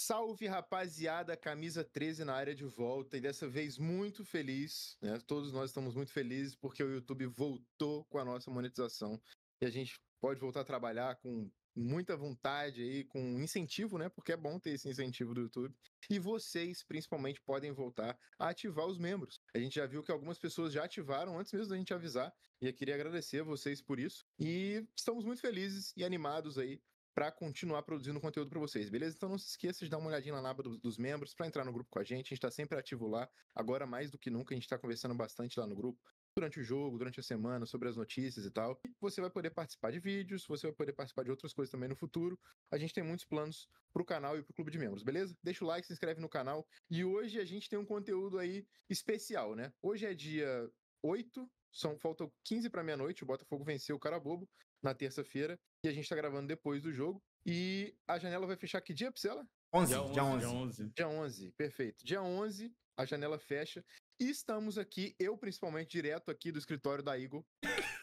Salve, rapaziada, camisa 13 na área de volta e dessa vez muito feliz, né? Todos nós estamos muito felizes porque o YouTube voltou com a nossa monetização e a gente pode voltar a trabalhar com muita vontade aí, com incentivo, né? Porque é bom ter esse incentivo do YouTube. E vocês, principalmente, podem voltar a ativar os membros. A gente já viu que algumas pessoas já ativaram antes mesmo da gente avisar e eu queria agradecer a vocês por isso. E estamos muito felizes e animados aí para continuar produzindo conteúdo para vocês, beleza? Então não se esqueça de dar uma olhadinha lá na aba dos membros para entrar no grupo com a gente está sempre ativo lá, agora mais do que nunca a gente está conversando bastante lá no grupo, durante o jogo, durante a semana, sobre as notícias e tal. E você vai poder participar de vídeos, você vai poder participar de outras coisas também no futuro. A gente tem muitos planos pro canal e pro clube de membros, beleza? Deixa o like, se inscreve no canal. E hoje a gente tem um conteúdo aí especial, né? Hoje é dia 8, faltam 15 para meia-noite, o Botafogo venceu o Carabobo na terça-feira, e a gente tá gravando depois do jogo. E a janela vai fechar que dia, Psela? 11, Dia 11. Dia 11, perfeito. Dia 11, a janela fecha. E estamos aqui, eu principalmente, direto aqui do escritório da Eagle,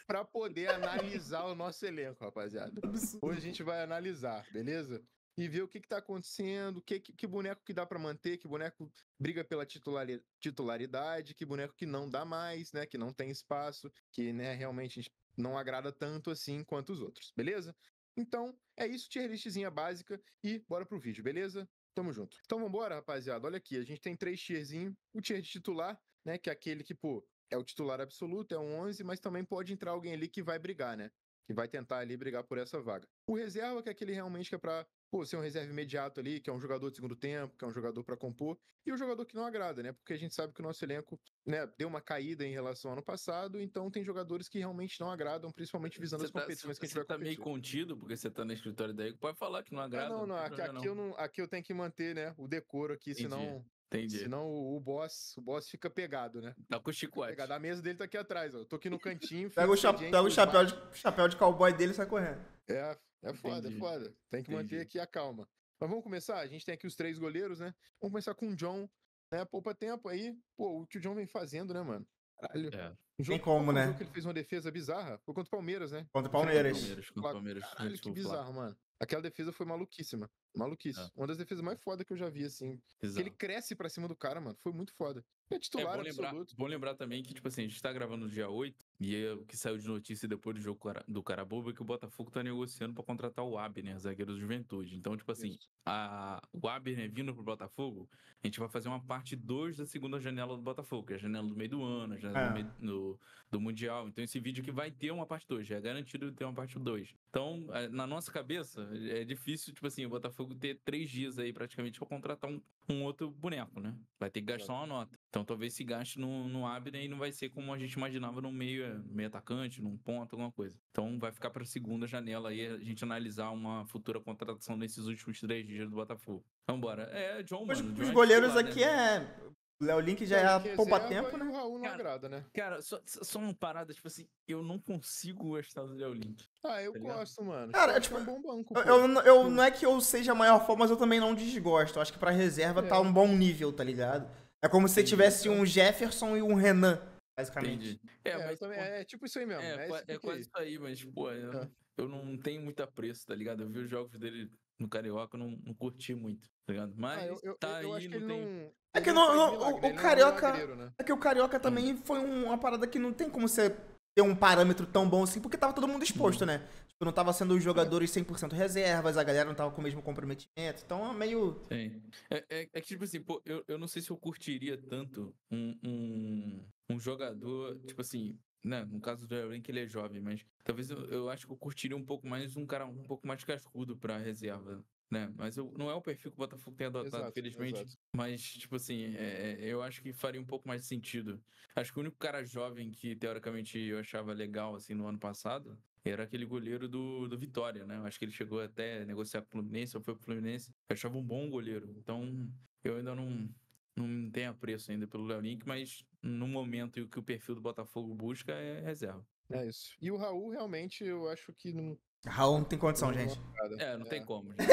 para poder analisar o nosso elenco, rapaziada. Hoje a gente vai analisar, beleza? E ver o que tá acontecendo, que boneco que dá para manter, que boneco briga pela titularidade, que boneco que não dá mais, né? Que não tem espaço, que né, realmente a gente não agrada tanto assim quanto os outros, beleza? Então, é isso, tier listzinha básica e bora pro vídeo, beleza? Tamo junto. Então vambora, rapaziada. Olha aqui, a gente tem 3 tierzinhos. O tier de titular, né, que é aquele que, pô, é o titular absoluto, é um 11, mas também pode entrar alguém ali que vai brigar, né? Que vai tentar ali brigar por essa vaga. O reserva, que é aquele realmente que é pra, pô, ser um reserva imediato ali, que é um jogador de segundo tempo, que é um jogador pra compor, e o jogador que não agrada, né? Porque a gente sabe que o nosso elenco, né, deu uma caída em relação ao ano passado, então tem jogadores que realmente não agradam, principalmente visando as competições que a gente vai competir. Você tá meio contido, porque você tá no escritório daí, pode falar que não agrada. Não. Aqui eu tenho que manter, né, o decoro aqui, Entendi. senão o boss fica pegado, né? Tá com o chicote. A mesa dele tá aqui atrás, ó. Eu tô aqui no cantinho. Pega o chapéu de cowboy dele e sai correndo. É foda, Entendi. é foda. Tem que manter aqui a calma. Mas vamos começar? A gente tem aqui os 3 goleiros, né? Vamos começar com o John, né? Poupa tempo aí. Pô, o que o John vem fazendo, né, mano? Caralho. Tem como, né? O jogo que ele fez uma defesa bizarra foi contra o Palmeiras, né? Contra o Palmeiras. Contra o Palmeiras. Caralho, que bizarro, mano. Aquela defesa foi maluquíssima. Maluquice. É. Uma das defesas mais foda que eu já vi, assim. Exato. Que ele cresce pra cima do cara, mano. Foi muito foda. É titular absoluto. Bom lembrar também que, tipo assim, a gente tá gravando no dia 8, e o que saiu de notícia depois do jogo do Carabobo é que o Botafogo tá negociando pra contratar o Abner, zagueiro do Juventude. Então, tipo assim, o Abner vindo pro Botafogo, a gente vai fazer uma parte 2 da segunda janela do Botafogo, que é a janela do meio do ano, a janela do Mundial. Então, esse vídeo aqui vai ter uma parte 2, já é garantido ter uma parte 2. Então, na nossa cabeça, é difícil, tipo assim, o Botafogo ter 3 dias aí praticamente pra contratar um outro boneco, né? Vai ter que gastar uma nota. Então, talvez se gaste no Abner e não vai ser como a gente imaginava no meio atacante, num ponto, alguma coisa. Então, vai ficar pra segunda janela aí a gente analisar uma futura contratação nesses últimos 3 dias do Botafogo. Vambora. John, mano. Os goleiros aqui O Léo Link já é poupa tempo, né? O Raul não agrada, né? Cara, só uma parada, tipo assim, eu não consigo gostar do Léo Link. Eu gosto, mano. Cara, tipo, um bom banco. não é que eu seja a maior fã, mas eu também não desgosto. Eu acho que pra reserva tá um bom nível, tá ligado? É como se tivesse um Jefferson e um Renan, basicamente. Mas também, é tipo isso aí mesmo. É quase isso aí, mas, pô, eu não tenho muito apreço, tá ligado? Eu vi os jogos dele no Carioca, eu não curti muito, tá ligado? Mas tá aí, acho que ele não... É que o Carioca... Né? É que o Carioca também foi uma parada que não tem como você ter um parâmetro tão bom assim, porque tava todo mundo exposto, né? Tipo, não tava sendo os jogadores 100% reservas, a galera não tava com o mesmo comprometimento, então é meio... Sim. É que, tipo assim, pô, eu não sei se eu curtiria tanto um jogador, tipo assim, né? No caso do Elren, que ele é jovem, mas talvez eu acho que eu curtiria um pouco mais um cara um pouco mais cascudo pra reserva, né? Mas não é o perfil que o Botafogo tem adotado, felizmente. Mas, tipo assim, eu acho que faria um pouco mais de sentido. Acho que o único cara jovem que, teoricamente, eu achava legal, assim, no ano passado, era aquele goleiro do Vitória, né? Eu acho que ele chegou até a negociar com o Fluminense, ou foi pro Fluminense. Eu achava um bom goleiro. Então, eu ainda não tenho apreço ainda pelo Léo Link, mas no momento em que o perfil do Botafogo busca é reserva. É isso. E o Raul, realmente, eu acho que não... Raul não tem condição, gente. Não tem como, gente.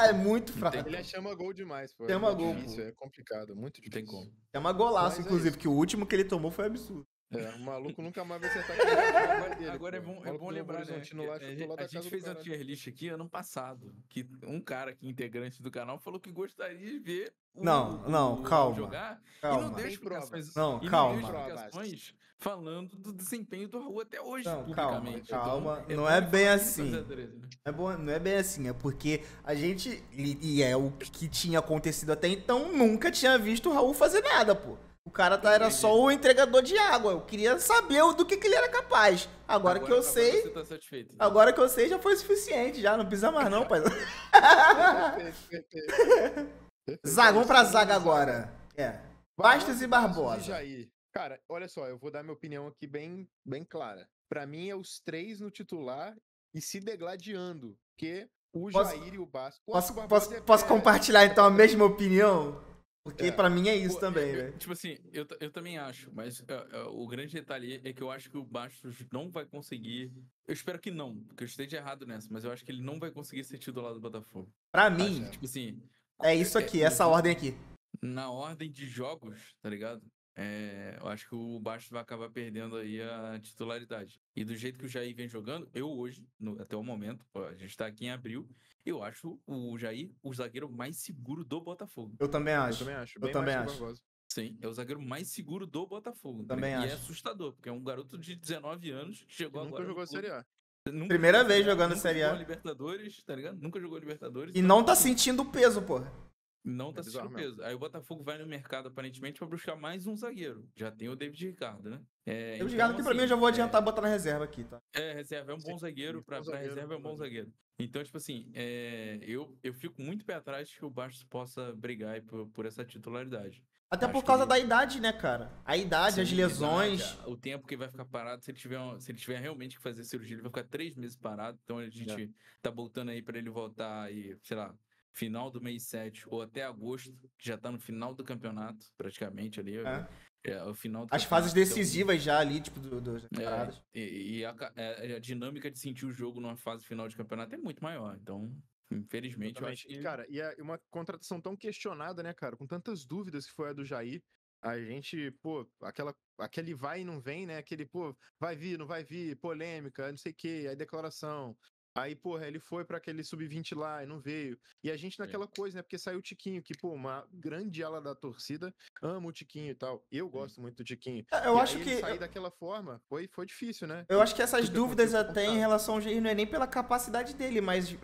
É muito fraco. Ele chama gol demais, pô. Chama gol, difícil, é complicado, muito difícil. Não tem como. Chama golaço, inclusive, que o último que ele tomou foi absurdo. O maluco nunca mais vai acertar aquele dele. Agora pô. é O maluco bom do lembrar, né? Horizontino lá, chutou lá A da gente casa fez do a caralho. tier list aqui ano passado, que um cara aqui, integrante do canal, falou que gostaria de ver Não, o calma. jogar e Calma. não deu Tem explicações. Não, E não calma. deu explicações falando do desempenho do Raul até hoje, Não, publicamente. calma. Então, Não bom é ele bem falar assim. que não fazia 13, né? Não é bem assim, é porque a gente, e é o que tinha acontecido até então, nunca tinha visto o Raul fazer nada, pô. O cara era só o entregador de água. Eu queria saber do que ele era capaz. Agora que eu sei. Você tá satisfeito, né? Agora que eu sei, já foi suficiente. Já não precisa mais, não, pai. Zaga, vamos pra zaga agora. Bastos e Barbosa. E Jair. Cara, olha só, eu vou dar minha opinião aqui bem clara. Pra mim é os 3 no titular e se degladiando. Porque o Jair e o Bastos. Posso compartilhar então a mesma opinião? Porque pra mim é isso também, velho. Tipo assim, eu também acho, mas o grande detalhe é que eu acho que o Bastos não vai conseguir. Eu espero que não, porque eu esteja errado nessa, mas eu acho que ele não vai conseguir ser titular do Botafogo. Pra mim, Tipo assim. é isso aqui, essa ordem aqui. Na ordem de jogos, tá ligado? Eu acho que o Bastos vai acabar perdendo aí a titularidade. E do jeito que o Jair vem jogando, eu hoje, até o momento, a gente tá aqui em abril, eu acho o Jair o zagueiro mais seguro do Botafogo. Eu também acho. Eu também acho. Sim, é o zagueiro mais seguro do Botafogo. Também acho. E é assustador, porque é um garoto de 19 anos que chegou agora. Nunca jogou a Série A. Primeira vez jogando Série A. Nunca jogou Libertadores, tá ligado? Nunca jogou Libertadores. E não tá sentindo o peso, porra. Não tá sentindo peso. Aí o Botafogo vai no mercado, aparentemente, pra buscar mais um zagueiro. Já tem o David Ricardo, né? David Ricardo que pra mim eu já vou adiantar e botar na reserva aqui, tá? Reserva é um bom zagueiro. Pra reserva é um bom zagueiro. Então, tipo assim, eu fico muito pé atrás que o Bastos possa brigar aí por essa titularidade. Até por causa da idade, né, cara? A idade, as lesões. O tempo que vai ficar parado, se ele tiver realmente que fazer cirurgia, ele vai ficar 3 meses parado. Então a gente tá voltando aí pra ele voltar aí, sei lá, final do mês 7 ou até agosto, que já tá no final do campeonato, praticamente ali. O final do As fases decisivas já ali, tipo, das temporadas. E a dinâmica de sentir o jogo numa fase final de campeonato é muito maior. Então, infelizmente, eu acho que... Cara, e é uma contratação tão questionada, né, cara? Com tantas dúvidas que foi a do Jair. A gente, pô, aquele vai e não vem, né? Aquele, pô, vai vir, não vai vir, polêmica, não sei o quê, aí declaração. Aí, porra, ele foi pra aquele sub-20 lá e não veio. E a gente naquela coisa, né? Porque saiu o Tiquinho, que, pô, uma grande ala da torcida ama o Tiquinho e tal. Eu gosto muito do Tiquinho. Eu acho que... ele sair daquela forma foi difícil, né? Eu acho que essas dúvidas até em relação ao Jair não é nem pela capacidade dele, mas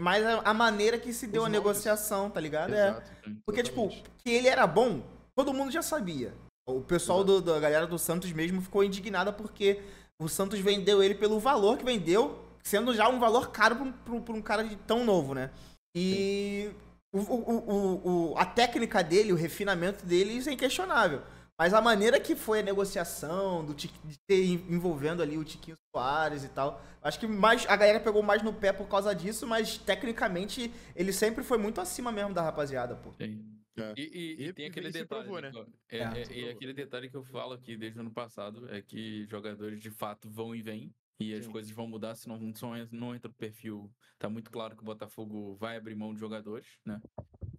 a maneira que se deu a negociação, tá ligado? Exato. Porque, tipo, que ele era bom, todo mundo já sabia. O pessoal da galera do Santos mesmo ficou indignada porque o Santos vendeu ele pelo valor que vendeu, sendo já um valor caro pra um cara tão novo, né? E a técnica dele, o refinamento dele, isso é inquestionável. Mas a maneira que foi a negociação, de ter envolvendo ali o Tiquinho Soares e tal, acho que a galera pegou mais no pé por causa disso, mas tecnicamente ele sempre foi muito acima mesmo da rapaziada, pô. Sim. E tem aquele detalhe, provou, né? E aquele detalhe que eu falo aqui desde o ano passado é que jogadores de fato vão e vêm. E as coisas vão mudar se não entra no perfil. Tá muito claro que o Botafogo vai abrir mão de jogadores, né?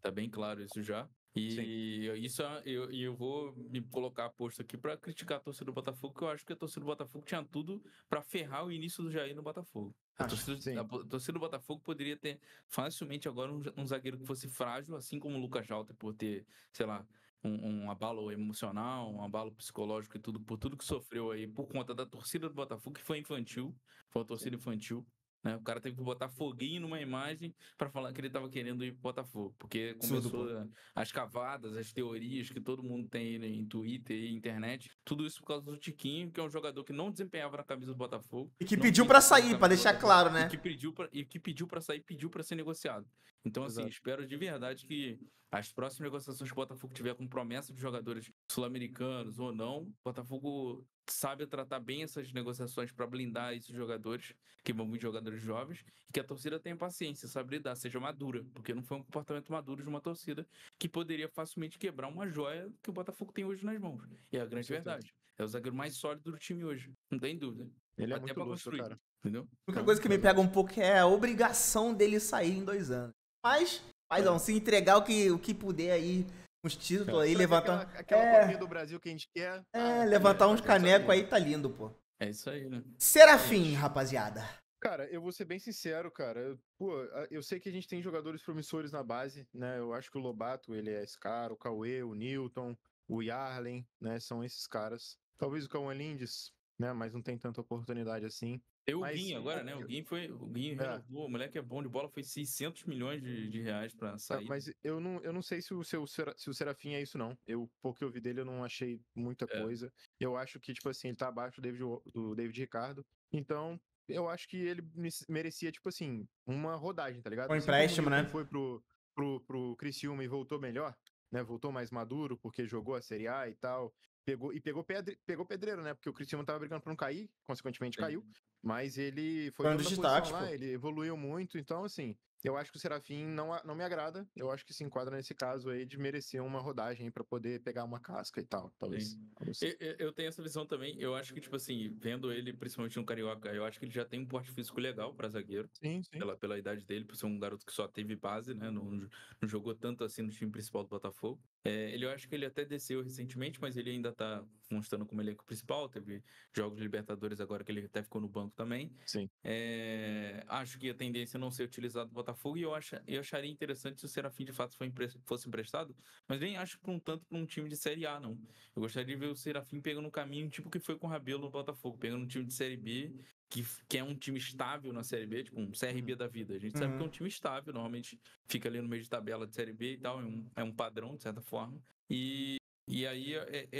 Tá bem claro isso já. E isso eu vou me colocar posto aqui pra criticar a torcida do Botafogo, porque eu acho que a torcida do Botafogo tinha tudo pra ferrar o início do Jair no Botafogo. A torcida do Botafogo poderia ter facilmente agora um zagueiro que fosse frágil, assim como o Lucas Jalter, por ter, sei lá, um abalo emocional, um abalo psicológico e tudo, por tudo que sofreu aí por conta da torcida do Botafogo, que foi infantil, foi uma torcida infantil, né? O cara teve que botar foguinho numa imagem pra falar que ele tava querendo ir pro Botafogo, porque começou as cavadas, as teorias que todo mundo tem em Twitter e internet, tudo isso por causa do Tiquinho, que é um jogador que não desempenhava na camisa do Botafogo. E que pediu pra sair, pra deixar claro, né? E que pediu pra sair, pediu pra ser negociado. Então, assim, espero de verdade que as próximas negociações que o Botafogo tiver com promessa de jogadores sul-americanos ou não, o Botafogo sabe tratar bem essas negociações para blindar esses jogadores, que vão vir jogadores jovens, e que a torcida tenha paciência, sabe lidar, seja madura, porque não foi um comportamento maduro de uma torcida que poderia facilmente quebrar uma joia que o Botafogo tem hoje nas mãos. E é a grande verdade. É o zagueiro mais sólido do time hoje, não tem dúvida. Ele é muito lúcido, cara. Entendeu? A única coisa que me pega um pouco é a obrigação dele sair em 2 anos. Mas, paizão, se entregar o que puder aí uns títulos Cara, aí, Trazer levantar. aquela copinha do Brasil que a gente quer. Levantar uns é isso canecos aí. aí, tá lindo, pô. É isso aí, né? Serafim, Gente. rapaziada. Cara, eu vou ser bem sincero, cara. Eu sei que a gente tem jogadores promissores na base, né? Eu acho que o Lobato, ele é esse cara, o Cauê, o Newton, o Yarlen, né? São esses caras. Talvez o Cauã Lindes, né? Mas não tem tanta oportunidade assim. Tem o Mas, Guinho agora, né? O Guinho é, renovou. O moleque é bom de bola, foi 600 milhões de reais pra sair. mas eu não sei se se o Serafim é isso, não. Pouco que eu vi dele, eu não achei muita É. coisa. Eu acho que, tipo assim, ele tá abaixo do David Ricardo. Então, eu acho que ele merecia, tipo assim, uma rodagem, tá ligado? Um Assim como o empréstimo, Newton né? foi pro Criciúma e voltou melhor, né? Voltou mais maduro, porque jogou a Série A e tal. Pegou pedreiro, né? Porque o Criciúma tava brigando pra não cair, consequentemente Sim. caiu. Mas ele foi Foi um dono dos da posição destaques, lá, pô. ele evoluiu muito. Então, assim, eu acho que o Serafim não me agrada. Eu acho que se enquadra nesse caso aí de merecer uma rodagem pra poder pegar uma casca e tal, talvez. Sim. Eu tenho essa visão também. Eu acho que, tipo assim, vendo ele, principalmente no Carioca, eu acho que ele já tem um porte físico legal pra zagueiro. Sim, sim. Pela idade dele, por ser um garoto que só teve base, né? Não jogou tanto assim no time principal do Botafogo. Eu acho que ele até desceu recentemente, mas ele ainda tá mostrando como elenco principal. Teve jogos de Libertadores agora que ele até ficou no banco também. Sim. Acho que a tendência é não ser utilizado no Botafogo e eu acharia interessante se o Serafim de fato fosse emprestado, mas nem acho para um time de Série A, não. Eu gostaria de ver o Serafim pegando um caminho tipo que foi com o Rabelo no Botafogo, pegando um time de Série B, que é um time estável na Série B, tipo um CRB da vida. A gente sabe que é um time estável, normalmente fica ali no meio de tabela de Série B e tal, é um padrão, de certa forma. E aí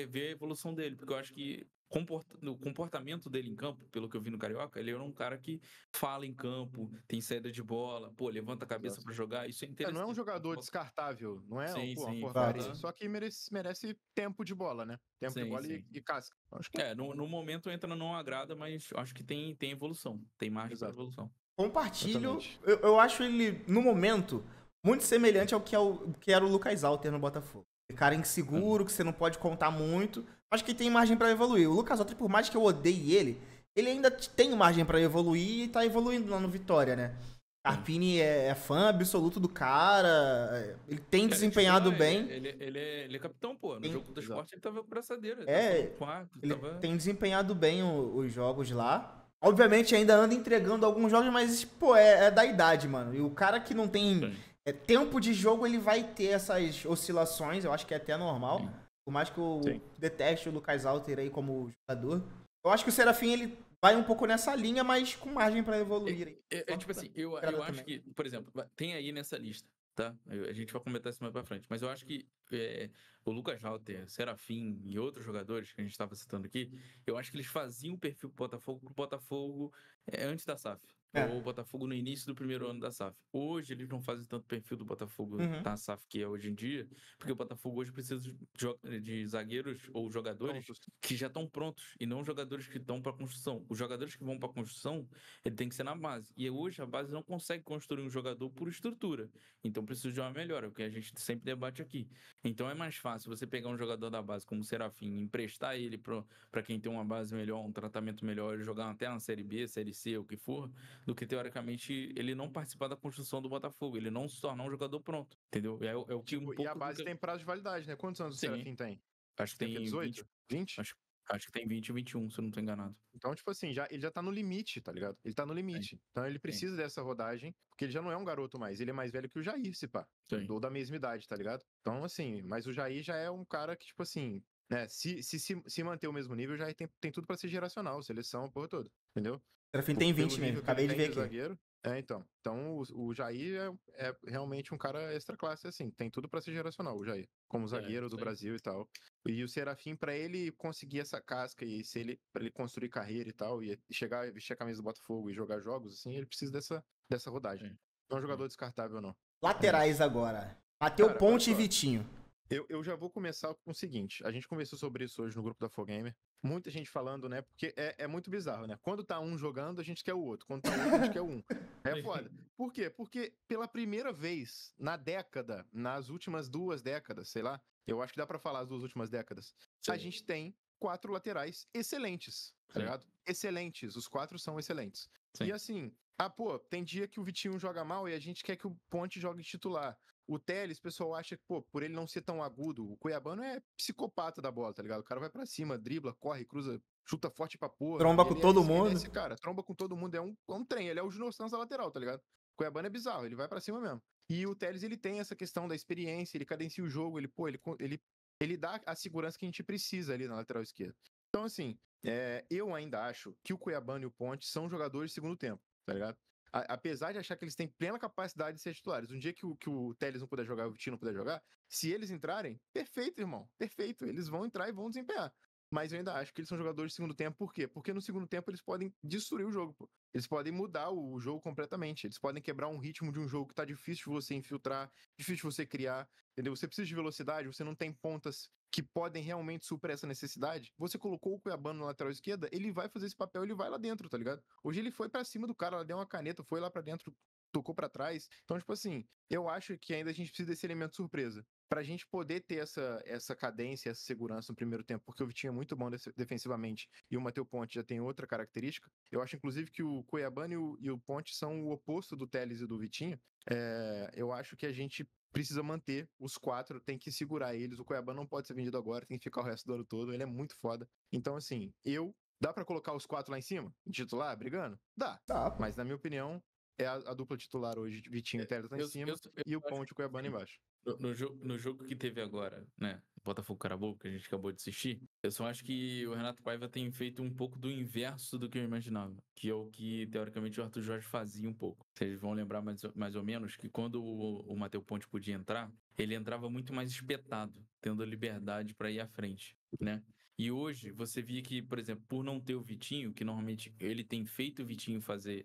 ver a evolução dele, porque eu acho que o comportamento dele em campo, pelo que eu vi no Carioca, ele era um cara que fala em campo, tem saída de bola, pô, levanta a cabeça pra jogar, isso é interessante. Não é um jogador descartável, não é Sim, uma sim. porcaria. Só que merece tempo de bola, né? Tempo de Sim, bola sim. e casca. Acho que No momento entra não agrada, mas acho que tem evolução, tem margem para Exato. evolução. Compartilho. Exatamente. Eu acho ele, no momento, muito semelhante ao que era o Lucas Alter no Botafogo. Cara inseguro, que você não pode contar muito. Acho que tem margem pra evoluir. O Lucas Alter, por mais que eu odeie ele ainda tem margem pra evoluir e tá evoluindo lá no Vitória, né? Carpini é fã absoluto do cara. Ele tem desempenhado bem. Ele é capitão, pô. No jogo do esporte ele tava com braçadeira. Ele tava no quarto, tem desempenhado bem os jogos lá. Obviamente ainda anda entregando alguns jogos, mas, pô, é da idade, mano. E o cara que não tem tempo de jogo, ele vai ter essas oscilações. Eu acho que é até normal. Sim. Por mais que eu deteste o Lucas Alter aí como jogador. Eu acho que o Serafim, ele vai um pouco nessa linha, mas com margem pra evoluir. Tipo assim, eu acho que, por exemplo, tem aí nessa lista, tá? A gente vai comentar isso mais pra frente, mas eu acho que o Lucas Halter, Serafim e outros jogadores que a gente estava citando aqui, eu acho que eles faziam o perfil pro Botafogo antes da SAF. Ou o Botafogo no início do primeiro ano da SAF. Hoje eles não fazem tanto perfil do Botafogo da SAF que é hoje em dia, porque o Botafogo hoje precisa de zagueiros ou jogadores que já estão prontos e não jogadores que estão para construção. Os jogadores que vão para construção, ele tem que ser na base. E hoje a base não consegue construir um jogador por estrutura. Então precisa de uma melhora, o que a gente sempre debate aqui. Então é mais fácil você pegar um jogador da base como o Serafim, emprestar ele para quem tem uma base melhor, um tratamento melhor, ele jogar até na Série B, Série C, o que for, do que teoricamente ele não participar da construção do Botafogo, ele não se tornar um jogador pronto, entendeu? É o que e a base tem prazo de validade, né? Quantos anos o Serafim tem? Acho que tem 18? 20? Acho que tem 20 e 21, se eu não tô enganado. Então, tipo assim, ele já tá no limite, tá ligado? Ele tá no limite. Então ele precisa dessa rodagem, porque ele já não é um garoto mais. Ele é mais velho que o Jair, se pá. Ou da mesma idade, tá ligado? Então, assim, mas o Jair já é um cara que, tipo assim, né? Se manter o mesmo nível, já tem tudo pra ser geracional, seleção, a porra toda. Entendeu? O Serafim tem 20 mesmo, acabei de ver aqui. Zagueiro. Então. Então, o Jair é realmente um cara extra classe, assim. Tem tudo pra ser geracional, o Jair. Como zagueiro do Brasil e tal. E o Serafim, pra ele conseguir essa casca e pra ele construir carreira e tal, e chegar a vestir a camisa do Botafogo e jogar jogos, assim, ele precisa dessa rodagem. Não é um jogador descartável, não. Laterais agora. Mateu Ponte e Vitinho. Eu já vou começar com o seguinte. A gente conversou sobre isso hoje no grupo da Fogamer. Muita gente falando, né? Porque é muito bizarro, né? Quando tá um jogando, a gente quer o outro. Quando tá o outro, a gente quer um. É foda. Por quê? Porque pela primeira vez nas últimas 2 décadas, sei lá, eu acho que dá pra falar as 2 últimas décadas, a gente tem 4 laterais excelentes, tá ligado? Excelentes. Os 4 são excelentes. Sim. E assim, tem dia que o Vitinho joga mal e a gente quer que o Ponte jogue titular. O Telles, o pessoal acha que, pô, por ele não ser tão agudo, o Cuiabano é psicopata da bola, tá ligado? O cara vai pra cima, dribla, corre, cruza, chuta forte pra porra. Tromba com todo Ele é mundo. esse cara, tromba com todo mundo, é um trem, ele é o Júnior Santos da lateral, tá ligado? O Cuiabano é bizarro, ele vai pra cima mesmo. E o Telles, ele tem essa questão da experiência, ele cadencia o jogo, ele dá a segurança que a gente precisa ali na lateral esquerda. Então, assim, eu ainda acho que o Cuiabano e o Ponte são jogadores de segundo tempo, tá ligado? Apesar de achar que eles têm plena capacidade de ser titulares. Um dia que o Telles não puder jogar, o Vitinho não puder jogar, se eles entrarem, perfeito, irmão, perfeito. Eles vão entrar e vão desempenhar. Mas eu ainda acho que eles são jogadores de segundo tempo, por quê? Porque no segundo tempo eles podem destruir o jogo, pô. Eles podem mudar o jogo completamente. Eles podem quebrar um ritmo de um jogo que tá difícil de você infiltrar, difícil de você criar, entendeu? Você precisa de velocidade, você não tem pontas que podem realmente suprir essa necessidade. Você colocou o Cuiabano na lateral esquerda, ele vai fazer esse papel, ele vai lá dentro, tá ligado? Hoje ele foi pra cima do cara, ela deu uma caneta, foi lá pra dentro, tocou pra trás. Então, tipo assim, eu acho que ainda a gente precisa desse elemento surpresa pra gente poder ter essa cadência, essa segurança no primeiro tempo, porque o Vitinho é muito bom defensivamente e o Matheus Ponte já tem outra característica. Eu acho, inclusive, que o Cuiabano e o Ponte são o oposto do Telles e do Vitinho. Eu acho que a gente precisa manter os 4, tem que segurar eles. O Cuiabano não pode ser vendido agora, tem que ficar o resto do ano todo. Ele é muito foda. Então, assim, dá pra colocar os 4 lá em cima? Titular, brigando? Dá. Tá, pô. Mas, na minha opinião, é a dupla titular hoje. Vitinho e Telles lá em cima e o Ponte e o Cuiabano embaixo. No jogo que teve agora, né? Botafogo Carabobo, que a gente acabou de assistir, eu só acho que o Renato Paiva tem feito um pouco do inverso do que eu imaginava, que é o que, teoricamente, o Arthur Jorge fazia um pouco. Vocês vão lembrar mais ou menos que quando o Matheus Ponte podia entrar, ele entrava muito mais espetado, tendo a liberdade para ir à frente, né? E hoje você via que, por exemplo, por não ter o Vitinho, que normalmente ele tem feito o Vitinho fazer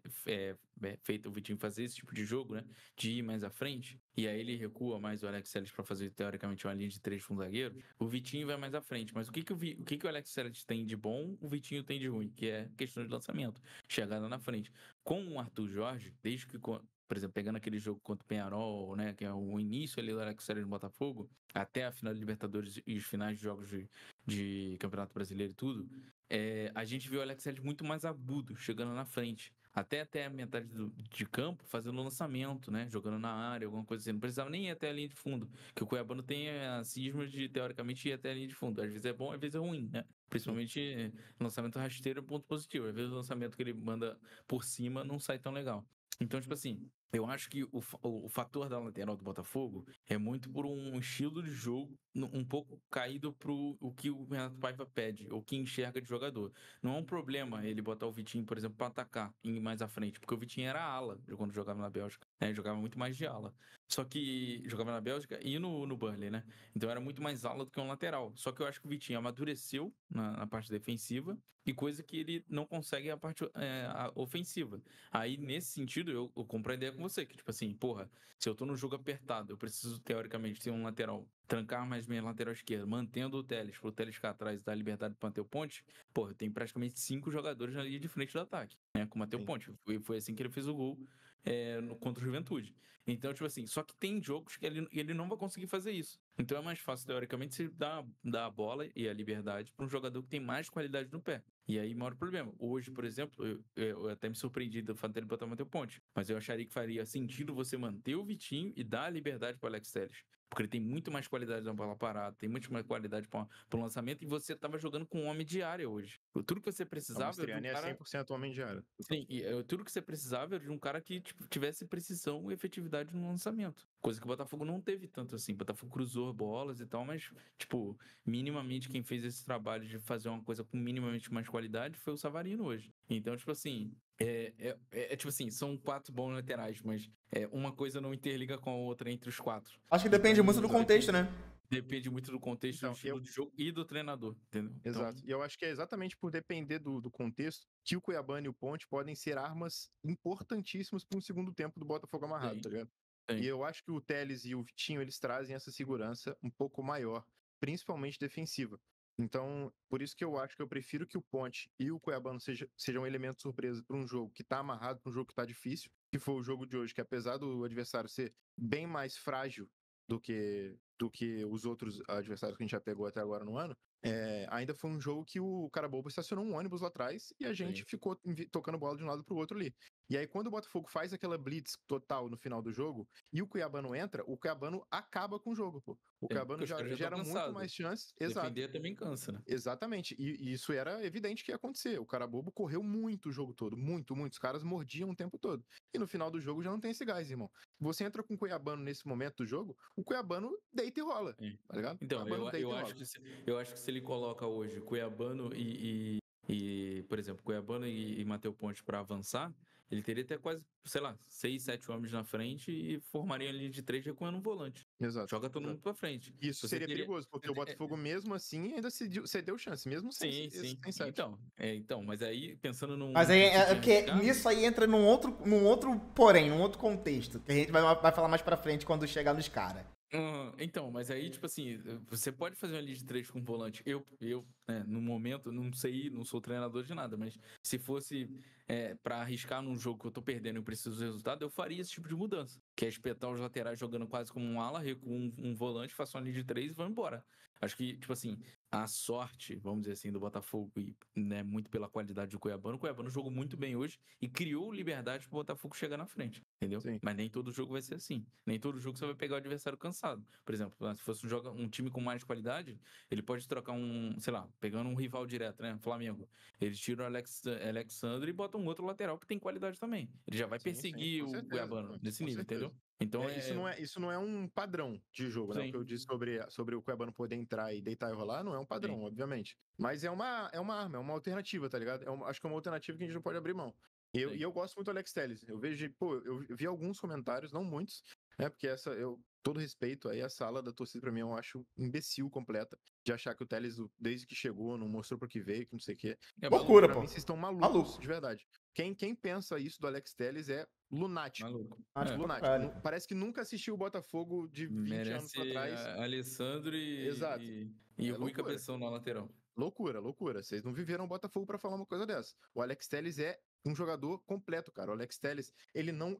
esse tipo de jogo, né? De ir mais à frente, e aí ele recua mais o Alex Telles para fazer, teoricamente, uma linha de 3 com o zagueiro, o Vitinho vai mais à frente. Mas o que o Alex Telles tem de bom, o Vitinho tem de ruim, que é questão de lançamento, chegada na frente. Com o Arthur Jorge, desde que, por exemplo, pegando aquele jogo contra o Peñarol, né, que é o início ali do Alex Telles no Botafogo, até a final da Libertadores e os finais de jogos de Campeonato Brasileiro e tudo, a gente viu o Alex Telles muito mais agudo, chegando na frente. Até a metade de campo, fazendo lançamento, né? Jogando na área, alguma coisa assim. Não precisava nem ir até a linha de fundo. Que o Cuiabano tem a cisma de, teoricamente, ir até a linha de fundo. Às vezes é bom, às vezes é ruim, né? Principalmente lançamento rasteiro é um ponto positivo. Às vezes o lançamento que ele manda por cima não sai tão legal. Então, tipo assim, eu acho que o fator da lateral do Botafogo é muito por um estilo de jogo um pouco caído pro o que o Renato Paiva pede, ou que enxerga de jogador. Não é um problema ele botar o Vitinho, por exemplo, para atacar e ir mais à frente, porque o Vitinho era ala quando jogava na Bélgica, né? Jogava muito mais de ala. Só que jogava na Bélgica e no Burnley, né? Então era muito mais ala do que um lateral. Só que eu acho que o Vitinho amadureceu na parte defensiva e coisa que ele não consegue a parte ofensiva. Aí, nesse sentido, eu compro a ideia com você, que tipo assim, porra, se eu tô no jogo apertado, eu preciso, teoricamente, ter um lateral, trancar mais minha lateral esquerda, mantendo o Telles, pro Telles ficar atrás e dar liberdade pro Matheus Ponte, porra, eu tenho praticamente 5 jogadores na linha de frente do ataque, né, com o Matheus Ponte. Foi assim que ele fez o gol contra o Juventude. Então, tipo assim, só que tem jogos que ele não vai conseguir fazer isso. Então é mais fácil, teoricamente, você dar a bola e a liberdade para um jogador que tem mais qualidade no pé. E aí mora o problema. Hoje, por exemplo, eu até me surpreendi do fato dele botar o Matheus Ponte, mas eu acharia que faria sentido você manter o Vitinho e dar a liberdade para o Alex Telles. Porque ele tem muito mais qualidade na bola parada, tem muito mais qualidade para o lançamento, e você estava jogando com um homem de área hoje. Tudo que você precisava O Mastriani era de um é 100% homem de área. Sim, e tudo que você precisava era de um cara que tipo, tivesse precisão e efetividade no lançamento. Coisa que o Botafogo não teve tanto assim. O Botafogo cruzou bolas e tal, mas, tipo, minimamente quem fez esse trabalho de fazer uma coisa com minimamente mais qualidade foi o Savarino hoje. Então, tipo assim, tipo assim, são 4 bons laterais, mas uma coisa não interliga com a outra entre os 4. Acho que depende muito do contexto, né? Depende muito do contexto, Então, do estilo de jogo e do treinador, entendeu? Exato. E eu acho que é exatamente por depender do contexto que o Cuiabano e o Ponte podem ser armas importantíssimas para um segundo tempo do Botafogo amarrado, tá ligado? Sim. E eu acho que o Telles e o Vitinho, eles trazem essa segurança um pouco maior, principalmente defensiva. Então, por isso que eu acho que eu prefiro que o Ponte e o Cuiabano sejam um elemento surpresa para um jogo que tá amarrado, para um jogo que tá difícil, que foi o jogo de hoje, que apesar do adversário ser bem mais frágil do que do que os outros adversários que a gente já pegou até agora no ano, ainda foi um jogo que o Carabobo estacionou um ônibus lá atrás e a gente ficou tocando bola de um lado pro outro ali. E aí, quando o Botafogo faz aquela blitz total no final do jogo e o Cuiabano entra, o Cuiabano acaba com o jogo, pô. O Cuiabano já gera muito mais chances. Exato. Defender também cansa, né? Exatamente. E isso era evidente que ia acontecer. O Carabobo correu muito o jogo todo. Muito, muito. Os caras mordiam o tempo todo. E no final do jogo já não tem esse gás, irmão. Você entra com o Cuiabano nesse momento do jogo, o Cuiabano deita e rola. Tá ligado? Então, eu acho que se ele coloca hoje Cuiabano por exemplo, Cuiabano e Matheus Ponte pra avançar, ele teria até quase, sei lá, 6, 7 homens na frente e formaria a linha de 3 recuando um volante. Exato. Joga todo mundo pra frente. Isso seria perigoso, porque o Botafogo mesmo assim ainda cedeu chance, mesmo sem Sim. sete. Então, mas aí pensando num... Mas aí, nisso aí entra num outro contexto, que a gente vai falar mais pra frente quando chegar nos caras. Então, mas aí, tipo assim, você pode fazer uma linha de 3 com volante. Eu né, no momento, não sei, não sou treinador de nada, mas se fosse pra arriscar num jogo que eu tô perdendo e preciso do resultado, eu faria esse tipo de mudança. Que é espetar os laterais jogando quase como um ala, recuo um volante, faço uma linha de 3 e vou embora. Acho que, tipo assim, a sorte, vamos dizer assim, do Botafogo, e né, muito pela qualidade do Cuiabano. O Cuiabano jogou muito bem hoje e criou liberdade pro Botafogo chegar na frente, entendeu? Sim. Mas nem todo jogo vai ser assim. Nem todo jogo você vai pegar o adversário cansado. Por exemplo, se fosse um time com mais qualidade, ele pode trocar sei lá, pegando um rival direto, né? Flamengo. Ele tira o Alexandre e bota um outro lateral que tem qualidade também. Ele já vai perseguir o Cuiabano nesse nível, entendeu? Então isso não é um padrão de jogo, né? O que eu disse sobre o Cuiabano poder entrar e deitar e rolar não é um padrão, obviamente. Mas é uma arma, é uma alternativa, tá ligado? Acho que é uma alternativa que a gente não pode abrir mão. E eu gosto muito do Alex Telles. Eu vejo, eu vi alguns comentários, não muitos, né? Porque todo respeito aí, a sala da torcida pra mim eu acho imbecil completa de achar que o Telles, desde que chegou, não mostrou pro que veio, que não sei o quê. Loucura, pô. Mim, vocês estão malucos, de verdade. Quem pensa isso do Alex Telles é lunático. Lunático. Parece que nunca assistiu o Botafogo de 20 anos atrás. Alessandro e Rui Cabeção na lateral. Loucura. Vocês não viveram o Botafogo pra falar uma coisa dessa. O Alex Telles é um jogador completo, cara. O Alex Telles, ele não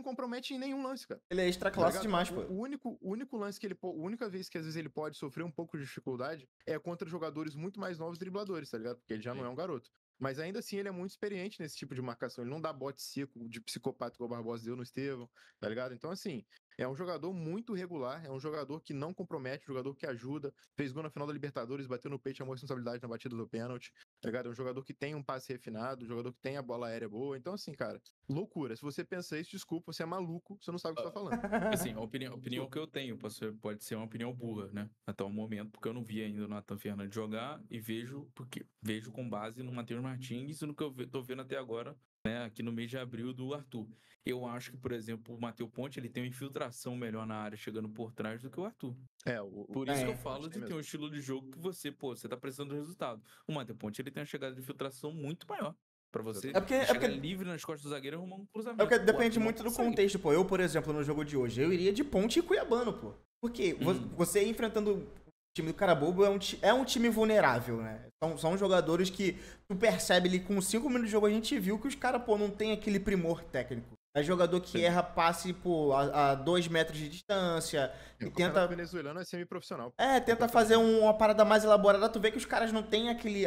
compromete em nenhum lance, cara. Ele é extra classe demais, pô. O único lance a única vez que às vezes ele pode sofrer um pouco de dificuldade é contra jogadores muito mais novos dribladores, tá ligado? Porque ele já não é um garoto. Mas ainda assim ele é muito experiente nesse tipo de marcação. Ele não dá bote seco de psicopata que o Barbosa deu no Estevão, tá ligado? Então, assim, é um jogador muito regular, é um jogador que não compromete, um jogador que ajuda, fez gol na final da Libertadores, bateu no peito, chamou responsabilidade na batida do pênalti, tá ligado? É um jogador que tem um passe refinado, um jogador que tem a bola aérea boa. Então, assim, cara, loucura. Se você pensa isso, desculpa, você é maluco, você não sabe o que você tá falando. Assim, a opinião que eu tenho pode ser uma opinião burra, né? Até o momento, porque eu não vi ainda o Nathan Fernandes jogar e vejo com base no Matheus Martins e no que eu tô vendo até agora, né, aqui no mês de abril do Arthur. Eu acho que, por exemplo, o Matheus Ponte, ele tem uma infiltração melhor na área chegando por trás do que o Arthur. Por isso que eu falo de ter um estilo de jogo que você tá precisando do resultado. O Matheus Ponte, ele tem uma chegada de infiltração muito maior. Pra você chegar livre nas costas do zagueiro e arrumar um cruzamento. É porque depende muito do contexto, pô. Eu, por exemplo, no jogo de hoje, eu iria de Ponte e Cuiabano, pô. Porque você enfrentando o time do Carabobo é um time vulnerável, né? São jogadores que tu percebe ali com 5 minutos de jogo, a gente viu que os caras, pô, não tem aquele primor técnico. É jogador que erra passe, pô, a 2 metros de distância. E tenta... O venezuelano é semi-profissional. Tenta fazer uma parada mais elaborada. Tu vê que os caras não têm aquele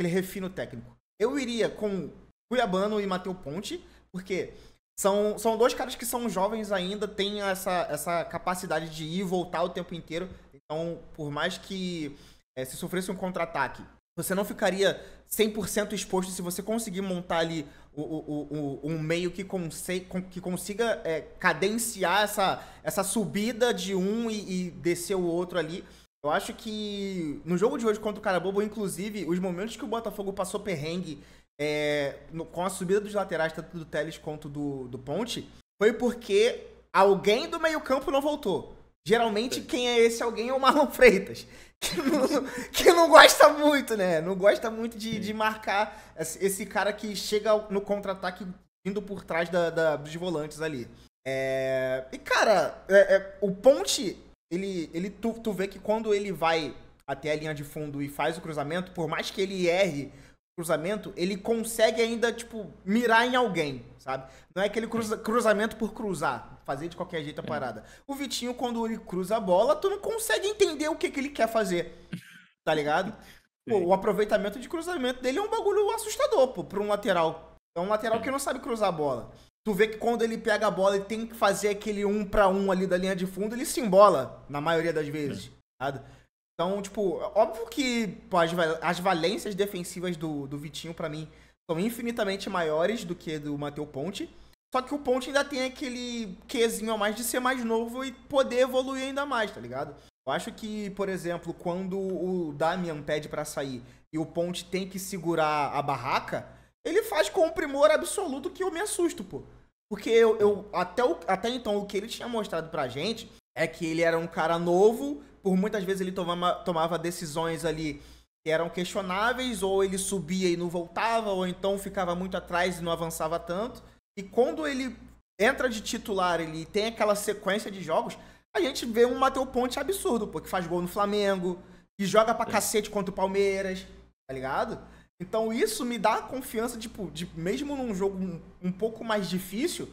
refino técnico. Eu iria com Cuiabano e Matheus Ponte, porque são dois caras que são jovens ainda, têm essa capacidade de ir e voltar o tempo inteiro. Então, por mais que se sofresse um contra-ataque, você não ficaria 100% exposto se você conseguir montar ali um meio que consiga cadenciar essa subida de um e descer o outro ali. Eu acho que no jogo de hoje contra o Carabobo, inclusive, os momentos que o Botafogo passou perrengue com a subida dos laterais, tanto do Telles quanto do Ponte, foi porque alguém do meio-campo não voltou. Geralmente, quem é esse alguém é o Marlon Freitas, que não gosta muito, né? Não gosta muito de marcar esse cara que chega no contra-ataque indo por trás dos volantes ali. E, cara, o Ponte... Tu vê que quando ele vai até a linha de fundo e faz o cruzamento, por mais que ele erre cruzamento, ele consegue ainda, tipo, mirar em alguém, sabe? Não é aquele cruzamento por cruzar, fazer de qualquer jeito a parada. O Vitinho, quando ele cruza a bola, tu não consegue entender o que ele quer fazer, tá ligado? Pô, o aproveitamento de cruzamento dele é um bagulho assustador, pô, pra um lateral. É um lateral que não sabe cruzar a bola. Tu vê que quando ele pega a bola e tem que fazer aquele 1-1 ali da linha de fundo, ele se embola, na maioria das vezes, sabe? Então, tipo, óbvio que pô, as valências defensivas do Vitinho, pra mim, são infinitamente maiores do que do Matheus Ponte. Só que o Ponte ainda tem aquele quezinho a mais de ser mais novo e poder evoluir ainda mais, tá ligado? Eu acho que, por exemplo, quando o Damian pede pra sair e o Ponte tem que segurar a barraca, ele faz com um primor absoluto que eu me assusto, pô. Porque até então, o que ele tinha mostrado pra gente é que ele era um cara novo, por muitas vezes ele tomava decisões ali que eram questionáveis, ou ele subia e não voltava, ou então ficava muito atrás e não avançava tanto. E quando ele entra de titular, ele tem aquela sequência de jogos, a gente vê um Matheus Ponte absurdo, pô, que faz gol no Flamengo, que joga pra cacete contra o Palmeiras, tá ligado? Então isso me dá a confiança, tipo, de mesmo num jogo um pouco mais difícil,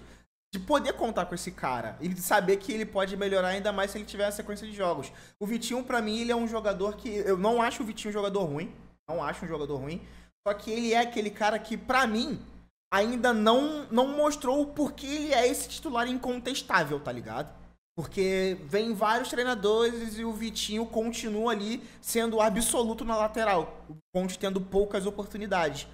de poder contar com esse cara. E de saber que ele pode melhorar ainda mais se ele tiver a sequência de jogos. O Vitinho, pra mim, ele é um jogador que... Eu não acho o Vitinho um jogador ruim. Não acho um jogador ruim. Só que ele é aquele cara que, pra mim, ainda não mostrou o porquê ele é esse titular incontestável, tá ligado? Porque vem vários treinadores e o Vitinho continua ali sendo absoluto na lateral. O Ponte tendo poucas oportunidades.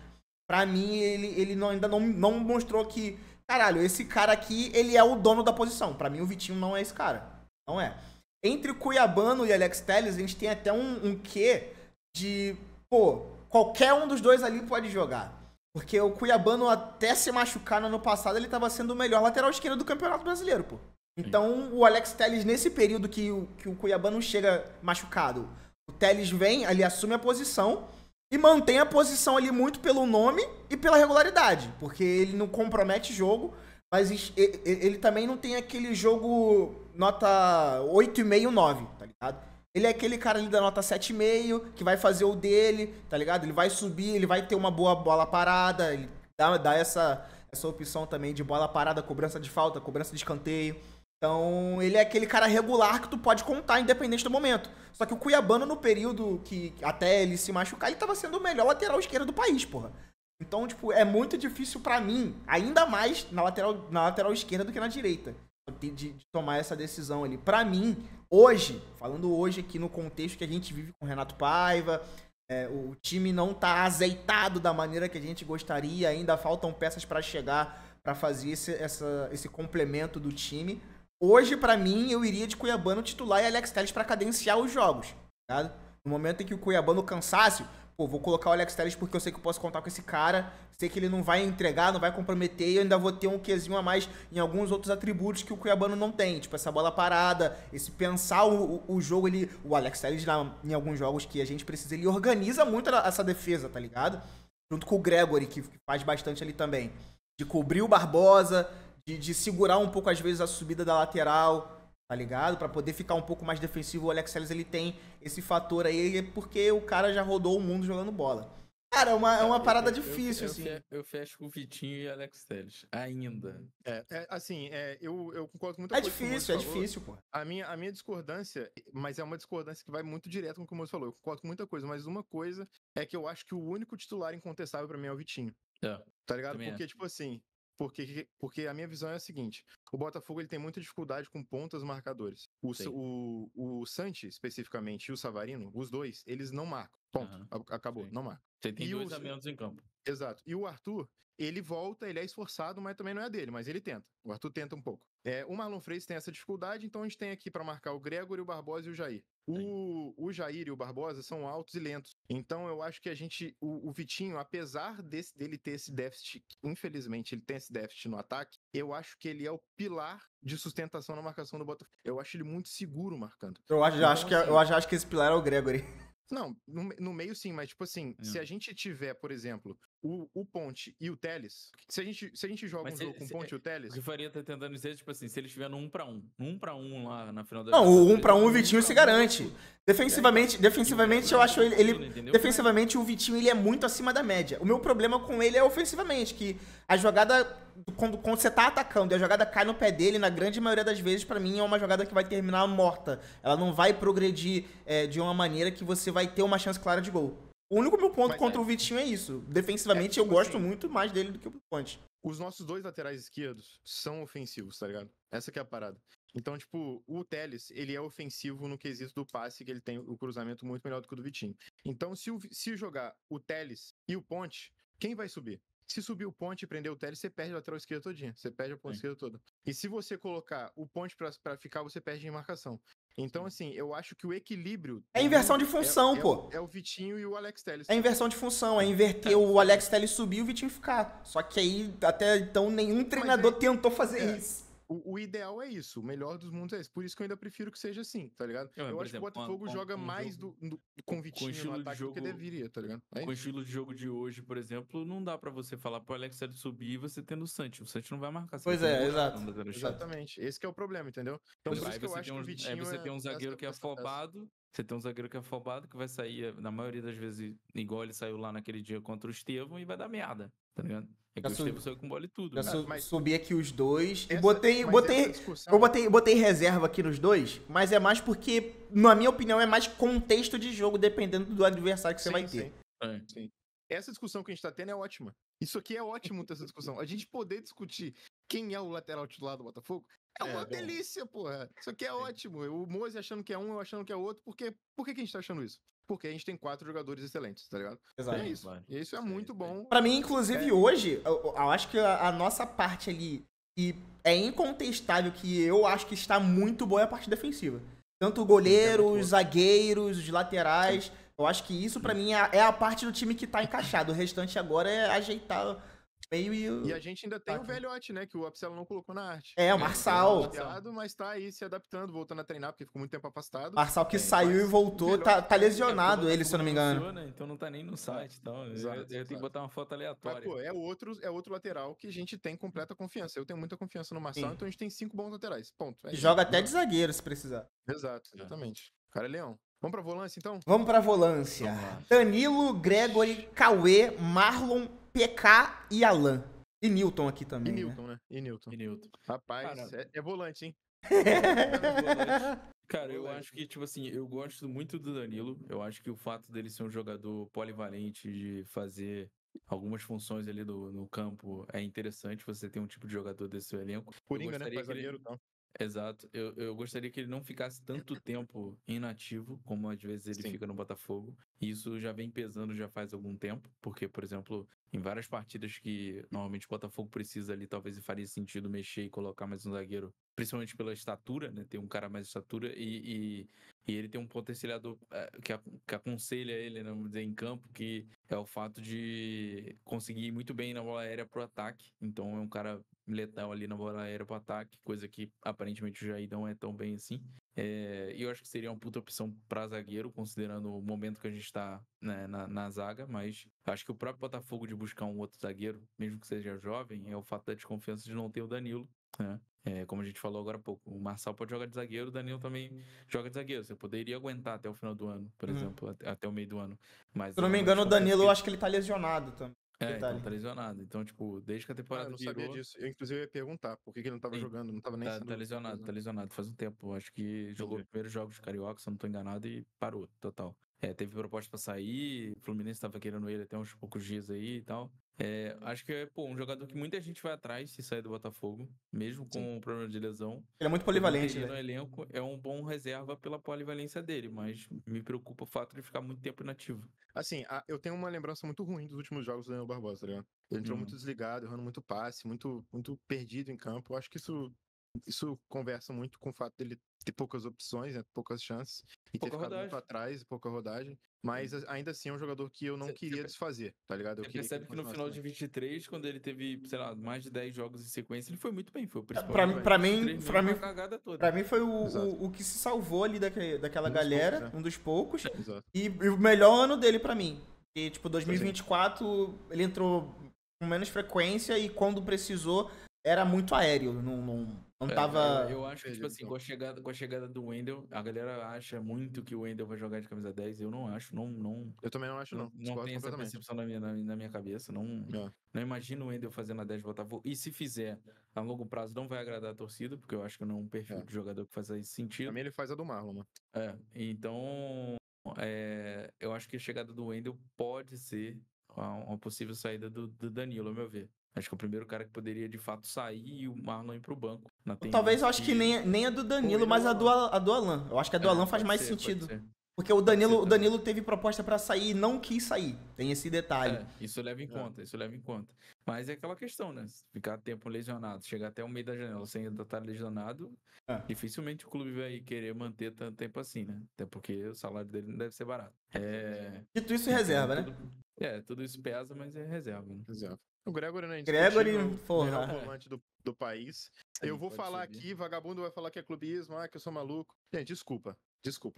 Pra mim, ele ainda não mostrou que... Caralho, esse cara aqui, ele é o dono da posição. Pra mim, o Vitinho não é esse cara. Não é. Entre o Cuiabano e Alex Telles, a gente tem até um quê de... Pô, qualquer um dos dois ali pode jogar. Porque o Cuiabano, até se machucar no ano passado, ele tava sendo o melhor lateral esquerdo do Campeonato Brasileiro, pô. Então, o Alex Telles, nesse período que o Cuiabano chega machucado, o Telles vem, ali assume a posição e mantém a posição ali muito pelo nome e pela regularidade. Porque ele não compromete jogo, mas ele também não tem aquele jogo nota 8,5, 9, tá ligado? Ele é aquele cara ali da nota 7,5, que vai fazer o dele, tá ligado? Ele vai subir, ele vai ter uma boa bola parada, ele dá essa opção também de bola parada, cobrança de falta, cobrança de escanteio. Então, ele é aquele cara regular que tu pode contar, independente do momento. Só que o Cuiabano, no período que até ele se machucar, ele tava sendo o melhor lateral esquerdo do país, porra. Então, tipo, é muito difícil pra mim, ainda mais na lateral esquerda do que na direita, de tomar essa decisão ali. Pra mim, hoje, falando hoje aqui no contexto que a gente vive com o Renato Paiva, o time não tá azeitado da maneira que a gente gostaria, ainda faltam peças pra chegar, pra fazer esse complemento do time. Hoje, pra mim, eu iria de Cuiabano titular e Alex Telles pra cadenciar os jogos, tá? No momento em que o Cuiabano cansasse, pô, vou colocar o Alex Telles porque eu sei que eu posso contar com esse cara, sei que ele não vai entregar, não vai comprometer e eu ainda vou ter um quezinho a mais em alguns outros atributos que o Cuiabano não tem, tipo essa bola parada, esse pensar o jogo, o Alex Telles em alguns jogos que a gente precisa, ele organiza muito essa defesa, tá ligado? Junto com o Gregory, que faz bastante ali também, de cobrir o Barbosa, de segurar um pouco, às vezes, a subida da lateral, tá ligado? Pra poder ficar um pouco mais defensivo. O Alex Telles, ele tem esse fator aí, porque o cara já rodou o mundo jogando bola. Cara, é uma parada difícil, assim. Eu fecho com o Vitinho e Alex Telles, ainda. Eu concordo muito com o que o Moço falou. É difícil, pô. A minha discordância, mas é uma discordância que vai muito direto com o que o Moço falou. Eu concordo com muita coisa, mas uma coisa é que eu acho que o único titular incontestável pra mim é o Vitinho. Tá ligado? Porque, tipo assim... Porque a minha visão é a seguinte: o Botafogo ele tem muita dificuldade com pontas marcadores. O Santi, especificamente, e o Savarino, os dois, eles não marcam. Ponto. Acabou, não marcam. Você tem dois a menos em campo. Exato. E o Arthur, ele volta, ele é esforçado, mas também não é dele, mas ele tenta. O Arthur tenta um pouco. O Marlon Freitas tem essa dificuldade, então a gente tem aqui pra marcar o Gregory, o Barbosa e o Jair. O Jair e o Barbosa são altos e lentos. Então eu acho que o Vitinho, apesar dele ter esse déficit, infelizmente ele tem esse déficit no ataque, eu acho que ele é o pilar de sustentação na marcação do Botafogo. Eu acho ele muito seguro marcando. Eu acho que esse pilar é o Gregory. Não, no meio sim, mas tipo assim, se a gente tiver, por exemplo, o Ponte e o Telles, se a gente joga jogo com o Ponte e o Telles... O que Faria tá tentando dizer, tipo assim, se ele estiver no 1-1, no 1-1 lá na final da... Não, o 1-1 o Vitinho se garante. Defensivamente eu acho ele Entendeu? defensivamente o Vitinho ele é muito acima da média. O meu problema com ele é ofensivamente, que a jogada quando você tá atacando e a jogada cai no pé dele, na grande maioria das vezes pra mim é uma jogada que vai terminar morta. Ela não vai progredir de uma maneira que você vai ter uma chance clara de gol. O único meu ponto contra o Vitinho é isso. Defensivamente eu gosto muito mais dele do que o Ponte. Os nossos dois laterais esquerdos são ofensivos, tá ligado? Essa que é a parada. Então, tipo, o Telles, ele é ofensivo no quesito do passe, que ele tem o cruzamento muito melhor do que o do Vitinho. Então, se jogar o Telles e o Ponte, quem vai subir? Se subir o Ponte e prender o Telles, você perde a lateral esquerda todinha. Você perde a ponta esquerda toda. E se você colocar o Ponte pra ficar, você perde em marcação. Então, assim, eu acho que o equilíbrio... É inversão de função, pô. É o Vitinho e o Alex Telles. É inversão de função, é inverter o Alex Telles subir e o Vitinho ficar. Só que aí, até então, nenhum treinador tentou fazer isso. O ideal é isso, o melhor dos mundos é esse. Por isso que eu ainda prefiro que seja assim, tá ligado? Eu acho que o Botafogo joga mais com Vitinho no ataque do que deveria, tá ligado? Com o estilo de jogo de hoje, por exemplo, não dá pra você falar pro Alex Telles subir e você tendo o Santos. O Santos não vai marcar. Pois é, exato. Exatamente. Esse que é o problema, entendeu? Então, por isso que eu acho que o Vitinho você tem um zagueiro que é afobado. Você tem um zagueiro que é afobado, que vai sair, na maioria das vezes, igual ele saiu lá naquele dia contra o Estevão, e vai dar merda, tá ligado? É que o Estevão saiu com bola e tudo. Subi aqui os dois e botei reserva aqui nos dois, mas é mais porque, na minha opinião, é mais contexto de jogo, dependendo do adversário que você vai ter. Sim. Essa discussão que a gente tá tendo é ótima. Isso aqui é ótimo, essa discussão. A gente poder discutir quem é o lateral titular do Botafogo é uma delícia, porra. Isso aqui é ótimo. O Moze achando que é um, eu achando que é outro. Por que a gente tá achando isso? Porque a gente tem 4 jogadores excelentes, tá ligado? Exato. É isso. E isso é muito bom. Pra mim, inclusive, hoje, eu acho que a nossa parte ali, e é incontestável que eu acho que está muito boa é a parte defensiva. Tanto o goleiro, os zagueiros, os laterais. Eu acho que isso, pra mim, é a parte do time que tá encaixado. O restante agora é ajeitar meio e a gente ainda tem o velhote, né? Que o Apselo não colocou na arte. É, o Marçal. Mas tá aí se adaptando, voltando a treinar, porque ficou muito tempo afastado. Marçal que saiu e voltou, tá lesionado ele, se eu não me engano. Funciona, então não tá nem no site e tal. Eu tenho que botar uma foto aleatória. Mas, pô, é outro lateral que a gente tem completa confiança. Eu tenho muita confiança no Marçal, então a gente tem 5 bons laterais. Ponto. Joga até de zagueiro, se precisar. Exato, exatamente. O cara é leão. Vamos pra volância, então? Vamos pra volância. Danilo, Gregory, Cauê, Marlon, PK e Alan. E Newton aqui também. E Newton, né? E Newton. Rapaz, é volante, hein? Cara, eu acho que, tipo assim, eu gosto muito do Danilo. Eu acho que o fato dele ser um jogador polivalente, de fazer algumas funções ali no campo, é interessante você ter um tipo de jogador desse seu elenco. Coringa, né? Faz zagueiro e tal. Exato. Eu gostaria que ele não ficasse tanto tempo inativo, como às vezes ele fica no Botafogo. Isso já vem pesando já faz algum tempo, porque, por exemplo, em várias partidas que normalmente o Botafogo precisa ali, talvez faria sentido mexer e colocar mais um zagueiro, principalmente pela estatura, né? Ter um cara mais de estatura e ele tem um potencializador que aconselha ele, né, vamos dizer, em campo, que é o fato de conseguir ir muito bem na bola aérea pro ataque. Então é um cara letal ali na bola aérea pro ataque, coisa que aparentemente o Jair não é tão bem assim. E eu acho que seria uma puta opção pra zagueiro, considerando o momento que a gente tá, né, na zaga, mas acho que o próprio Botafogo de buscar um outro zagueiro, mesmo que seja jovem, é o fato da desconfiança de não ter o Danilo, né? Como a gente falou agora há pouco, o Marçal pode jogar de zagueiro, o Danilo também joga de zagueiro. Você poderia aguentar até o final do ano, por exemplo, até o meio do ano. Mas, se eu não me engano, o Danilo, eu acho que ele tá lesionado também. Então tá lesionado. Então, tipo, desde que a temporada eu não sabia disso. Eu, inclusive, ia perguntar por que ele não tava jogando, não tava nem sendo... Tá lesionado faz um tempo. Acho que jogou os primeiros jogos de Carioca, se eu não tô enganado, e parou, total. Teve proposta pra sair, o Fluminense tava querendo ele até uns poucos dias aí e tal. Acho que é, um jogador que muita gente vai atrás se sair do Botafogo, mesmo com o problema de lesão. Ele é muito polivalente, né? No elenco é um bom reserva pela polivalência dele, mas me preocupa o fato de ficar muito tempo inativo. Assim, eu tenho uma lembrança muito ruim dos últimos jogos do Daniel Barbosa, tá ligado? Ele entrou muito desligado, errando muito passe, muito perdido em campo. Eu acho que isso conversa muito com o fato dele ter poucas opções, né, poucas chances, e ter ficado muito atrás, pouca rodagem. Mas ainda assim é um jogador que eu não queria desfazer, tá ligado? Você percebe que no final de 23, quando ele teve, sei lá, mais de 10 jogos em sequência, ele foi muito bem, foi o principal. Pra mim foi o que se salvou ali daquela galera, poucos, né? Um dos poucos. E o melhor ano dele pra mim. E, tipo, 2024, ele entrou com menos frequência e quando precisou, era muito aéreo, não tava... Eu acho que, tipo assim, com a chegada do Wendel, a galera acha muito que o Wendel vai jogar de camisa 10. Eu não acho, Eu também não acho, não. não tem essa percepção na minha cabeça. Não imagino o Wendel fazendo a 10 de Botafogo. E se fizer, a longo prazo não vai agradar a torcida, porque eu acho que não é um perfil de jogador que faz esse sentido. Também ele faz a do Marlon, mano. Então, eu acho que a chegada do Wendel pode ser uma possível saída do Danilo, ao meu ver. Acho que é o primeiro cara que poderia de fato sair e o Marlon ir pro banco. Talvez eu acho que nem a do Danilo, mas a do Alan. Eu acho que a do Alan faz mais sentido. Porque o Danilo teve proposta pra sair e não quis sair. Tem esse detalhe. Isso leva em conta. Mas é aquela questão, né? Se ficar tempo lesionado, chegar até o meio da janela sem ainda estar lesionado, dificilmente o clube vai querer manter tanto tempo assim, né? Até porque o salário dele não deve ser barato. Dito isso, reserva, né? Tudo isso pesa, mas é reserva. Né? Reserva. O Gregory, né? Porra. Melhor volante do país. Eu vou falar aqui, vagabundo vai falar que é clubismo, que eu sou maluco. Gente, desculpa.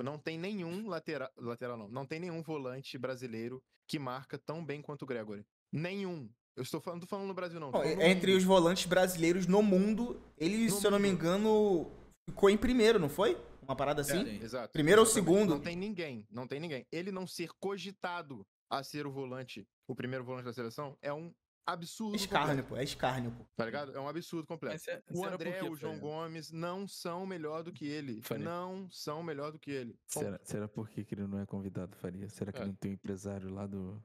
Não tem nenhum lateral não. Não tem nenhum volante brasileiro que marca tão bem quanto o Gregory. Nenhum. Eu tô falando no Brasil, não. Entre os volantes brasileiros no mundo, ele, se eu não me engano, ficou em primeiro, não foi? Uma parada assim? Exato. Primeiro ou segundo? Não tem ninguém. Ele não ser cogitado a ser o primeiro volante da seleção é um absurdo. Escárnio, pô. É escárnio, pô. Tá ligado? É um absurdo completo. O André, o João Gomes não são melhor do que ele. Faria. Não são melhor do que ele. Será por que ele não é convidado, Faria? Será que não tem um empresário lá do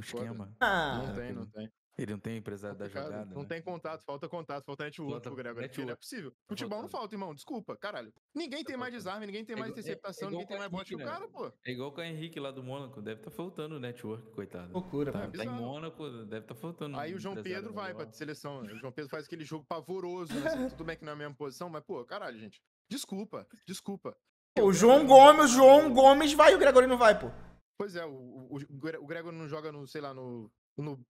esquema? Não tem. Ele não tem empresário da jogada? Não tem contato, falta network pro Gregory. Não é possível. Futebol não falta, irmão. Desculpa, caralho. Ninguém tem mais desarme, ninguém tem mais interceptação, ninguém tem mais bote que o cara, pô. É igual com o Henrique lá do Mônaco. Deve estar faltando o network, coitado. Loucura, tá pô. em Mônaco, deve estar faltando. Aí o João Pedro vai pra seleção. O João Pedro faz aquele jogo pavoroso, né? Tudo bem que não é a mesma posição, mas, pô, caralho, gente. Desculpa. O João Gomes vai e o Gregory não vai, pô. Pois é, o Gregory não joga no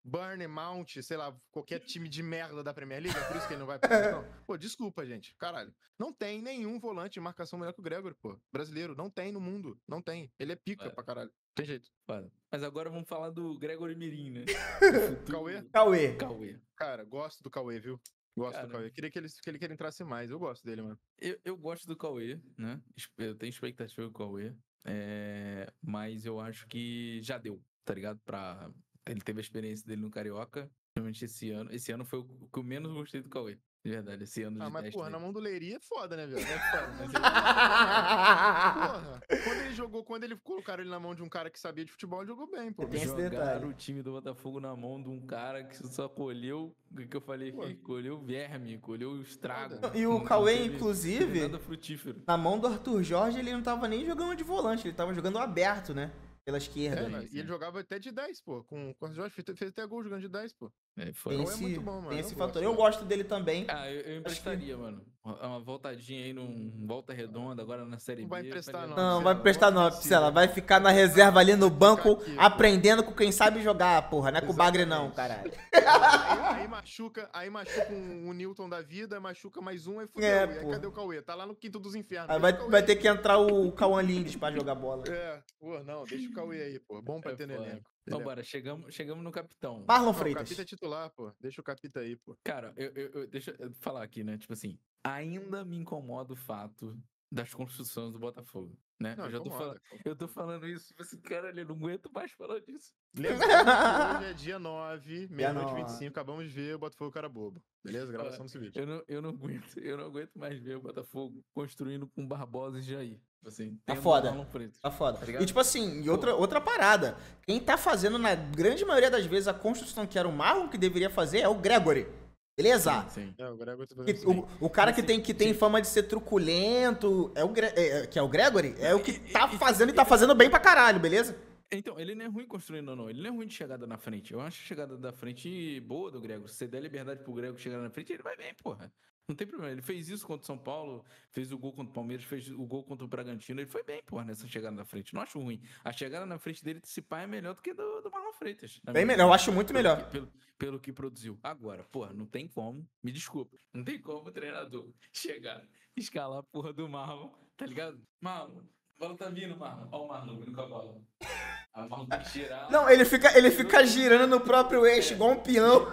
Bournemouth, sei lá, qualquer time de merda da Premier League, é por isso que ele não vai pra seleção. Pô, desculpa, gente. Caralho. Não tem nenhum volante de marcação melhor que o Gregory, pô. Brasileiro. Não tem no mundo. Não tem. Ele é pica pra caralho. Tem jeito. Mas agora vamos falar do Gregory Mirim, né? Cauê. Cara, gosto do Cauê, viu? Gosto do Cauê. Queria que ele entrasse mais. Eu gosto dele, mano. Eu gosto do Cauê, né? Eu tenho expectativa com o Cauê. Mas eu acho que já deu, tá ligado? Ele teve a experiência dele no Carioca, principalmente esse ano. Esse ano foi o que eu menos gostei do Cauê. De verdade, esse ano de mas teste porra, dele. na mão do Leiria é foda, né, velho? Porra, quando ele colocaram ele na mão de um cara que sabia de futebol, ele jogou bem, pô. Jogaram o time do Botafogo na mão de um cara que só colheu, o que eu falei aqui, colheu verme, colheu estrago. E o Cauê, inclusive, nada frutífero. na mão do Arthur Jorge, ele não tava nem jogando de volante, ele tava jogando aberto, né? Pela esquerda. E ele jogava até de 10, pô. Com o Jorge fez até gol jogando de 10, pô. Tem é muito bom, mano. Tem esse fator. Eu gosto dele também. Eu emprestaria, mano. Uma voltadinha aí volta redonda, agora na Série B. Não vai emprestar, não. Não, vai emprestar não, Picela. Vai ficar na reserva ali no banco, aprendendo com quem sabe jogar, porra. Não é com o Bagre, não, caralho. Aí machuca o Newton da vida, machuca mais um, aí fudeu. E aí cadê o Cauê? Tá lá no quinto dos infernos. Aí vai ter que entrar o Cauã Lindes pra jogar bola. Não, deixa o Cauê aí, pô. Bom pra ter no elenco. Então, bora, chegamos no capitão. Marlon Freitas. O Capita é titular, pô. Deixa o Capita aí, pô. Cara, deixa eu falar aqui, né? Tipo assim, ainda me incomoda o fato das construções do Botafogo, né? Não, eu tô falando isso, tipo assim, cara, eu não aguento mais falar disso. Lembrando que hoje é dia 9, meia-noite 25, acabamos de ver o Botafogo cara bobo. Beleza? Gravação desse vídeo. Eu não aguento mais ver o Botafogo construindo com Barbosa e Jair. Assim, tá foda. Tá foda. Tá, e tipo assim, outra parada. Quem tá fazendo, na grande maioria das vezes, a construção que era o Marlon que deveria fazer é o Gregory. Beleza? Sim. O Gregory tá fazendo assim. O cara que tem fama de ser truculento, que é o Gregory, é o que tá fazendo e tá fazendo bem pra caralho, beleza? Então, ele não é ruim construindo, não. Ele não é ruim de chegada na frente. Eu acho a chegada da frente boa do Gregory. Se você der liberdade pro Gregory chegar na frente, ele vai bem, porra. Não tem problema. Ele fez isso contra o São Paulo, fez o gol contra o Palmeiras, fez o gol contra o Bragantino. Ele foi bem, porra, nessa chegada na frente. Não acho ruim. A chegada na frente dele, se pá, é melhor do que do Marlon Freitas. Bem melhor, eu acho muito melhor. Pelo que produziu. Agora, porra, não tem como, me desculpa, não tem como o treinador chegar, escalar a porra do Marlon, tá ligado? Marlon, a bola tá vindo, Marlon. Olha o Marlon vindo com a bola. A Marlon tem que girar. Não, ele fica girando no próprio eixo, igual um peão.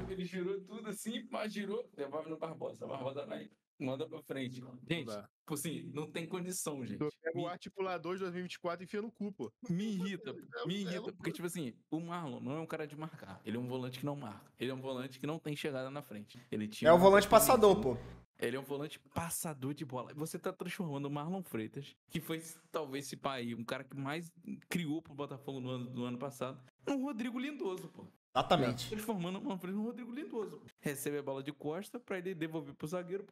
Ele girou tudo assim, mas girou, devolve no Barbosa. A Barbosa vai, manda pra frente. Gente, dá. tipo assim, não tem condição, gente. Eu pego o articulador de 2024 e enfia no cu, pô. Me irrita, pô. Me É irrita. loucura. Porque, tipo assim, o Marlon não é um cara de marcar. Ele é um volante que não marca. Ele é um volante que não tem chegada na frente. Ele tinha É o muita volante experiência. passador, pô. Ele é um volante passador de bola. Você tá transformando o Marlon Freitas, que foi talvez esse pai, um cara que mais criou pro Botafogo no ano passado, num Rodrigo Lindoso, pô. Exatamente. Transformando o Marlon Freitas num Rodrigo Lindoso. Recebe a bola de costa pra ele devolver pro zagueiro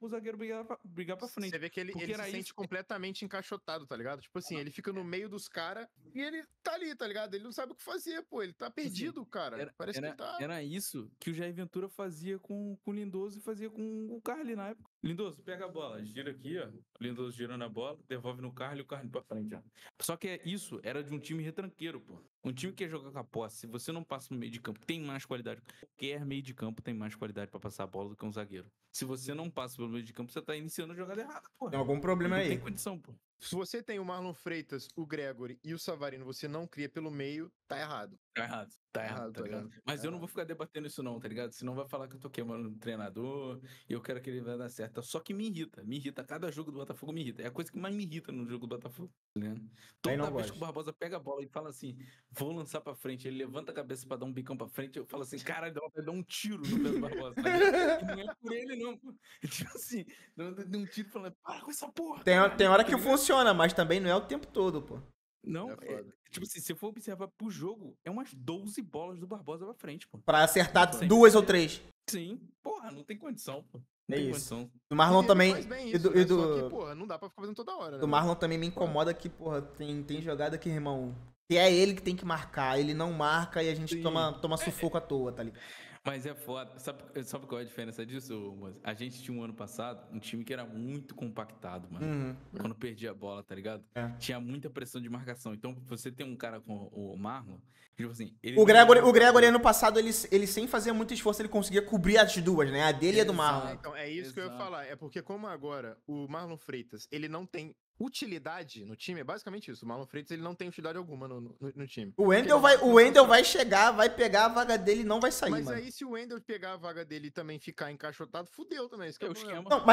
brigar pra frente. Você vê que ele Porque se era sente isso. completamente encaixotado, tá ligado? Tipo assim, ele fica no meio dos caras e ele tá ali, tá ligado? Ele não sabe o que fazer, pô. Ele tá perdido, cara. Parece que ele tá... Era isso que o Jair Ventura fazia com o Lindoso e fazia com o Carly na época. Lindoso, pega a bola, gira aqui, ó. O Lindoso girando a bola, devolve no Carly e o Carly pra frente, ó. Só que isso era de um time retranqueiro, pô. Um time que ia jogar com a posse, se você não passa no meio de campo, tem mais qualidade. Qualquer meio de campo tem mais qualidade pra passar a bola do que um zagueiro. Se você não passa pelo meio de campo, você tá iniciando a jogada errada, pô. Tem algum problema Não aí. tem condição, pô. Se você tem o Marlon Freitas, o Gregory e o Savarino, você não cria pelo meio, tá errado. Tá errado, tá ligado? Mas Tá eu não vou ficar debatendo isso não, tá ligado? Senão vai falar que eu tô queimando o treinador e eu quero que ele vai dar certo. Só que me irrita. Cada jogo do Botafogo me irrita. É a coisa que mais me irrita no jogo do Botafogo, tá ligado? Aí Toda não vez gosto. que o Barbosa pega a bola e fala assim, vou lançar pra frente, ele levanta a cabeça pra dar um bicão pra frente, eu falo assim, caralho, vai dar um tiro no pé do Barbosa, tá ligado? E não é por ele não, pô. Tipo assim, deu um tiro falando, para com essa porra. Tem hora que Tá ligado? funciona, mas também não é o tempo todo, pô. Não, É foda. tipo assim, se for observar pro jogo, é umas 12 bolas do Barbosa pra frente, pô. Pra acertar Sim. 2 ou 3. Sim, porra, não tem condição, pô. Não É tem isso. condição. Do Marlon Ele também. faz bem E isso, do, né? e do- Só que, porra, não dá pra ficar fazendo toda hora, né? do Marlon também me incomoda que, porra, tem jogada que, irmão, que é ele que tem que marcar. Ele não marca e a gente Sim. toma sufoco à toa, tá ligado? Mas é foda. Sabe qual é a diferença disso, moço? A gente tinha um ano passado um time que era muito compactado, mano. Uhum. Quando perdia a bola, tá ligado? É. Tinha muita pressão de marcação. Então, você tem um cara com o Marlon, tipo assim, ele O não- Gregory ano passado, ele sem fazer muito esforço, ele conseguia cobrir as duas, né? A dele e a do Exato. Marlon. Então, é isso que eu ia Exato. falar. É porque como agora o Marlon Freitas, ele não tem utilidade no time, é basicamente isso. O Marlon Freitas, ele não tem utilidade alguma no time. O Wendel vai chegar, vai pegar a vaga dele e não vai sair, Mas mano. aí, se o Wendel pegar a vaga dele e também ficar encaixotado, fudeu também. Isso que é É o o problema. esquema. Não,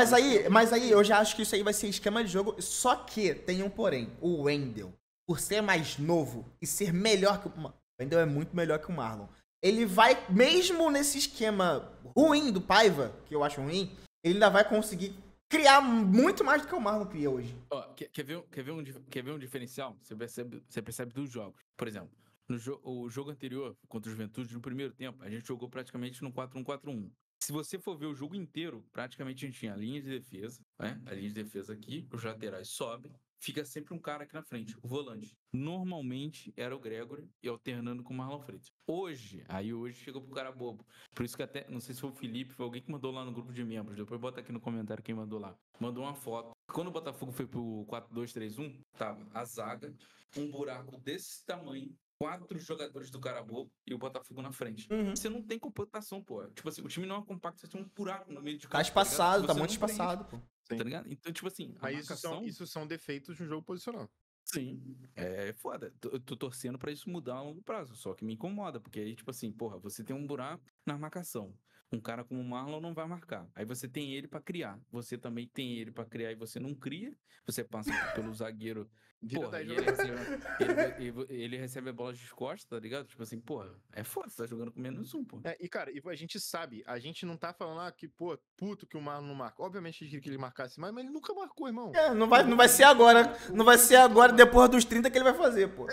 mas aí eu já acho que isso aí vai ser esquema de jogo. Só que tem um porém. O Wendel, por ser mais novo e ser melhor que o Wendel é muito melhor que o Marlon. Ele vai, mesmo nesse esquema ruim do Paiva, que eu acho ruim, ele ainda vai conseguir criar muito mais do que o Marlon cria hoje. Ó, quer ver um diferencial? Você percebe dos jogos. Por exemplo, o jogo anterior contra o Juventude, no primeiro tempo, a gente jogou praticamente no 4-1-4-1. Se você for ver o jogo inteiro, praticamente a gente tinha a linha de defesa, né? A linha de defesa aqui, os laterais sobem, fica sempre um cara aqui na frente, o volante. Normalmente era o Gregory e alternando com o Marlon Freitas. Hoje chegou pro cara bobo. Por isso que até, não sei se foi o Felipe, foi alguém que mandou lá no grupo de membros. Depois bota aqui no comentário quem mandou lá. Mandou uma foto. Quando o Botafogo foi pro 4-2-3-1, tava a zaga, um buraco desse tamanho, 4 jogadores do cara bobo e o Botafogo na frente. Uhum. Você não tem compactação, pô. Tipo assim, o time não é compacto, você tem um buraco no meio de campo. Tá espaçado, tá Você muito não preenche, espaçado, pô. tá ligado? Então, tipo assim, a Mas marcação... isso são defeitos de um jogo posicional. Sim, é foda. Eu tô torcendo pra isso mudar a longo prazo, só que me incomoda, porque aí, tipo assim, porra, você tem um buraco na marcação. Um cara como o Marlon não vai marcar. Aí você tem ele pra criar. Você também tem ele pra criar e você não cria. Você passa pelo zagueiro. Vira Porra, 10 e ele jogadores. ele recebe a bola de costas, tá ligado? Tipo assim, porra, é foda, você tá jogando com menos um, pô. E cara, a gente sabe, a gente não tá falando que, pô, puto que o Marlon não marca. Obviamente a gente queria que ele marcasse mais, mas ele nunca marcou, irmão. Não vai ser agora. Não vai ser agora, depois dos 30 que ele vai fazer, pô.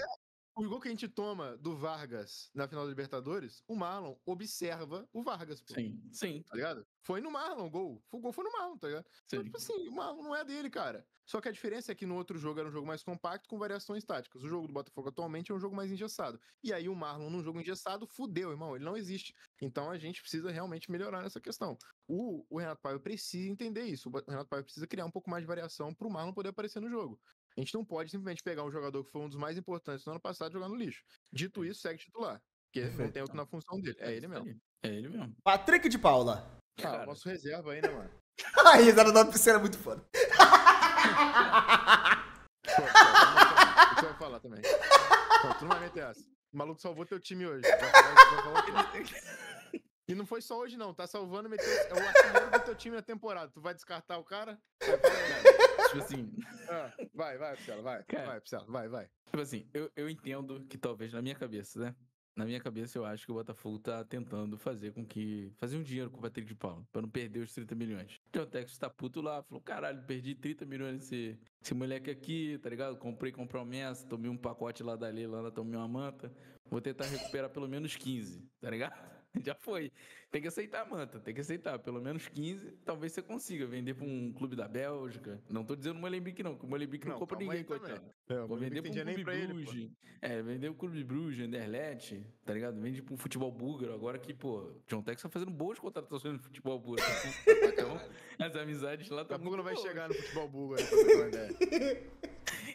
O gol que a gente toma do Vargas na final da Libertadores, o Marlon observa o Vargas, pô. Sim. Tá ligado? Foi no Marlon o gol. O gol foi no Marlon, tá ligado? Então, Sim. tipo assim, o Marlon não é dele, cara. Só que a diferença é que no outro jogo era um jogo mais compacto com variações táticas. O jogo do Botafogo atualmente é um jogo mais engessado. E aí o Marlon num jogo engessado, fudeu, irmão. Ele não existe. Então a gente precisa realmente melhorar nessa questão. O Renato Paiva precisa entender isso. O Renato Paiva precisa criar um pouco mais de variação pro Marlon poder aparecer no jogo. A gente não pode simplesmente pegar um jogador que foi um dos mais importantes no ano passado e jogar no lixo. Dito isso, segue titular. Porque não tem outro na função dele. É ele mesmo. É ele mesmo. Patrick de Paula. Cara. O nosso reserva aí, né, mano? A risada da piscina é muito foda. Você vai falar também. Pô, tu não vai meter essa. O maluco salvou teu time hoje. Vai falar o quê? E não foi só hoje, não. Tá salvando, é o artilheiro do teu time na temporada. Tu vai descartar o cara? Vai, Tipo assim, vai, Marcelo, vai. Cara. Vai, Marcelo, vai. tipo assim, eu entendo que talvez na minha cabeça, né? Na minha cabeça, eu acho que o Botafogo tá tentando fazer um dinheiro com o Patrick de Paula, pra não perder os 30 milhões. Então o Texas tá puto lá, falou: caralho, perdi 30 milhões nesse moleque aqui, tá ligado? Comprei promessa, tomei um pacote lá da Leila, tomei uma manta. Vou tentar recuperar pelo menos 15, tá ligado? Já foi. Tem que aceitar a manta, tem que aceitar. Pelo menos 15, talvez você consiga vender pra um clube da Bélgica. Não tô dizendo o Molenbeek, não, porque o Molenbeek não compra calma ninguém, aí também. coitado. O Vou vender pra um nem clube pra ele, pô. Bruges. Vender o clube Bruges, Anderlecht, tá ligado? Vende pro futebol búlgaro. Agora que, pô, John Tex tá fazendo boas contratações no futebol búlgaro. Então, as amizades lá Daqui a estão pouco muito não vai boas. chegar no futebol búlgaro, pra ter uma ideia.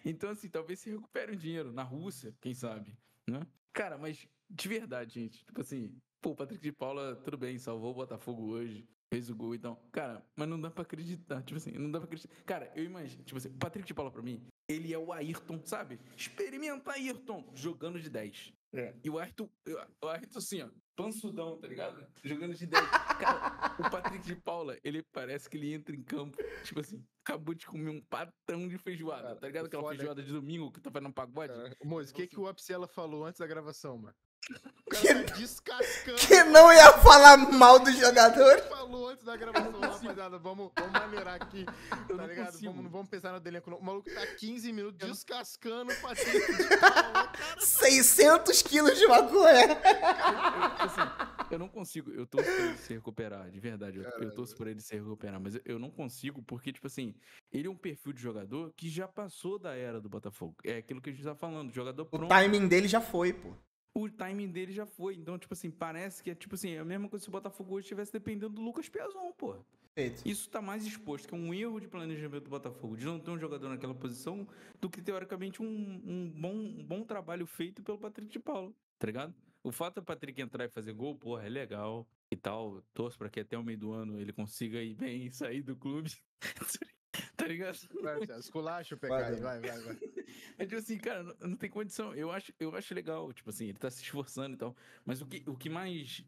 Então, assim, talvez se recupere um dinheiro na Rússia, quem sabe, né? Cara, mas de verdade, gente, tipo assim, pô, o Patrick de Paula, tudo bem, salvou o Botafogo hoje, fez o gol e tal. Cara, mas não dá pra acreditar, tipo assim, não dá pra acreditar. Cara, eu imagino, tipo assim, o Patrick de Paula pra mim, ele é o Ayrton, sabe? Experimenta Ayrton, jogando de 10. E o Ayrton assim, ó, pansudão, tá ligado? Jogando de 10. Cara, o Patrick de Paula, ele parece que ele entra em campo, tipo assim, acabou de comer um patão de feijoada, Cara, tá ligado? Aquela foda. feijoada de domingo que tá fazendo pagode. Moço, o que o Apsela falou antes da gravação, mano? O cara tá descascando. Que não ia falar mal do jogador. Ele falou antes da gravação, rapaziada. Vamos maneirar aqui, Eu tá não ligado? consigo. Não vamos pensar no elenco, não. O maluco tá 15 minutos descascando o Patrick de Paula, cara. 600 quilos de maconha. Eu não consigo. Eu torço pra ele se recuperar, de verdade. Eu torço pra ele se recuperar, mas eu não consigo porque, tipo assim, ele é um perfil de jogador que já passou da era do Botafogo. É aquilo que a gente tá falando, jogador O pronto. timing dele já foi, pô. O timing dele já foi. Então, tipo assim, parece que é tipo assim, a mesma coisa se o Botafogo hoje estivesse dependendo do Lucas Piazon, pô. Perfeito. Isso tá mais exposto, que é um erro de planejamento do Botafogo, de não ter um jogador naquela posição, do que, teoricamente, um bom trabalho feito pelo Patrick de Paula, tá ligado? O fato do Patrick entrar e fazer gol, porra, é legal e tal. Torço pra que até o meio do ano ele consiga ir bem e sair do clube. Tá ligado? Vai, esculacha o PK, vai. É tipo assim, cara, não tem condição. Eu acho legal, tipo assim, ele tá se esforçando e tal. Mas o que mais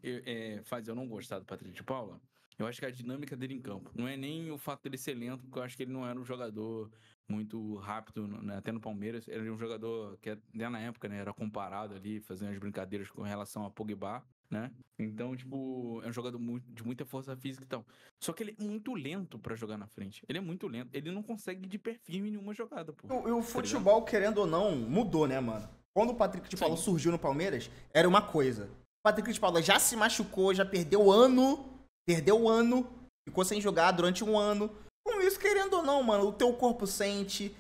faz eu não gostar do Patrick de Paula, eu acho que é a dinâmica dele em campo. Não é nem o fato dele ser lento, porque eu acho que ele não era um jogador muito rápido, né? Até no Palmeiras. Ele era um jogador que até na época, né, era comparado ali, fazendo as brincadeiras com relação a Pogba, né? Então, tipo, é um jogador de muita força física e tal. Só que ele é muito lento pra jogar na frente. Ele é muito lento. Ele não consegue de pé firme em nenhuma jogada, pô. E o futebol, querendo ou não, mudou, né, mano? Quando o Patrick de Paula surgiu no Palmeiras, era uma coisa. O Patrick de Paula já se machucou, já perdeu o ano, ficou sem jogar durante um ano. Com isso, querendo ou não, mano, o teu corpo sente,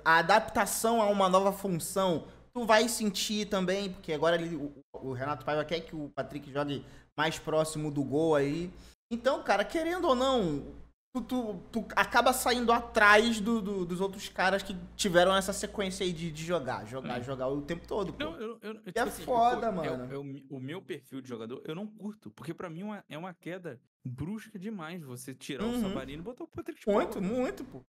a adaptação a uma nova função, tu vai sentir também, porque agora o Renato Paiva quer que o Patrick jogue mais próximo do gol aí. Então, cara, querendo ou não, tu acaba saindo atrás dos outros caras que tiveram essa sequência aí de jogar o tempo todo, pô. Tipo é foda, mano. O meu perfil de jogador, eu não curto, porque pra mim é uma queda brusca demais você tirar o Savarino e botar o Patrick de Paula. Muito, pô.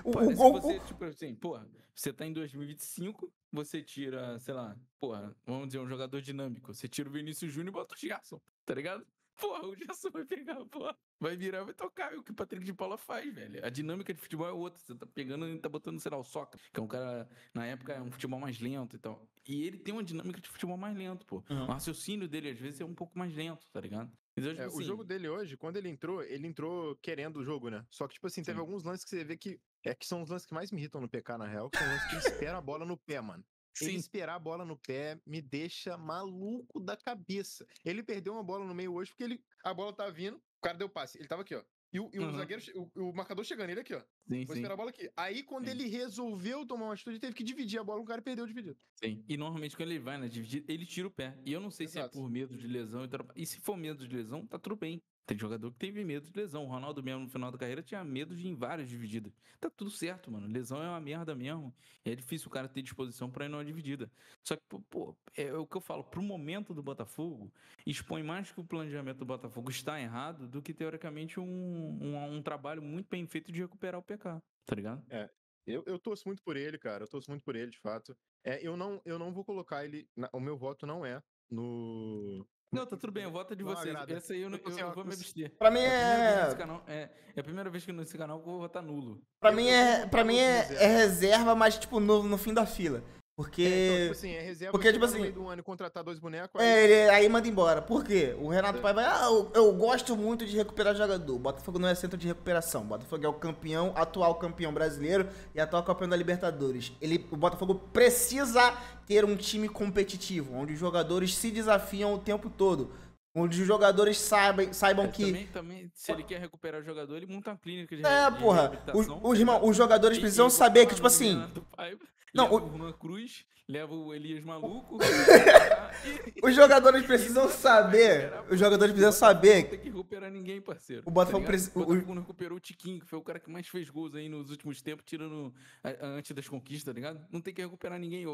Você, tipo assim, porra, você tá em 2025, você tira, sei lá, porra, vamos dizer, um jogador dinâmico. Você tira o Vinícius Júnior e bota o Gerson, tá ligado? Porra, o Gerson vai pegar, porra, vai virar, vai tocar. É o que o Patrick de Paula faz, velho. A dinâmica de futebol é outra. Você tá pegando e tá botando, sei lá, o Soccer, que é um cara, na época, é um futebol mais lento e tal. E ele tem uma dinâmica de futebol mais lento, pô. O raciocínio dele, às vezes, é um pouco mais lento, tá ligado? Então, tipo assim, o jogo dele hoje, quando ele entrou querendo o jogo, né? Só que, tipo assim, teve alguns lances que você vê que são os lances que mais me irritam no PK, na real, que são os lances que ele espera a bola no pé, mano. Ele esperar a bola no pé me deixa maluco da cabeça. Ele perdeu uma bola no meio hoje porque a bola tava vindo, o cara deu passe. Ele tava aqui, ó. E o zagueiro, o marcador chegando, ele aqui, ó. Vou esperar a bola aqui. Aí, quando ele resolveu tomar uma atitude, ele teve que dividir a bola, o cara perdeu dividido. Sim. E normalmente quando ele vai na dividida, ele tira o pé. E eu não sei se é por medo de lesão. E se for medo de lesão, tá tudo bem. Tem jogador que teve medo de lesão. O Ronaldo mesmo, no final da carreira, tinha medo de ir em várias divididas. Tá tudo certo, mano. Lesão é uma merda mesmo. É difícil o cara ter disposição pra ir numa dividida. Só que, pô, é o que eu falo. Pro momento do Botafogo, expõe mais que o planejamento do Botafogo está errado do que, teoricamente, um trabalho muito bem feito de recuperar o PK. Tá ligado? Eu torço muito por ele, cara. Eu torço muito por ele, de fato. Eu não vou colocar ele. O meu voto não é no... Não, tá tudo bem, eu voto de Não vocês. agrada. Essa aí eu Tipo assim, vou me abster. Pra mim É a primeira vez que nesse canal eu vou votar nulo. Pra Eu mim vou é, botar pra mim outro é, reserva. é reserva, mas, tipo, no fim da fila. Porque. Então, tipo assim, é reserva porque, tipo chegar no assim, meio do ano e contratar 2 bonecos, Aí manda embora. Por quê? O Renato Paiva vai, eu gosto muito de recuperar jogador. O Botafogo não é centro de recuperação. O Botafogo é o campeão, atual campeão brasileiro e atual campeão da Libertadores. O Botafogo precisa ter um time competitivo, onde os jogadores se desafiam o tempo todo. Onde os jogadores saibam que. Também, se ele quer recuperar o jogador, ele monta uma clínica de Porra, reabilitação. os jogadores E precisam bota saber lá que, tipo no assim. Renato Paiva, Não, leva o Juan Cruz, leva o Elias Maluco. Os jogadores precisam saber. Os jogadores precisam Não saber. tem que recuperar ninguém, parceiro. O Botafogo tá ligado? precisa. O Botafogo não recuperou o Tiquinho, que foi o cara que mais fez gols aí nos últimos tempos, tirando antes das conquistas, tá ligado? Não tem que recuperar ninguém.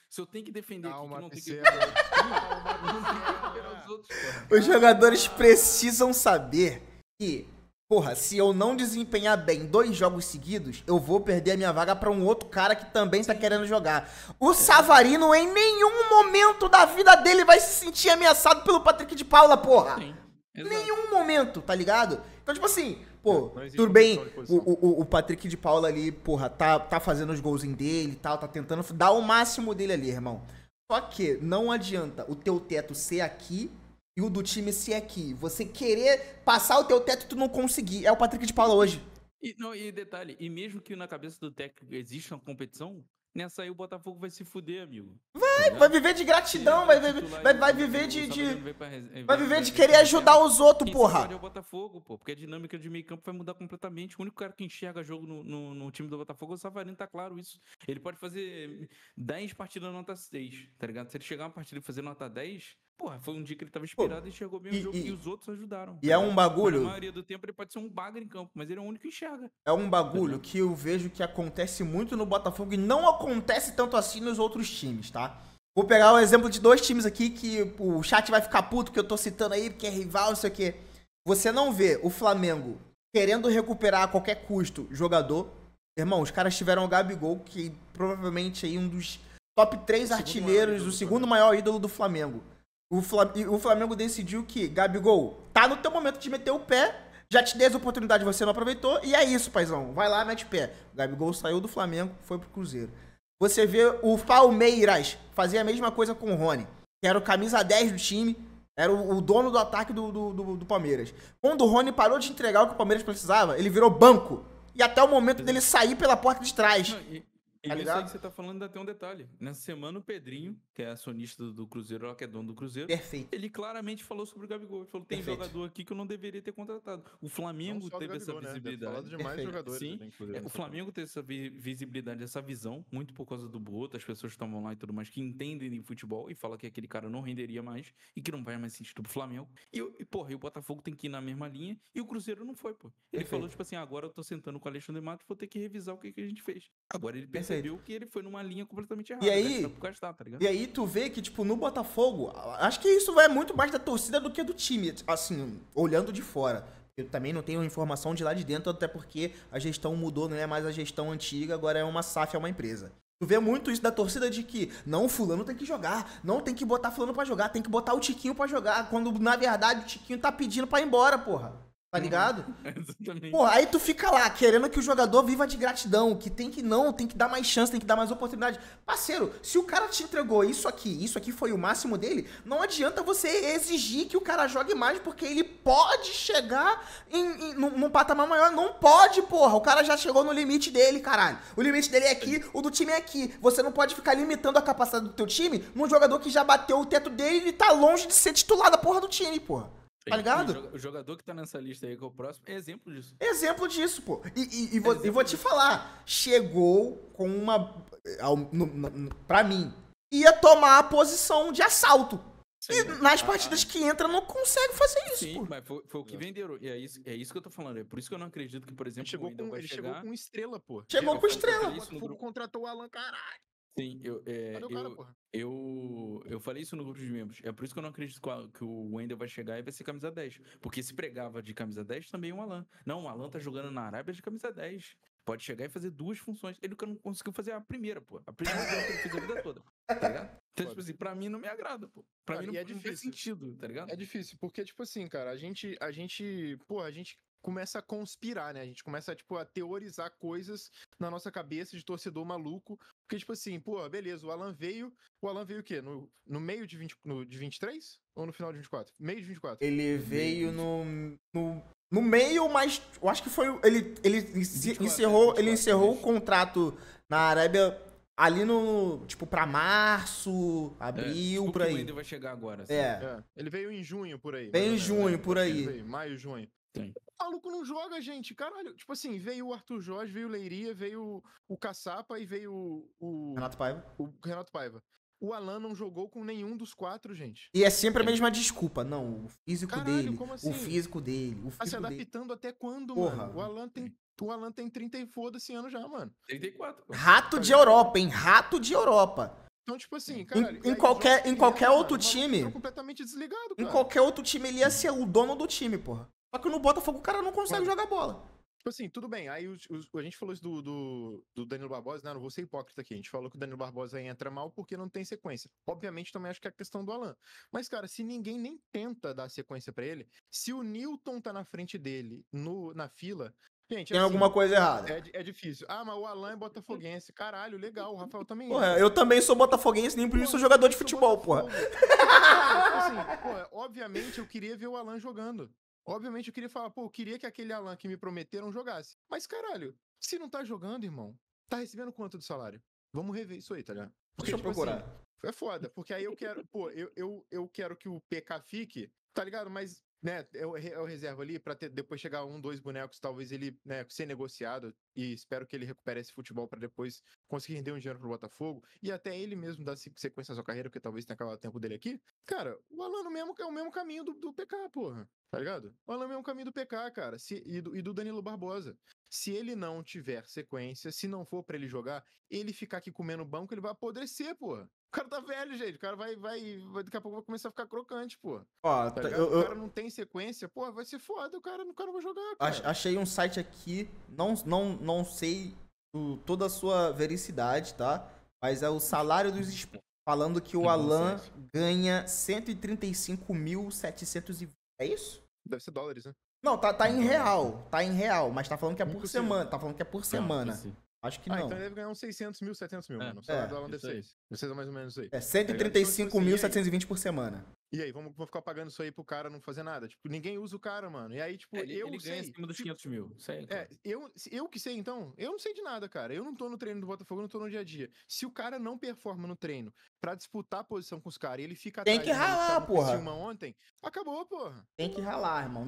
Se eu tenho que defender aqui que não tem que recuperar o Tiquinho, não tem que recuperar os outros, porra. Os jogadores precisam saber que, porra, se eu não desempenhar bem 2 jogos seguidos, eu vou perder a minha vaga pra um outro cara que também tá querendo jogar. O Savarino, em nenhum momento da vida dele, vai se sentir ameaçado pelo Patrick de Paula, porra. Sim, exato. Nenhum momento, tá ligado? Então, tipo assim, pô, Não existe tudo bem, posição de posição. o Patrick de Paula ali, porra, tá fazendo os golzinhos dele e tal, tá tentando dar o máximo dele ali, irmão. Só que não adianta o teu teto ser aqui e o do time ser aqui. Você querer passar o teu teto e tu não conseguir. É o Patrick de Paula hoje. E detalhe, e mesmo que na cabeça do técnico exista uma competição, nessa aí o Botafogo vai se fuder, amigo. Vai viver de gratidão, vai viver de querer ajudar os outros, Quem se porra. fode é o Botafogo, pô, porque a dinâmica de meio campo vai mudar completamente. O único cara que enxerga jogo no time do Botafogo é o Savarino, tá claro isso. Ele pode fazer 10 partidas nota 6, tá ligado? Se ele chegar uma partida e fazer nota 10, porra, foi um dia que ele tava inspirado e chegou bem o jogo e os outros ajudaram. E tá é ligado? um bagulho. Mas na maioria do tempo ele pode ser um bagre em campo, mas ele é o único que enxerga. É um bagulho que eu vejo que acontece muito no Botafogo e não acontece tanto assim nos outros times, tá? Vou pegar o exemplo de 2 times aqui que o chat vai ficar puto que eu tô citando aí, porque é rival, não sei o quê. Você não vê o Flamengo querendo recuperar a qualquer custo jogador. Irmão, os caras tiveram o Gabigol, que provavelmente aí um dos top 3 artilheiros, o segundo maior ídolo do Flamengo. O Flamengo decidiu que, Gabigol, tá no teu momento de meter o pé, já te dei as oportunidades, você não aproveitou, e é isso, paizão. Vai lá, mete o pé. O Gabigol saiu do Flamengo, foi pro Cruzeiro. Você vê o Palmeiras fazer a mesma coisa com o Rony, que era o camisa 10 do time, era o dono do ataque do Palmeiras. Quando o Rony parou de entregar o que o Palmeiras precisava, ele virou banco. E até o momento dele sair pela porta de trás. E Tá nisso ligado? aí que você tá falando, ainda tem um detalhe. Nessa semana, o Pedrinho, que é acionista do Cruzeiro, ela que é dono do Cruzeiro, Perfeito. ele claramente falou sobre o Gabigol. Ele falou: tem Perfeito. jogador aqui que eu não deveria ter contratado. O Não Flamengo só do teve essa Gabigol, né? Deve visibilidade. falar de mais Perfeito. jogadores. Sim, né, inclusive, o nessa Flamengo teve essa visibilidade, essa visão, muito por causa do Boto, as pessoas que estavam lá e tudo mais, que entendem de futebol e falam que aquele cara não renderia mais e que não faz mais sentido pro Flamengo. E o Botafogo tem que ir na mesma linha e o Cruzeiro não foi, pô. Ele Perfeito. falou, tipo assim, agora eu tô sentando com o Alexandre Matos, vou ter que revisar o que a gente fez. Agora ele percebeu que ele foi numa linha completamente errada. E aí- gastar por gastar, tá ligado? E aí tu vê que, tipo, no Botafogo, acho que isso vai muito mais da torcida do que do time, assim, olhando de fora. Eu também não tenho informação de lá de dentro, até porque a gestão mudou, não é mais a gestão antiga, agora é uma SAF, é uma empresa. Tu vê muito isso da torcida de que, não, fulano tem que jogar, não tem que botar fulano pra jogar, tem que botar o Tiquinho pra jogar, quando na verdade o Tiquinho tá pedindo pra ir embora, porra. Tá ligado? Exatamente. Porra, aí tu fica lá, querendo que o jogador viva de gratidão, que tem que dar mais chance, tem que dar mais oportunidade. Parceiro, se o cara te entregou isso aqui foi o máximo dele, não adianta você exigir que o cara jogue mais, porque ele pode chegar num patamar maior. Não pode, porra. O cara já chegou no limite dele, caralho. O limite dele é aqui, o do time é aqui. Você não pode ficar limitando a capacidade do teu time num jogador que já bateu o teto dele e ele tá longe de ser titular da porra do time, porra. Tá ligado? O jogador que tá nessa lista aí, que é o próximo, é exemplo disso. Exemplo disso, pô. E vou te falar, chegou com uma... Pra mim, ia tomar a posição de assalto. E nas partidas que entra, não consegue fazer isso, Sim, pô. mas foi o que venderam. E é isso que eu tô falando. É por isso que eu não acredito que, por exemplo, Ele chegou o Wendel com, vai ele chegar... chegou com estrela, pô. Chegou com estrela. O Botafogo contratou o Alan, caralho. Sim, Cadê o cara, porra? eu falei isso no grupo de membros. É por isso que eu não acredito que o Wendel vai chegar e vai ser camisa 10. Porque se pregava de camisa 10, também o Alan. Não, o Alan tá jogando na Arábia de camisa 10. Pode chegar e fazer 2 funções. Ele não conseguiu fazer a primeira, pô. A primeira que ele fez a vida toda. Tá ligado? Então, tipo assim, pra mim não me agrada, pô. Pra Cara, mim e é não faz difícil. sentido, tá ligado? É difícil, porque, tipo assim, cara, a gente começa a conspirar, né? A gente começa, tipo, a teorizar coisas na nossa cabeça de torcedor maluco. Porque, tipo assim, pô, beleza, o Alan veio o quê? No meio de 23? Ou no final de 24? Meio de 24. Ele veio no meio, mas eu acho que foi. Ele 24, encerrou, 24, ele encerrou o isso. contrato na Arábia ali no. Tipo, pra março, abril, tipo por que o aí. Wendel vai chegar agora. Assim. É. Ele veio em junho, por aí. Veio em mais ou menos, junho, né? por aí. Ele veio, maio, junho. Sim. O maluco não joga, gente, caralho. Tipo assim, veio o Arthur Jorge, veio o Leiria, veio o Caçapa e veio Renato Paiva. o Renato Paiva. O Alan não jogou com nenhum dos 4, gente. E é sempre a mesma desculpa. Não, o físico Caralho, dele. como assim? O físico dele. O Tá se físico dele. adaptando até quando, Porra. mano? O Alan tem 30 e foda-se anos já, mano. 34, pô. Rato de Europa, hein? Rato de Europa. Então, tipo assim, caralho. Em qualquer outro time. Tá completamente desligado, Em cara. qualquer outro time, ele ia ser o dono do time, porra. Só que no Botafogo o cara não consegue jogar bola. Tipo assim, tudo bem. Aí a gente falou isso do Danilo Barbosa, né? Não vou ser hipócrita aqui. A gente falou que o Danilo Barbosa entra mal porque não tem sequência. Obviamente, também acho que é a questão do Alan. Mas, cara, se ninguém nem tenta dar sequência pra ele, se o Newton tá na frente dele na fila. Gente, Tem assim, alguma coisa errada. é difícil. Ah, mas o Alan é botafoguense. Caralho, legal. O Rafael também é. Porra, eu também sou botafoguense, nem por isso sou jogador de futebol, porra. Assim, porra, obviamente eu queria ver o Alan jogando. Obviamente eu queria falar, pô, eu queria que aquele Alan que me prometeram jogasse. Mas, caralho, se não tá jogando, irmão, tá recebendo quanto de salário? Vamos rever isso aí, tá ligado? Porque, Deixa eu procurar. assim, é foda, porque aí eu quero, pô, eu quero que o PK fique, tá ligado? Mas, né, eu reservo ali pra depois chegar 1, 2 bonecos, talvez ele, né, ser negociado, e espero que ele recupere esse futebol pra depois conseguir render um dinheiro pro Botafogo, e até ele mesmo dar sequência à sua carreira, porque talvez tenha acabado o tempo dele aqui. Cara, o Alan é o mesmo caminho do PK, porra, tá ligado? O Alan é o mesmo caminho do PK, cara, e do Danilo Barbosa. Se ele não tiver sequência, se não for pra ele jogar, ele ficar aqui comendo banco, ele vai apodrecer, porra. O cara tá velho, gente. O cara vai daqui a pouco vai começar a ficar crocante, pô. Ó, Tá ligado? O cara não tem sequência, pô, vai ser foda, o cara não vai jogar, cara. achei um site aqui, não sei toda a sua vericidade, tá? Mas é o salário dos esportes. Falando que o Alan ganha 135.720. É isso? Deve ser dólares, né? Não, tá em real. Tá em real, mas tá falando que é por Impossível. semana. Tá falando que é por semana. Acho que não. Então ele deve ganhar uns 600 mil, 700 mil, mano. O salário do Alan deve ser isso. Deve ser mais ou menos isso aí. É 135.720 por semana. E aí, vamos ficar pagando isso aí pro cara não fazer nada? Tipo, ninguém usa o cara, mano. E aí, tipo, Ele sei. ganha acima dos 500 mil. Isso aí, Eu que sei, então, eu não sei de nada, cara. Eu não tô no treino do Botafogo, eu não tô no dia a dia. Se o cara não performa no treino pra disputar a posição com os caras e ele fica Tem atrás que do maluco ralar, no porra. Criciúma ontem, acabou, porra. Tem que ralar, irmão.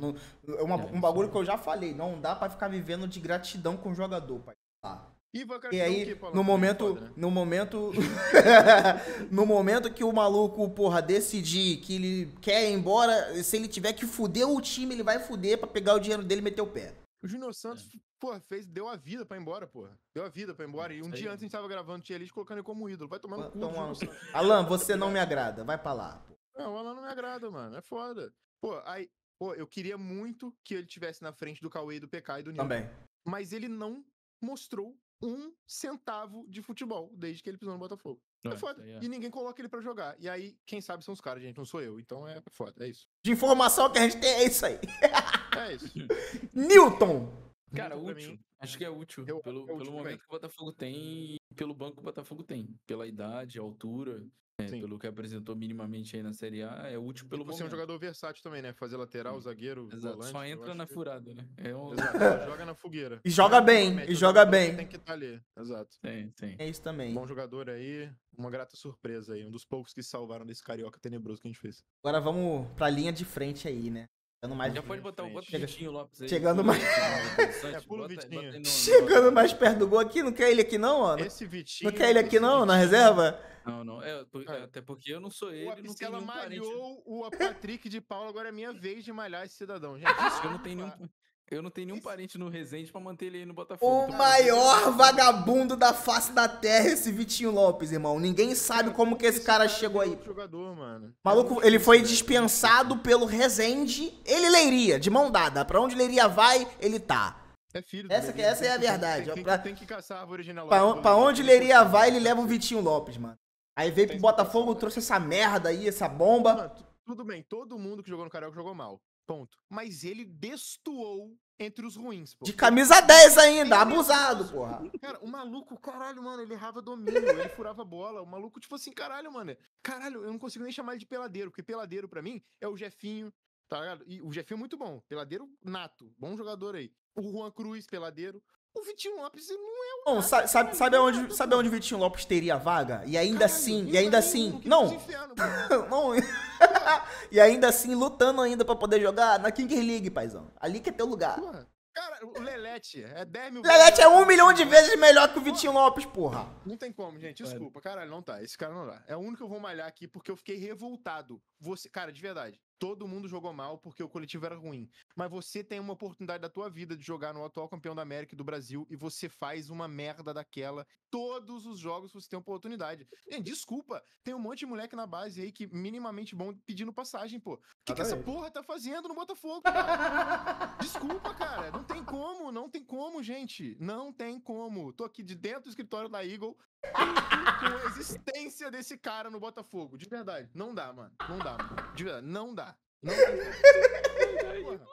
Um bagulho que eu já falei. Não dá pra ficar vivendo de gratidão com o jogador, pai. E vai E aí, o quê, Paulo? no momento, Foda, né? no momento que o maluco, porra, decidir que ele quer ir embora, se ele tiver que fuder o time, ele vai fuder pra pegar o dinheiro dele e meter o pé. O Júnior Santos, porra, deu a vida pra ir embora, porra. Deu a vida pra ir embora. E um dia antes a gente tava gravando Tia Elite colocando ele como ídolo. Vai tomar no cu do Júnior Santos. Alan, você não me agrada, vai pra lá. Pô. Não, o Alan não me agrada, mano. É foda. Pô, eu queria muito que ele tivesse na frente do Cauê, do PK e do Nilton. Também. Mas ele não mostrou 1 centavo de futebol desde que ele pisou no Botafogo. É foda. E ninguém coloca ele pra jogar. E aí, quem sabe são os caras, gente. Não sou eu. Então é foda. É isso. De informação que a gente tem é isso aí. É isso. Newton. Cara, Newton, pra útil. mim, Acho que é útil. é Pelo útil também. momento que o Botafogo tem e pelo banco que o Botafogo tem. Pela idade, altura, pelo que apresentou minimamente aí na Série A, é útil pelo Você é um momento. jogador versátil também, né? Fazer lateral, zagueiro, Exato. volante. Só entra na furada, né? Exato. Só joga na fogueira. E joga bem, Promete, e o joga jogador bem. Tem que estar ali. Exato. Tem. É isso também. Bom jogador aí. Uma grata surpresa aí. Um dos poucos que salvaram desse carioca tenebroso que a gente fez. Agora vamos pra linha de frente aí, né? Chegando mais, Já pode botar o Vitinho Lopes aí. Chegando mais- Pula o Vitinho. chegando mais perto do gol aqui. Não quer ele aqui não, ó? Esse Vitinho. Não quer ele aqui esse não, na Vitinho, reserva? Não. Até porque eu não sou ele, O não tenho Apicela nenhum parente. malhou o Patrick de Paula, agora é minha vez de malhar esse cidadão, gente. Eu não tenho nenhum parente no Resende pra manter ele aí no Botafogo. O Então, maior vagabundo da face da terra, esse Vitinho Lopes, irmão. Ninguém sabe como que esse cara chegou aí. Jogador, mano. Maluco, ele foi dispensado pelo Resende. Ele Leiria, de mão dada. Pra onde Leiria vai, ele tá. É filho do Essa Leiria. é a verdade. Tem que caçar a árvore genealógica. Pra onde Leiria vai, ele leva o Vitinho Lopes, mano. Aí veio pro Botafogo, trouxe essa merda aí, essa bomba. Mano, tudo bem, todo mundo que jogou no Carioca jogou mal. Ponto. Mas ele destoou entre os ruins, pô. De camisa 10 ainda, abusado, porra. Cara, o maluco, caralho, mano, ele errava domínio, ele furava bola. O maluco, tipo assim, caralho, mano. Caralho, eu não consigo nem chamar ele de peladeiro, porque peladeiro pra mim é o Jefinho, tá ligado? E o Jefinho é muito bom, peladeiro nato, bom jogador aí. O Juan Cruz, peladeiro. O Vitinho Lopes ele não é o. Não, sabe onde o Vitinho Lopes teria vaga? E ainda assim, não. Não. E ainda assim, lutando ainda pra poder jogar na King League, paizão. Ali que é teu lugar. Porra, cara, o Lelete é 10 mil Lelete é 1 milhão de vezes melhor que o Vitinho Lopes, porra. Não tem como, gente. Desculpa, caralho, não tá. Esse cara não dá. É o único que eu vou malhar aqui porque eu fiquei revoltado. Você, cara, de verdade. Todo mundo jogou mal porque o coletivo era ruim. Mas você tem uma oportunidade da tua vida de jogar no atual campeão da América e do Brasil e você faz uma merda daquela. Todos os jogos você tem oportunidade. Gente, desculpa. Tem um monte de moleque na base aí que minimamente bom pedindo passagem, pô. O que essa porra tá fazendo no Botafogo, cara? Desculpa, cara. Não tem como, gente. Não tem como. Tô aqui de dentro do escritório da Eagle com a existência desse cara no Botafogo. De verdade. Não dá, mano. Não dá, mano. De verdade. Não dá. Não dá. Porra.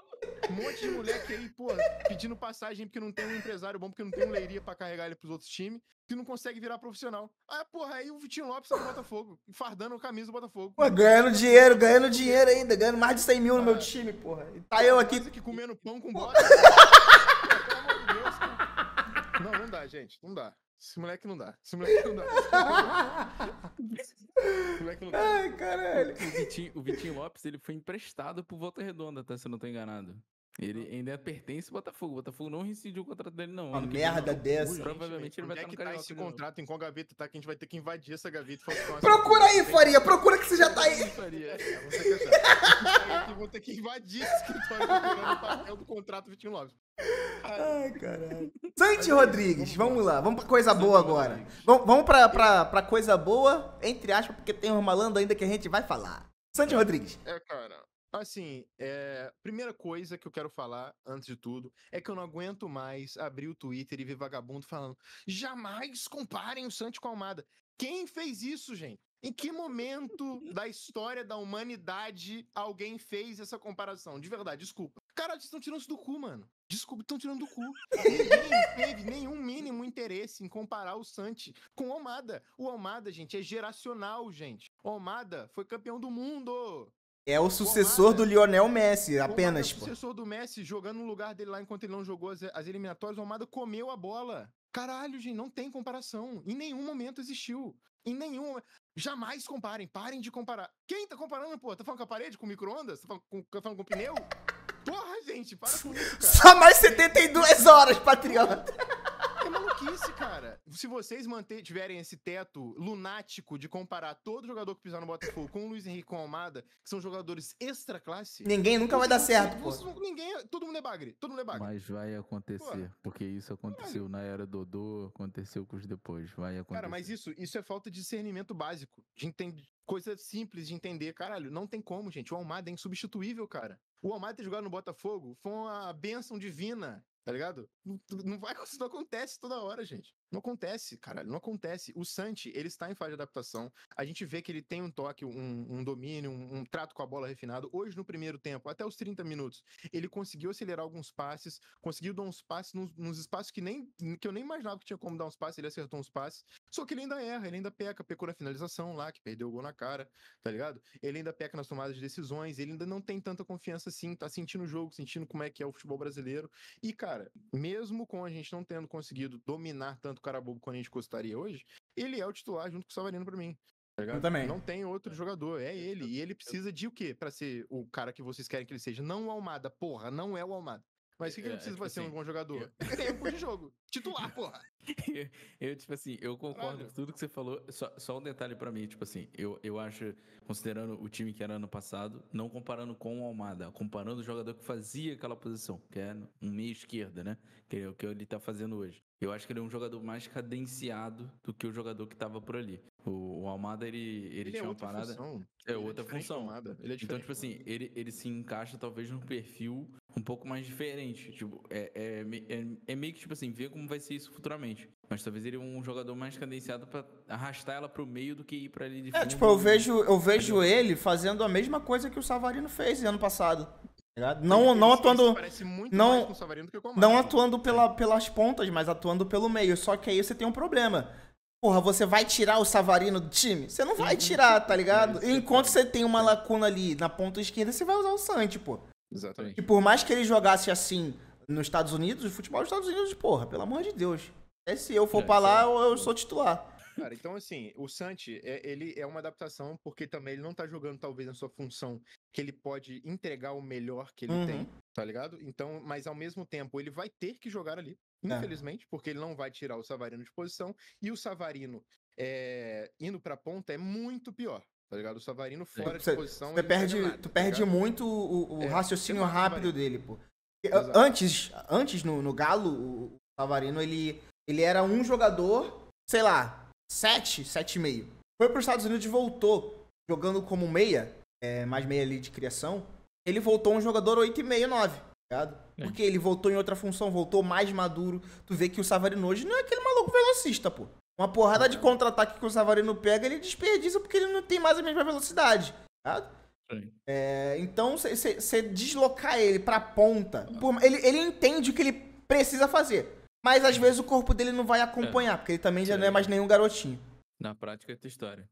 Um monte de moleque aí, porra, pedindo passagem porque não tem um empresário bom, porque não tem um Leiria pra carregar ele pros outros times, que não consegue virar profissional. Ah, porra, aí o Vitinho Lopes tá no Botafogo, fardando a camisa do Botafogo. Pô, ganhando dinheiro ainda, ganhando mais de 100 mil no meu time, porra. E tá eu aqui comendo pão com bota. Pelo amor de Deus, cara. Não dá, gente. Não dá. Esse moleque não dá. Esse moleque não dá. Ai, caralho. O Vitinho Lopes, ele foi emprestado pro Volta Redonda, tá? Se eu não tô enganado. Ele ainda pertence ao Botafogo. O Botafogo não rescindiu o contrato dele, não. Uma merda dessa. Provavelmente ele vai estar no Carioca. Tá esse contrato, em qual gaveta tá? Que a gente vai ter que invadir essa gaveta. Procura aí, Faria. Procura que você já tá aí. Vou ter que invadir esse escritório procurando o papel do contrato Vitinho Lopes. Ai, caralho. Santi Rodrigues, vamos lá. Vamos pra coisa boa agora. Vamos pra coisa boa, entre aspas, porque tem um malandro ainda que a gente vai falar. Santi Rodrigues. Cara... Assim, primeira coisa que eu quero falar, antes de tudo, é que eu não aguento mais abrir o Twitter e ver vagabundo falando jamais comparem o Santi com a Almada. Quem fez isso, gente? Em que momento da história da humanidade alguém fez essa comparação? De verdade, desculpa. Cara, vocês estão tirando isso do cu, mano. Desculpa, estão tirando do cu. Ninguém teve nenhum mínimo interesse em comparar o Santi com o Almada. O Almada, gente, é geracional, gente. O Almada foi campeão do mundo. É o sucessor do Lionel Messi, apenas, pô. O sucessor do Messi jogando no lugar dele lá enquanto ele não jogou as eliminatórias, o Almada comeu a bola. Caralho, gente, não tem comparação. Em nenhum momento existiu. Em nenhum momento. Jamais comparem, parem de comparar. Quem tá comparando, pô? Tá falando com a parede, com micro-ondas? Tá falando com pneu? Porra, gente, para com isso, cara. Só mais 72 horas, patriota. É maluquice, cara. Se vocês tiverem esse teto lunático de comparar todo jogador que pisar no Botafogo com o Luiz Henrique com o Almada, que são jogadores extra classe... Ninguém nunca vai dar certo, pô. Todo mundo é bagre, Mas vai acontecer, porque isso aconteceu na era Dodô, aconteceu com os depois, vai acontecer. Cara, mas isso é falta de discernimento básico, de entender, coisa simples de entender. Caralho, não tem como, gente. O Almada é insubstituível, cara. O Almada ter jogado no Botafogo foi uma bênção divina. Tá ligado? Isso não acontece toda hora, gente. Não acontece, caralho, não acontece. O Santi, ele está em fase de adaptação. A gente vê que ele tem um toque, um domínio, um trato com a bola refinado. Hoje, no primeiro tempo, até os 30 minutos, ele conseguiu acelerar alguns passes, conseguiu dar uns passes nos espaços que eu nem imaginava que tinha como dar uns passes, ele acertou uns passes. Só que ele ainda erra, ele ainda peca, pecou na finalização lá, que perdeu o gol na cara, tá ligado? Ele ainda peca nas tomadas de decisões, ele ainda não tem tanta confiança assim, tá sentindo o jogo, sentindo como é que é o futebol brasileiro. E, cara, mesmo com a gente não tendo conseguido dominar tanto o Carabobo quanto a gente gostaria hoje, ele é o titular junto com o Savarino pra mim. Tá ligado? Eu também. Não tem outro jogador, é ele. E ele precisa de o quê pra ser o cara que vocês querem que ele seja? Não o Almada, porra, não é o Almada. Mas o que ele precisa pra ser um bom jogador? Tempo de jogo. Titular, porra. Eu concordo com tudo que você falou. Só um detalhe pra mim, eu acho, considerando o time que era ano passado, não comparando com o Almada, comparando o jogador que fazia aquela posição, que é um meio esquerda, né? Que é o que ele tá fazendo hoje. Eu acho que ele é um jogador mais cadenciado do que o jogador que tava por ali. O Almada, ele tinha uma parada... Função. É outra função. Ele é então, ele se encaixa talvez no perfil um pouco mais diferente. Tipo, é meio que, tipo assim, ver como vai ser isso futuramente. Mas talvez ele é um jogador mais cadenciado pra arrastar ela pro meio do que ir pra ali de fundo. Tipo, eu vejo ele fazendo a mesma coisa que o Savarino fez ano passado. Tá ligado? Não atuando. Parece muito não- mais com o Savarino do que com o Não Marcos. atuando pelas pontas, mas atuando pelo meio. Só que aí você tem um problema. Porra, você vai tirar o Savarino do time? Você não vai tirar, tá ligado? Isso é Enquanto foda. você tem uma lacuna ali na ponta esquerda, você vai usar o Santi, pô. Exatamente. E por mais que ele jogasse assim nos Estados Unidos, o futebol dos Estados Unidos, porra, pelo amor de Deus. Se eu for pra lá, eu sou titular. Cara, então assim, o Santi, ele é uma adaptação porque também ele não tá jogando talvez na sua função que ele pode entregar o melhor que ele Uhum. tem, tá ligado? Então, mas ao mesmo tempo ele vai ter que jogar ali, infelizmente, porque ele não vai tirar o Savarino de posição e o Savarino indo pra ponta é muito pior, tá ligado? O Savarino fora de posição, Tu ele não faz perde, nada, tu tá perde ligado? muito o raciocínio você mata o rápido Savarino. dele, pô. Exato. Antes no Galo, o Savarino, ele era um jogador, sei lá, 7,5. Foi pros Estados Unidos e voltou, jogando como meia, mais meia ali de criação. Ele voltou um jogador 8,5, 9, tá ligado? Porque ele voltou em outra função, voltou mais maduro. Tu vê que o Savarino hoje não é aquele maluco velocista, pô. Uma porrada de contra-ataque que o Savarino pega, ele desperdiça porque ele não tem mais a mesma velocidade, tá ligado? Então, você deslocar ele pra ponta, ele entende o que ele precisa fazer. Mas às vezes o corpo dele não vai acompanhar, porque ele também já não é mais nenhum garotinho. Na prática é tua história.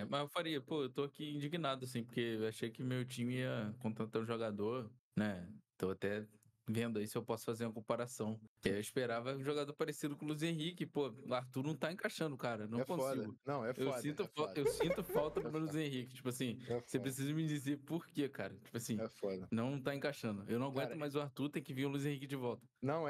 Mas eu faria, eu tô aqui indignado, assim, porque eu achei que meu time ia contratar um jogador, né? Tô até vendo aí se eu posso fazer uma comparação. Eu esperava um jogador parecido com o Luiz Henrique, o Arthur não tá encaixando, cara. Não consigo. Foda. Não, é foda. Eu sinto falta do Luiz Henrique. Tipo assim, você precisa me dizer por quê, cara. Tipo assim, não tá encaixando. Eu não aguento mais o Arthur, tem que vir o Luiz Henrique de volta. Não.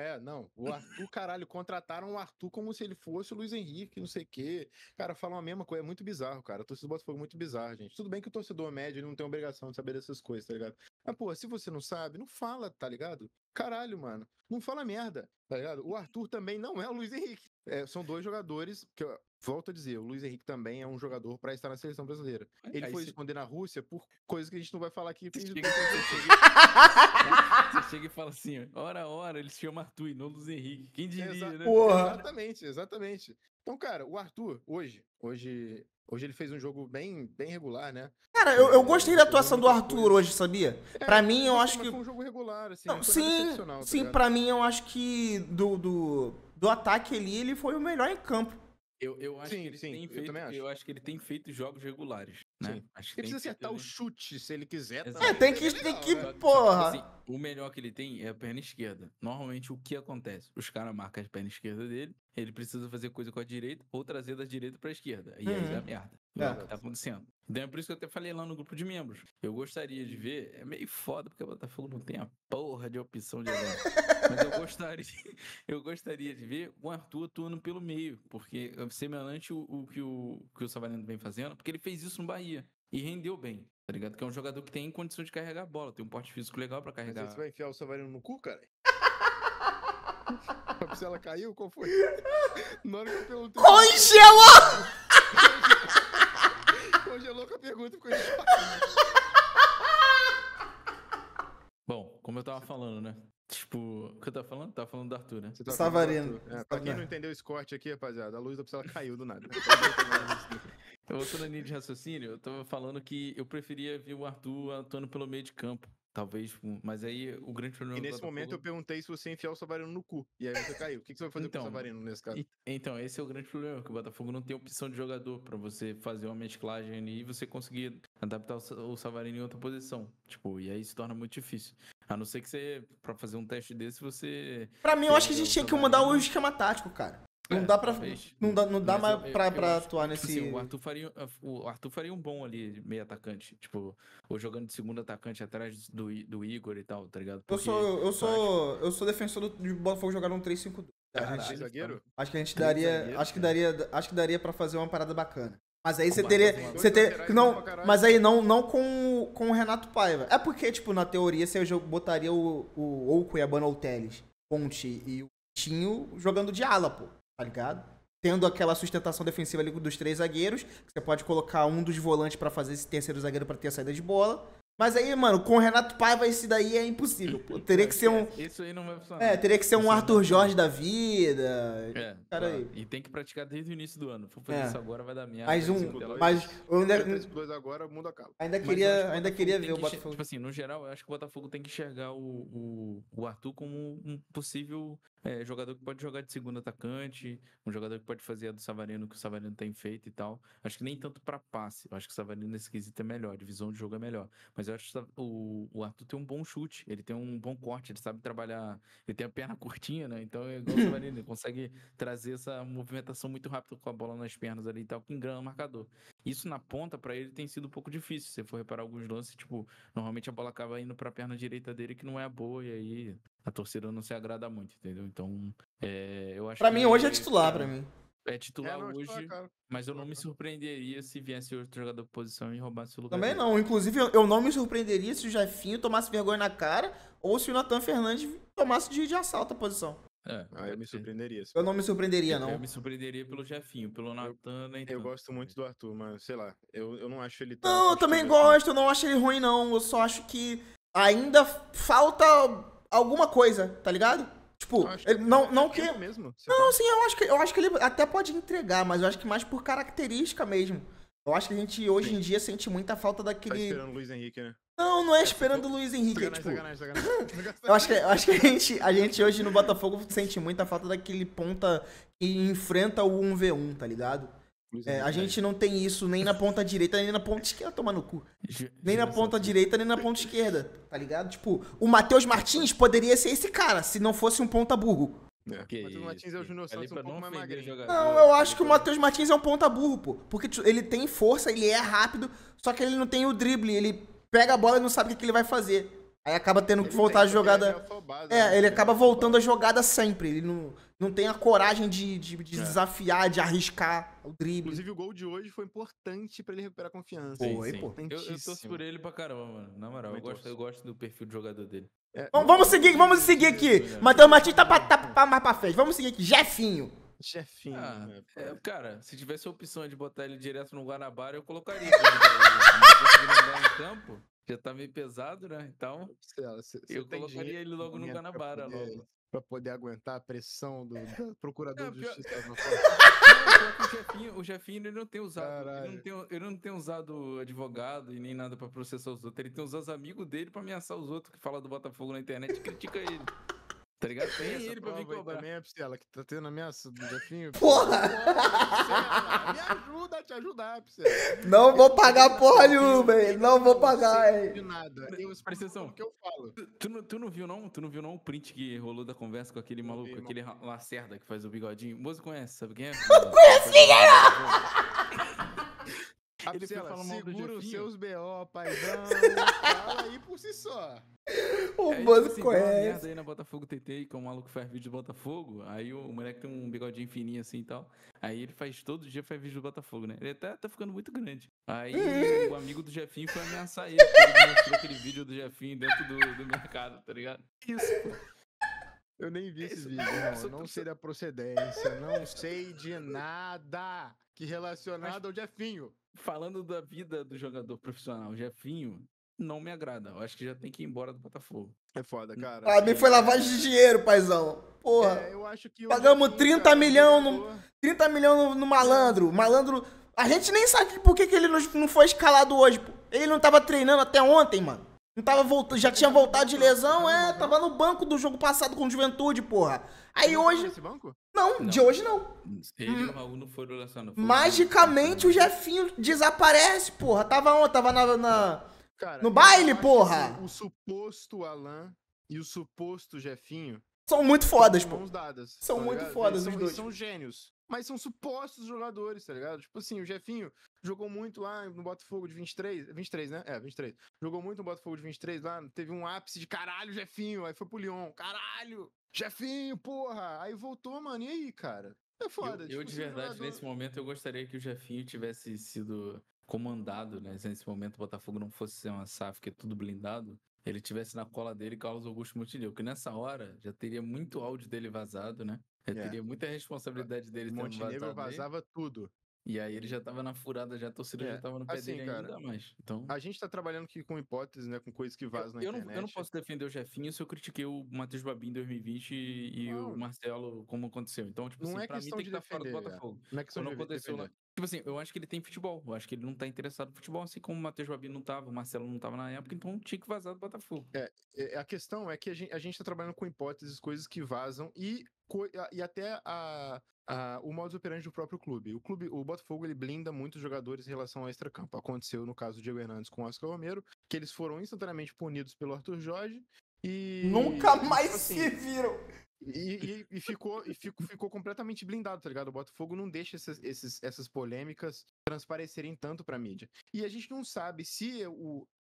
O Arthur, caralho, contrataram o Arthur como se ele fosse o Luiz Henrique, não sei o quê. Cara, falam a mesma coisa, é muito bizarro, cara. O torcedor do Botafogo é muito bizarro, gente. Tudo bem que o torcedor médio ele não tem obrigação de saber dessas coisas, tá ligado? Mas, pô, se você não sabe, não fala, tá ligado? Caralho, mano. Não fala merda, tá ligado? O Arthur também não é o Luiz Henrique. São dois jogadores que eu volto a dizer, o Luiz Henrique também é um jogador pra estar na seleção brasileira. Ele foi esconder na Rússia por coisas que a gente não vai falar aqui. Você chega e fala assim, ora, eles chamam Arthur e não Luiz Henrique. Quem diria, né? Porra. Exatamente. Então, cara, o Arthur, hoje ele fez um jogo bem regular, né? Cara, eu gostei da atuação do Arthur hoje, sabia? Pra mim, eu acho que... Foi um jogo regular, assim. Não, Não foi nada excepcional, tá sim, ligado? pra mim, eu acho que do ataque ali, ele foi o melhor em campo. Eu acho que ele sim, tem eu feito, também acho. eu acho que ele tem feito jogos regulares, né? Sim. Acho que Ele precisa acertar o chute, se ele quiser. tem que, porra. Assim, o melhor que ele tem é a perna esquerda. Normalmente, o que acontece? Os caras marcam a perna esquerda dele, ele precisa fazer coisa com a direita ou trazer da direita pra esquerda. E aí dá merda. É o que tá acontecendo. Então é por isso que eu até falei lá no grupo de membros. Eu gostaria de ver, é meio foda porque o Botafogo não tem a porra de opção de elenco. Mas eu gostaria de ver o Arthur atuando pelo meio, porque é semelhante o que o Savarino vem fazendo, porque ele fez isso no Bahia e rendeu bem, tá ligado? Que é um jogador que tem condição de carregar a bola, tem um porte físico legal pra carregar. Mas você vai enfiar o Savarino no cu, cara? A Priscila caiu? Qual foi? Na hora que eu perguntei... Congelou! Congelou com a pergunta e ficou Bom, como eu tava falando, né? Tipo, o que eu tava falando? Tava falando do Arthur, né? Savarino. Pra quem não entendeu esse corte aqui, rapaziada, a luz da Priscila caiu do nada. Eu voltando na linha de raciocínio, eu tava falando que eu preferia ver o Arthur atuando pelo meio de campo. Talvez, mas aí o grande problema... E nesse momento eu perguntei se você enfiar o Savarino no cu. E aí você caiu. O que você vai fazer com o Savarino nesse caso? Então, esse é o grande problema, que o Botafogo não tem opção de jogador pra você fazer uma mesclagem ali e você conseguir adaptar o Savarino em outra posição. Tipo, e aí se torna muito difícil. A não ser que você, pra fazer um teste desse, você... Pra mim, eu acho que a gente tinha que mudar o esquema tático, cara. Não dá pra. Não dá mais pra atuar nesse. Assim, o Arthur faria um bom ali, meio atacante. Tipo, ou jogando de segundo atacante atrás do Igor e tal, tá ligado? Porque eu sou defensor do Botafogo jogar um 3-5-2. Zagueiro? Acho que a gente daria. Acho que daria pra fazer uma parada bacana. Mas aí você mas aí não com o Renato Paiva. É porque, tipo, na teoria você botaria o Cuiabano ou o Teles, Ponte e o Tinho jogando de ala, pô. Tá ligado? Tendo aquela sustentação defensiva ali dos três zagueiros, que você pode colocar um dos volantes pra fazer esse terceiro zagueiro pra ter a saída de bola. Mas aí, mano, com o Renato Paiva esse daí é impossível, pô. Teria que ser um... Isso aí não vai funcionar. teria que ser um Isso aí Arthur não- Jorge da vida. Cara claro. aí. E tem que praticar desde o início do ano. Se for fazer É. isso agora, vai dar merda. Mais um... Assim, pela- Mas eu ainda, 3-2 agora, o mundo acaba. ainda Mas eu acho que queria, o ainda Botafogo queria tem ver o que Botafogo. Tipo assim, no geral, eu acho que o Botafogo tem que enxergar o Arthur como um possível jogador que pode jogar de segundo atacante, um jogador que pode fazer a do Savarino, que o Savarino tem feito e tal. Acho que nem tanto pra passe. Eu acho que o Savarino nesse quesito é melhor, a divisão de jogo é melhor. Mas eu acho que o Arthur tem um bom chute, ele tem um bom corte, ele sabe trabalhar, ele tem a perna curtinha, né? Então é igual o Savarino, ele consegue trazer essa movimentação muito rápida com a bola nas pernas ali e tal, que engrana o marcador. Isso na ponta, pra ele, tem sido um pouco difícil. Se você for reparar alguns lances, tipo, normalmente a bola acaba indo pra perna direita dele, que não é a boa, e aí a torcida não se agrada muito, entendeu? Então, eu acho Pra que. mim, hoje é titular, pra mim. É titular não, hoje, cara. mas eu não me surpreenderia se viesse outro jogador de posição e roubasse o lugar Também dele. não. Inclusive, eu não me surpreenderia se o Jefinho tomasse vergonha na cara ou se o Nathan Fernandes tomasse de assalto a posição. Eu pode me ser. surpreenderia. Eu não me surpreenderia, Eu não. me surpreenderia pelo Jefinho, pelo Nathan, nem Eu tanto. gosto muito do Arthur, mas sei lá, eu não acho ele tão Não, eu também construtivo assim. gosto, eu não acho ele ruim, não. Eu só acho que ainda falta alguma coisa, tá ligado? Tipo, Eu acho ele, não que. tempo mesmo. Não, sim, eu acho que ele até pode entregar, mas eu acho que mais por característica mesmo. Eu acho que a gente hoje em dia sente muita falta Tá daquele. esperando o Luiz Henrique, né? Não é esperando o Luiz Henrique. É, Sacanagem, tipo, sacanagem. eu acho que a gente hoje no Botafogo sente muita falta daquele ponta que enfrenta o 1v1, tá ligado? Luiz A Henrique. gente não tem isso nem na ponta direita, nem na ponta esquerda, toma no cu. Nem na Geração ponta F. direita, nem na ponta esquerda, tá ligado? Tipo, o Matheus Martins poderia ser esse cara, se não fosse um ponta burro. Que Matheus Martins é o isso, Júnior falei Santos um pra pouco não mais ofender magrinho. jogador, Não, eu falei acho que o pra- Matheus Martins é um ponta burro, pô. Porque ele tem força, ele é rápido, só que ele não tem o drible, ele pega a bola e não sabe o que ele vai fazer. Aí acaba tendo que voltar a jogada. Ele acaba voltando a jogada sempre. Ele não tem a coragem de desafiar, de arriscar o drible. Inclusive, o gol de hoje foi importante pra ele recuperar confiança. Pô, Sim, aí, sim. pô. Eu torço Importantíssimo. por ele pra caramba, mano. Na moral, Também eu gosto do perfil de jogador dele. Vamos seguir aqui. Matheus Martins tá mais pra frente. Vamos seguir aqui. Jefinho. Chefinho. Cara, se tivesse a opção de botar ele direto no Guanabara, eu colocaria. Pra ele, não conseguindo andar em campo, já tá meio pesado, né? Então, eu colocaria ele logo no Guanabara, logo. Pra poder aguentar a pressão do procurador de pior- justiça. Não, pior que o Jefinho, ele não tem usado. Ele não tem usado advogado e nem nada pra processar os outros. Ele tem usado os amigos dele pra ameaçar os outros que falam do Botafogo na internet e critica ele. Tá ligado? Tem Essa ele pra vir prova aí cobrar. também é Psela, que tá tendo ameaça do Jefinho. Porra! Psela, me ajuda a te ajudar, Psela. Não vou pagar porra nenhuma, hein? Não vou pagar, sei de hein? nada. Eu Presta atenção. o que eu falo. Tu não viu, não? Tu não viu, não? O print que rolou da conversa com aquele maluco, vi, aquele Lacerda que faz o bigodinho. O Moço conhece, sabe quem é? Não conheço ninguém, Ele foi Psela, falar mal do segura os Jefinho. seus BO, paizão. Fala aí por si só. O Aí, mano tipo assim, deu uma conhece. merda aí na Botafogo TT, que é um maluco que faz vídeo do Botafogo. Aí o moleque tem um bigodinho fininho assim e tal. Aí ele todo dia faz vídeo do Botafogo, né? Ele até tá ficando muito grande. Aí o amigo do Jefinho foi ameaçar ele, porque ele mostrou aquele vídeo do Jefinho dentro do mercado, tá ligado? Isso, pô. Eu nem vi esse Isso, vídeo, irmão. só- Não sei da procedência, não sei de nada que relacionado ao Jefinho. Falando da vida do jogador profissional, o Jefinho não me agrada. Eu acho que já tem que ir embora do Botafogo. É foda, cara. Pra mim foi lavagem de dinheiro, paizão. Porra. Eu acho que o Pagamos Jefinho, 30 cara, milhão jogador- 30 milhões no malandro. Malandro. A gente nem sabe por que ele não foi escalado hoje, pô. Ele não tava treinando até ontem, mano. Não tava voltando, já tinha voltado de lesão, tava no banco do jogo passado com o Juventude, porra. Aí Ele não tava hoje. nesse banco? Não, de hoje não. Ele e o Raul não foram relacionados. Magicamente o Jefinho desaparece, porra. Tava onde? Tava Cara, no eu baile, acho porra. que o suposto Alan e o suposto Jefinho São muito fodas, são pô. mãos dadas. São tá muito ligado? fodas Eles os dois. são gênios. Mas são supostos jogadores, tá ligado? Tipo assim, o Jefinho jogou muito lá no Botafogo de 23. 23, né? 23. Jogou muito no Botafogo de 23 lá. Teve um ápice de caralho, Jefinho. Aí foi pro Lyon. Caralho! Jefinho, porra! Aí voltou, mano. E aí, cara? É foda. Eu tipo, de se o verdade, jogador- nesse momento, eu gostaria que o Jefinho tivesse sido comandado, né? Se nesse momento o Botafogo não fosse ser uma SAF, que é tudo blindado, ele tivesse na cola dele Carlos Augusto Montenegro, que nessa hora já teria muito áudio dele vazado, né? Já teria muita responsabilidade dele tendo Montenegro vazado aí. vazava tudo. E aí ele já tava na furada, já a torcida já tava no pé assim, dele cara, ainda mais. Então, a gente tá trabalhando aqui com hipóteses, né? Com coisas que vazam na eu não internet. posso defender o Jefinho se eu critiquei o Matheus Babi em 2020 e o Não, Marcelo como aconteceu. Então, tipo não assim, é pra mim questão tem de que estar fora do defender. Botafogo. Não é questão Quando de aconteceu lá. defender. Tipo assim, eu acho que ele tem futebol. Eu acho que ele não tá interessado no futebol, assim como o Matheus Babi não tava, o Marcelo não tava na época, então tinha que vazar do Botafogo. A questão é que a gente tá trabalhando com hipóteses, coisas que vazam e até o modus operandi do próprio clube. O Botafogo, ele blinda muitos jogadores em relação ao extracampo. Aconteceu no caso do Diego Hernandes com o Oscar Romero, que eles foram instantaneamente punidos pelo Arthur Jorge e... Nunca mais tipo assim, se viram. E ficou completamente blindado, tá ligado? O Botafogo não deixa essas polêmicas transparecerem tanto pra mídia. E a gente não sabe se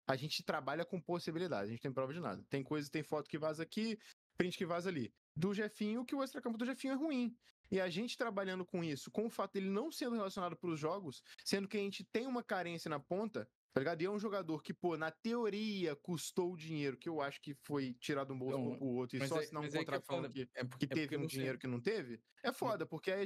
a gente trabalha com possibilidades, a gente tem prova de nada. Tem foto que vaza aqui, print que vaza ali. Do Jefinho, que o extracampo do Jefinho é ruim. E a gente trabalhando com isso, com o fato dele não sendo relacionado pros jogos, sendo que a gente tem uma carência na ponta, tá ligado? E é um jogador que, pô, na teoria custou o dinheiro, que eu acho que foi tirado de um bolso Então, pro outro, e só assinar um contrato falando que teve um dinheiro que não teve, é foda, porque aí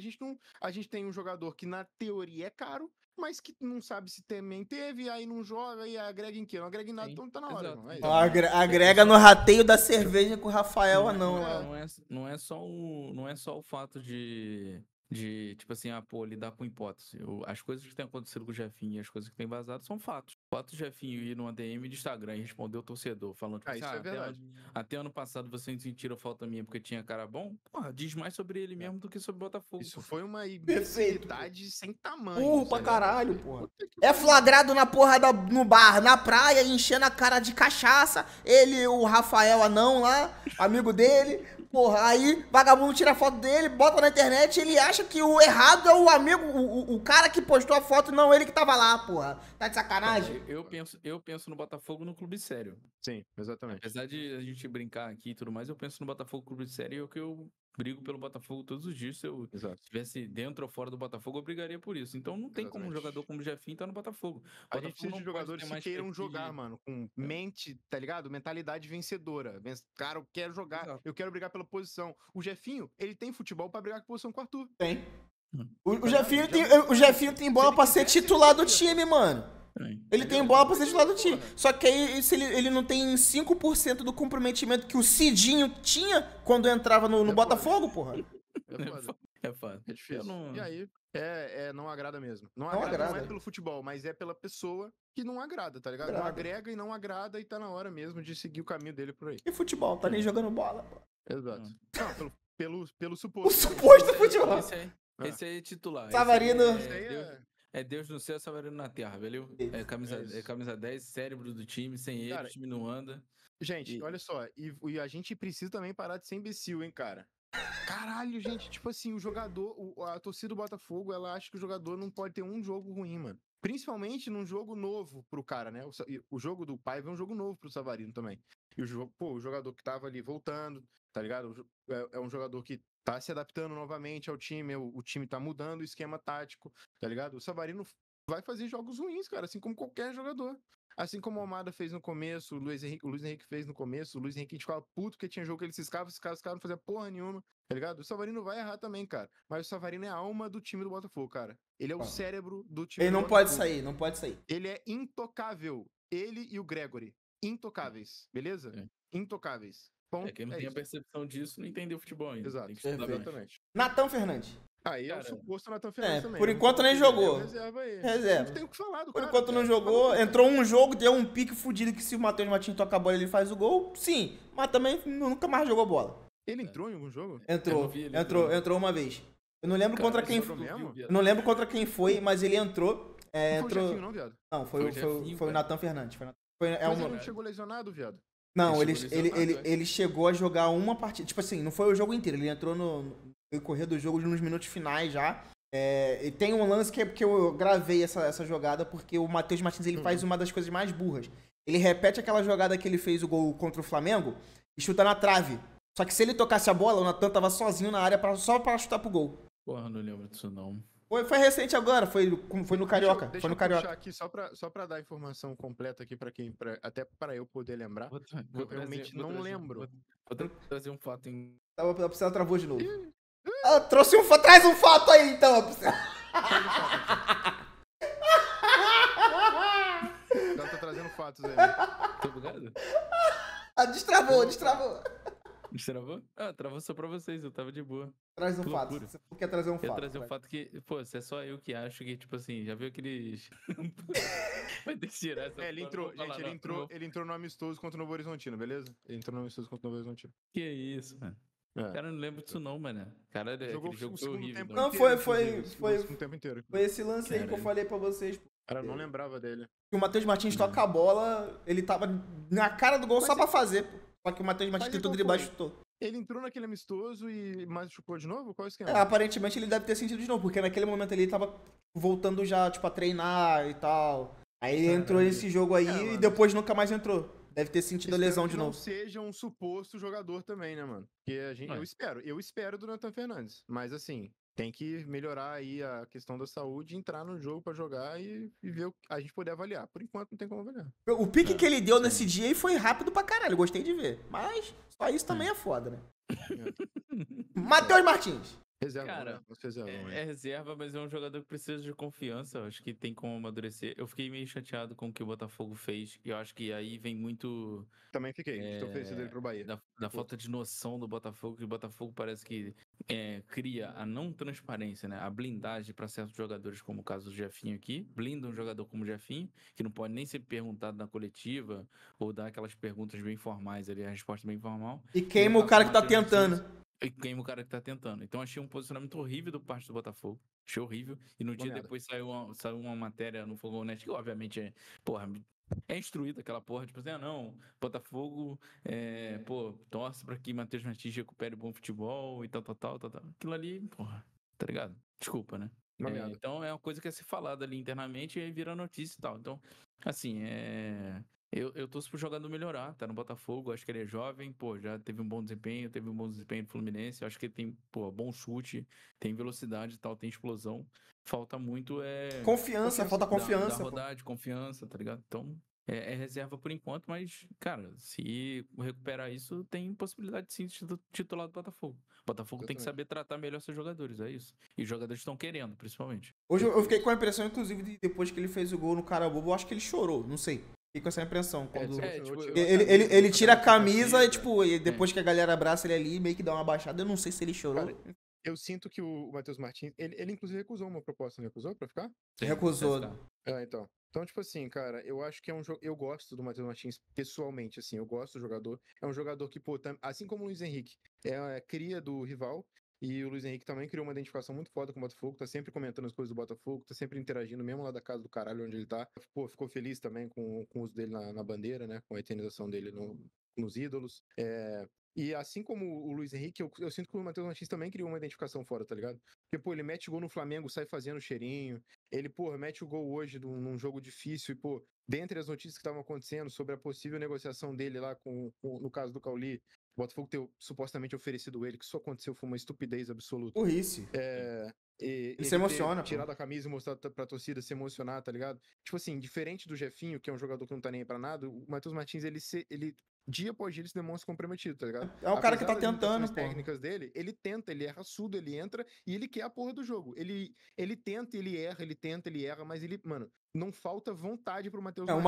a gente tem um jogador que na teoria é caro, mas que não sabe se também teve, aí não joga, e agrega em quê? Não agrega em nada, então tá na hora, Exato. irmão. É Então, isso. Agrega no rateio da cerveja com o Rafael Anão lá. Não é só o fato de tipo assim, pô, lidar com hipótese. As coisas que têm acontecido com o Jefinho e as coisas que têm vazado são fatos. O fato do Jefinho ir numa DM de Instagram e responder o torcedor, falando tipo, Isso é verdade. até ano passado vocês sentiram falta minha porque tinha cara bom, porra, diz mais sobre ele mesmo do que sobre o Botafogo. Isso foi uma imbecilidade sem tamanho. Burro pra caralho, porra. É flagrado na porra no bar, na praia, enchendo a cara de cachaça. Ele, o Rafael Anão lá, amigo dele. Porra, aí vagabundo tira a foto dele, bota na internet e ele acha que o errado é o amigo, o cara que postou a foto, não ele que tava lá, porra. Tá de sacanagem? Eu penso no Botafogo no clube sério. Sim, exatamente. Apesar de a gente brincar aqui e tudo mais, eu penso no Botafogo clube sério e é o que eu brigo pelo Botafogo todos os dias. Se eu estivesse dentro ou fora do Botafogo, eu brigaria por isso. Então não tem como um jogador como o Jefinho estar no Botafogo. A gente precisa de jogadores que queiram jogar, mano, com mente, tá ligado? Mentalidade vencedora. Cara, eu quero jogar, Exato. eu quero brigar pela posição. O Jefinho, ele tem futebol pra brigar com a posição com o Arthur. Tem. O Jefinho tem bola pra ser titular do time, mano. Ele tem bola pra ser titular do time. Só que aí se ele não tem 5% do comprometimento que o Cidinho tinha quando entrava no Botafogo, porra. É foda. É foda. É difícil. E aí, não agrada mesmo. Não agrada. é pelo futebol, mas é pela pessoa que não agrada, tá ligado? Não agrega e não agrada e tá na hora mesmo de seguir o caminho dele por aí. E futebol, tá nem jogando bola, pô. Exato. Não, pelo suposto. O suposto futebol. Esse aí é titular. Savarino. É Deus no céu, Savarino na terra, valeu? É camisa 10, cérebro do time, sem ele, o time não anda. Gente, olha só, e a gente precisa também parar de ser imbecil, hein, cara? Caralho, gente, tipo assim, a torcida do Botafogo, ela acha que o jogador não pode ter um jogo ruim, mano. Principalmente num jogo novo pro cara, né? O jogo do Paiva é um jogo novo pro Savarino também. E o jogador que tava ali voltando, tá ligado? É um jogador que tá se adaptando novamente ao time, o time tá mudando o esquema tático, tá ligado? O Savarino vai fazer jogos ruins, cara, assim como qualquer jogador. Assim como o Almada fez no começo, o Luiz Henrique fez no começo, o Luiz Henrique ficava puto porque tinha jogo que ele se escava, os caras não faziam porra nenhuma, tá ligado? O Savarino vai errar também, cara. Mas o Savarino é a alma do time do Botafogo, cara. Ele é o cérebro do time do Botafogo. Não pode sair. Ele é intocável. Ele e o Gregory. Intocáveis, beleza? Intocáveis. Ponto. Quem não tem a percepção disso não entendeu futebol ainda. Exato. Exatamente. Natan Fernandes. Aí é o suposto Natan Fernandes também. Por enquanto nem jogou. Reserva aí. Reserva. Não tem o que falar do Por enquanto não jogou. Entrou um jogo, deu um pique fudido que se o Matheus Martins toca a bola ele faz o gol. Sim, mas também nunca mais jogou bola. Ele entrou em algum jogo? Entrou uma vez. Eu não lembro contra quem foi. Eu não lembro contra quem foi, mas ele entrou. Não foi o Jefinho, não, viado? Não, foi o Natan Fernandes. Mas ele não chegou lesionado, viado? Não, ele chegou a jogar uma partida. Tipo assim, não foi o jogo inteiro. Ele entrou no decorrer do jogo nos minutos finais já. E tem um lance que eu gravei essa jogada porque o Matheus Martins ele faz uma das coisas mais burras. Ele repete aquela jogada que ele fez o gol contra o Flamengo e chuta na trave. Só que se ele tocasse a bola, o Natan tava sozinho na área só pra chutar pro gol. Porra, não lembro disso não. Foi recente agora, foi no Carioca. Deixa foi no eu Carioca. puxar aqui só pra dar a informação completa aqui até para eu poder lembrar. Eu realmente não lembro. Vou trazer um fato em... A Priscila travou de novo. Traz um fato aí, então, Priscila. Ela tá trazendo fatos aí. Tá ligado? Destravou. Destravou? Ah, travou só pra vocês, eu tava de boa. Traz um Que fato. loucura. Você quer trazer um Eu ia fato. trazer um vai. fato que, pô, se é só eu que acho que, tipo assim, já viu aqueles. Vai ter que tirar essa Ele porra, entrou, não vou falar, gente, não, não vou- ele entrou no amistoso contra o Novo Horizontino, beleza? Ele entrou no amistoso contra o Novo Horizontino. Que isso, mano. É. Cara, eu não lembro disso não, mano. Cara, Jogou aquele jogo o foi segundo horrível. tempo Não, inteiro, foi- inclusive, foi- o segundo tempo inteiro. Foi esse lance aí que eu Caralho. falei pra vocês. Cara, eu não lembrava dele. Que o Matheus Martins toca a bola, ele tava na cara do gol só pra fazer. Pô. Só que o Matheus Martins Mas e tentou qual driblar e foi? chutou. Ele entrou naquele amistoso e mais chupou de novo? Qual é o esquema? Aparentemente ele deve ter sentido de novo, porque naquele momento ele tava voltando já, tipo, a treinar e tal. Aí ele entrou nesse jogo aí e mano. depois nunca mais entrou. Deve ter sentido a Espero lesão que de não novo. seja um suposto jogador também, né, mano? Porque eu espero do Nathan Fernandes. Mas assim, tem que melhorar aí a questão da saúde, entrar no jogo pra jogar e ver o que a gente poder avaliar. Por enquanto não tem como avaliar. O pique que ele deu sim. nesse dia aí foi rápido pra caralho, gostei de ver. Mas só isso também é foda, né? Matheus Martins. Reserva, Cara, né? Nós reserva, É reserva, mas é um jogador que precisa de confiança. Eu acho que tem como amadurecer. Eu fiquei meio chateado com o que o Botafogo fez. E eu acho que aí vem muito Também fiquei. Estou oferecido ele pro Bahia. da falta de noção do Botafogo. Que o Botafogo parece que cria a não transparência, né? A blindagem para certos jogadores, como o caso do Jefinho aqui. Blinda um jogador como o Jefinho, que não pode nem ser perguntado na coletiva ou dar aquelas perguntas bem formais ali, a resposta bem formal. E queima o cara que tá Matheus Martins, tentando. E queima o cara que tá tentando. Então achei um posicionamento horrível do parte do Botafogo. Achei horrível. E no dia merda. depois saiu uma matéria no Fogonet que, obviamente, é instruída aquela porra. Tipo assim, não, Botafogo, torce pra que Matheus Martins recupere bom futebol e tal. Aquilo ali, porra, tá ligado? Desculpa, né? Uma merda. Então é uma coisa que é ser falada ali internamente e aí vira notícia e tal. Então, assim, eu torço pro jogador melhorar, tá no Botafogo, acho que ele é jovem, já teve um bom desempenho, no Fluminense, eu acho que ele tem, bom chute, tem velocidade e tal, tem explosão. Falta muito Confiança, falta da confiança. pô. rodagem, confiança, tá ligado? Então, é reserva por enquanto, mas, cara, se recuperar isso, tem possibilidade sim de ser titular do Botafogo. O Botafogo tem que saber tratar melhor seus jogadores, é isso. E os jogadores estão querendo, principalmente. Hoje eu fiquei com a impressão, inclusive, de depois que ele fez o gol no Carabobo, eu acho que ele chorou, não sei. Fiquei com essa impressão. Quando ele tira a camisa e, tipo, e depois que a galera abraça ele ali, meio que dá uma baixada. Eu não sei se ele chorou. Cara, eu sinto que o Matheus Martins, ele inclusive recusou uma proposta, não recusou pra ficar? Recusou. Então. Então, tipo assim, cara, eu acho que é um jogo. Eu gosto do Matheus Martins pessoalmente, assim, eu gosto do jogador. É um jogador que, assim como o Luiz Henrique, é cria do rival. E o Luiz Henrique também criou uma identificação muito foda com o Botafogo, tá sempre comentando as coisas do Botafogo, tá sempre interagindo, mesmo lá da casa do caralho onde ele tá. Pô, ficou feliz também com o uso dele na bandeira, né? Com a eternização dele nos ídolos. E assim como o Luiz Henrique, eu sinto que o Matheus Martins também criou uma identificação fora, tá ligado? Porque, pô, ele mete gol no Flamengo, sai fazendo cheirinho. Ele, pô, mete o gol hoje num jogo difícil. E, pô, dentre as notícias que estavam acontecendo sobre a possível negociação dele lá no caso do Cauli, o Botafogo ter supostamente oferecido ele, que só aconteceu, foi uma estupidez absoluta. Burrice. Ele se emociona, pô. tirado a camisa e mostrado pra torcida se emocionar, tá ligado? Tipo assim, diferente do Jefinho, que é um jogador que não tá nem aí pra nada, o Matheus Martins, ele dia após dia, ele se demonstra comprometido, tá ligado? É o cara que tá Apesar das tentando, limitações pô. técnicas dele, ele tenta, ele é raçudo, ele entra e ele quer a porra do jogo. Ele tenta, ele erra, ele tenta, ele erra, mas ele, mano, não falta vontade pro Matheus Martins.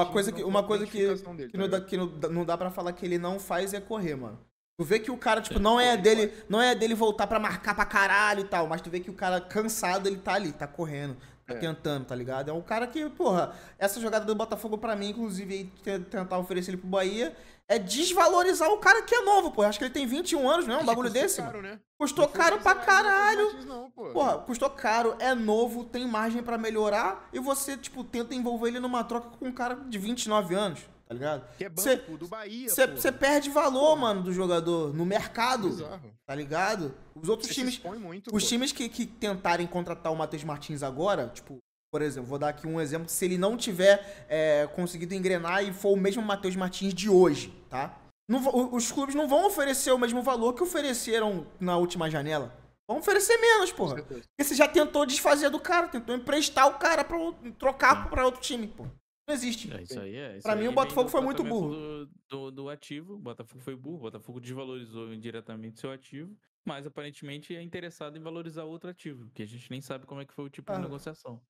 Uma coisa que dele, não dá pra falar que ele não faz é correr, mano. Tu vê que o cara, tipo, não é dele voltar pra marcar pra caralho e tal, mas tu vê que o cara cansado, ele tá ali, tá correndo, tá tentando, tá ligado? É um cara que, porra, essa jogada do Botafogo pra mim, inclusive, aí, tentar oferecer ele pro Bahia, é desvalorizar o cara que é novo, pô. Acho que ele tem 21 anos, não é um bagulho desse, caro, mano? né? Custou caro pra caralho. Não, pô. Porra, custou caro, é novo, tem margem pra melhorar, e você, tipo, tenta envolver ele numa troca com um cara de 29 anos. Tá ligado? Que é banco do Bahia, Você perde valor, mano, do jogador no mercado. Bizarro. Tá ligado? Os outros times. Os times que tentarem contratar o Matheus Martins agora, tipo, por exemplo, vou dar aqui um exemplo. Se ele não tiver conseguido engrenar e for o mesmo Matheus Martins de hoje, tá? Os clubes não vão oferecer o mesmo valor que ofereceram na última janela. Vão oferecer menos, porra. Porque você já tentou desfazer do cara, tentou emprestar o cara pra trocar pra outro time, porra. Não existe. Isso aí pra mim, o Botafogo foi muito burro. Do ativo, o Botafogo foi burro, o Botafogo desvalorizou indiretamente seu ativo mas aparentemente é interessado em valorizar outro ativo, que a gente nem sabe como é que foi o tipo de negociação.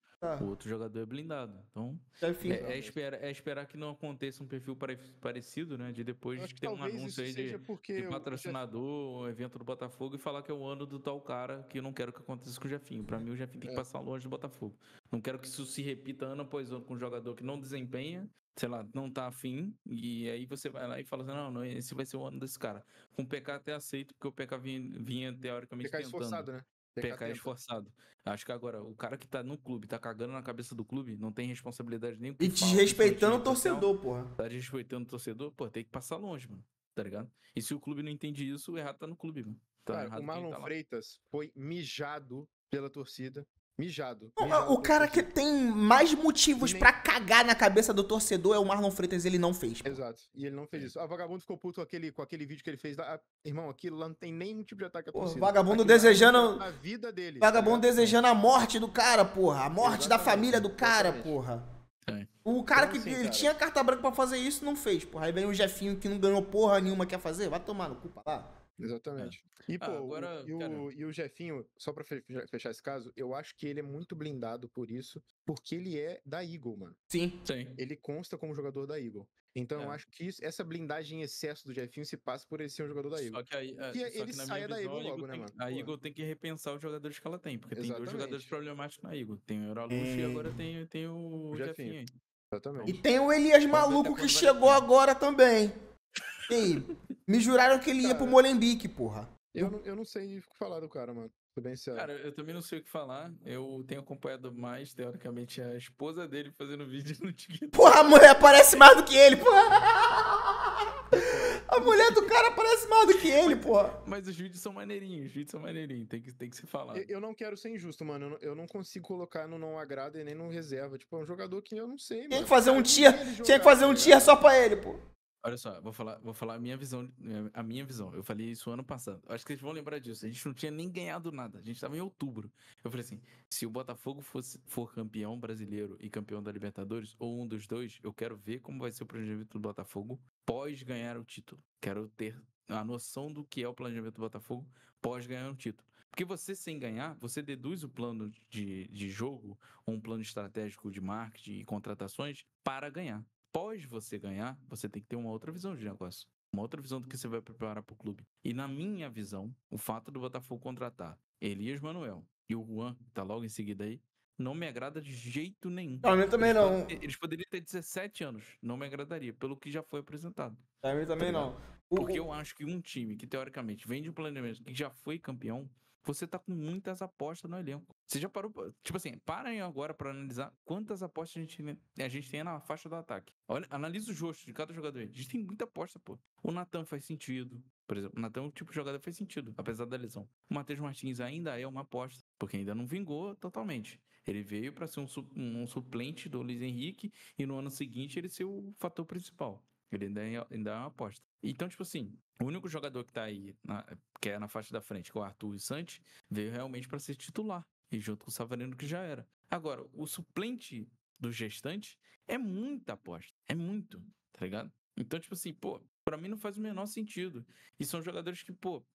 O outro jogador é blindado. Então, Enfim. é esperar que não aconteça um perfil parecido, né? De depois Eu acho que ter um talvez anúncio isso aí seja de porque patrocinador, um evento do Botafogo e falar que é o ano do tal cara que eu não quero que aconteça com o Jefinho. Pra mim, o Jefinho tem que passar longe do Botafogo. Não quero que isso se repita ano após ano com um jogador que não desempenha, sei lá, não tá afim, e aí você vai lá e fala assim, não, esse vai ser o ano desse cara. Com o PK até aceito, porque o PK vinha teoricamente PK tentando. esforçado, né? PK é esforçado. Acho que agora, o cara que tá no clube, tá cagando na cabeça do clube, não tem responsabilidade nem com o E que fala, desrespeitando o principalmente em rede social. torcedor, porra. Tá desrespeitando o torcedor, pô, tem que passar longe, mano. Tá ligado? E se o clube não entende isso, o errado tá no clube, mano. Tá Cara, errado o quem Marlon tá lá. Freitas foi mijado pela torcida. Mijado. Não, mijado o pela cara que torcida. tem mais motivos E nem- pra cagar na cabeça do torcedor é o Marlon Freitas, ele não fez. Pô. Exato. E ele não fez isso. A Vagabundo ficou puto com aquele vídeo que ele fez. Irmão, aquilo lá não tem nenhum tipo de ataque à Pô, torcida. vagabundo Aquilo lá é desejando. a vida dele. Vagabundo tá ligado? desejando a morte do cara, porra. A morte da Exatamente, família do cara, exatamente. porra. É. O cara Então, que assim, ele cara- tinha carta branca pra fazer isso, não fez, porra. Aí vem o Jefinho que não ganhou porra nenhuma, quer fazer? Vai tomar no cu pra lá. Exatamente. E, pô, agora, cara, e o Jefinho, só pra fechar esse caso, eu acho que ele é muito blindado por isso, porque ele é da Eagle, mano. Sim. sim. Ele consta como jogador da Eagle. Então, eu acho que essa blindagem em excesso do Jefinho se passa por ele ser um jogador da Eagle. Só que aí, Que só ele que na saia minha da visão, Eagle logo, né, mano? a Pô. Eagle tem que repensar os jogadores que ela tem, porque tem dois Exatamente. jogadores problemáticos na Eagle. Tem o Euraluxo e agora tem o Jefinho aí. Exatamente. E tem o Elias ver maluco até que quando chegou vai- agora também. E aí, me juraram que ele ia pro Cara, Molenbeek, porra. Eu não sei o que falar do cara, mano. Tô bem sério. Cara, eu também não sei o que falar. Eu tenho acompanhado mais, teoricamente, a esposa dele fazendo vídeo no TikTok. Porra, a mulher parece mais do que ele, porra. A mulher do cara parece mais do que ele, porra. Mas os vídeos são maneirinhos, tem que ser falado. Eu não quero ser injusto, mano. Eu não consigo colocar no não agrada e nem no reserva. Tipo, é um jogador que eu não sei, mano. Tinha que fazer um Eu não tier, vi ele tinha que jogar, fazer tá um ligado? tier só pra ele, pô. Olha só, vou falar a minha visão. A minha visão. Eu falei isso ano passado. Acho que vocês vão lembrar disso. A gente não tinha nem ganhado nada. A gente tava em outubro. Eu falei assim: se o Botafogo for campeão brasileiro e campeão da Libertadores, ou um dos dois, eu quero ver como vai ser o planejamento do Botafogo pós ganhar o título. Quero ter a noção do que é o planejamento do Botafogo pós ganhar um título. Porque você, sem ganhar, você deduz o plano de jogo, ou um plano estratégico de marketing e contratações para ganhar. Após você ganhar, você tem que ter uma outra visão de negócio. Uma outra visão do que você vai preparar para o clube. E na minha visão, o fato do Botafogo contratar Elias Manuel e o Juan, que tá logo em seguida aí, não me agrada de jeito nenhum. Pra mim também não. Eles poderiam ter 17 anos. Não me agradaria, pelo que já foi apresentado. Pra mim também não. Porque eu acho que um time que, teoricamente, vem de um planejamento que já foi campeão, você tá com muitas apostas no elenco. Você já parou... Tipo assim, parem agora pra analisar quantas apostas a gente tem na faixa do ataque. Olha, analisa os rostos de cada jogador aí. A gente tem muita aposta, pô. O Natan faz sentido. Por exemplo, o Natan é um tipo de jogador que faz sentido, apesar da lesão. O Matheus Martins ainda é uma aposta, porque ainda não vingou totalmente. Ele veio pra ser um suplente do Luiz Henrique e no ano seguinte ele ser o fator principal. Ele ainda é uma aposta. Então, tipo assim, o único jogador que tá aí, que é na faixa da frente, que é o Arthur e Santos, veio realmente para ser titular. E junto com o Savarino, que já era. Agora, o suplente do gestante é muita aposta. É muito, tá ligado? Então, tipo assim, pô, pra mim não faz o menor sentido. E são jogadores que, pô,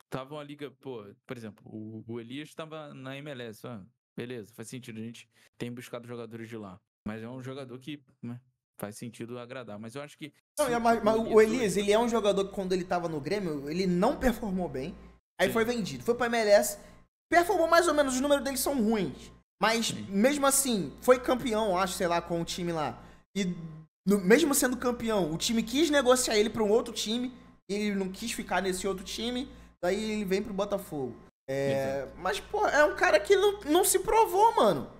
estavam a liga, pô, por exemplo, o Elias estava na MLS, beleza, faz sentido, a gente tem buscado jogadores de lá. Mas é um jogador que, né, faz sentido agradar, mas eu acho que... Não, mas o Elias, ele é um jogador que quando ele tava no Grêmio, ele não performou bem, aí foi vendido, foi pra MLS, performou mais ou menos, os números dele são ruins, mas mesmo assim, foi campeão, acho, sei lá, com o time lá, e mesmo sendo campeão, o time quis negociar ele pra um outro time, ele não quis ficar nesse outro time, daí ele vem pro Botafogo. Mas, pô, é um cara que não se provou, mano.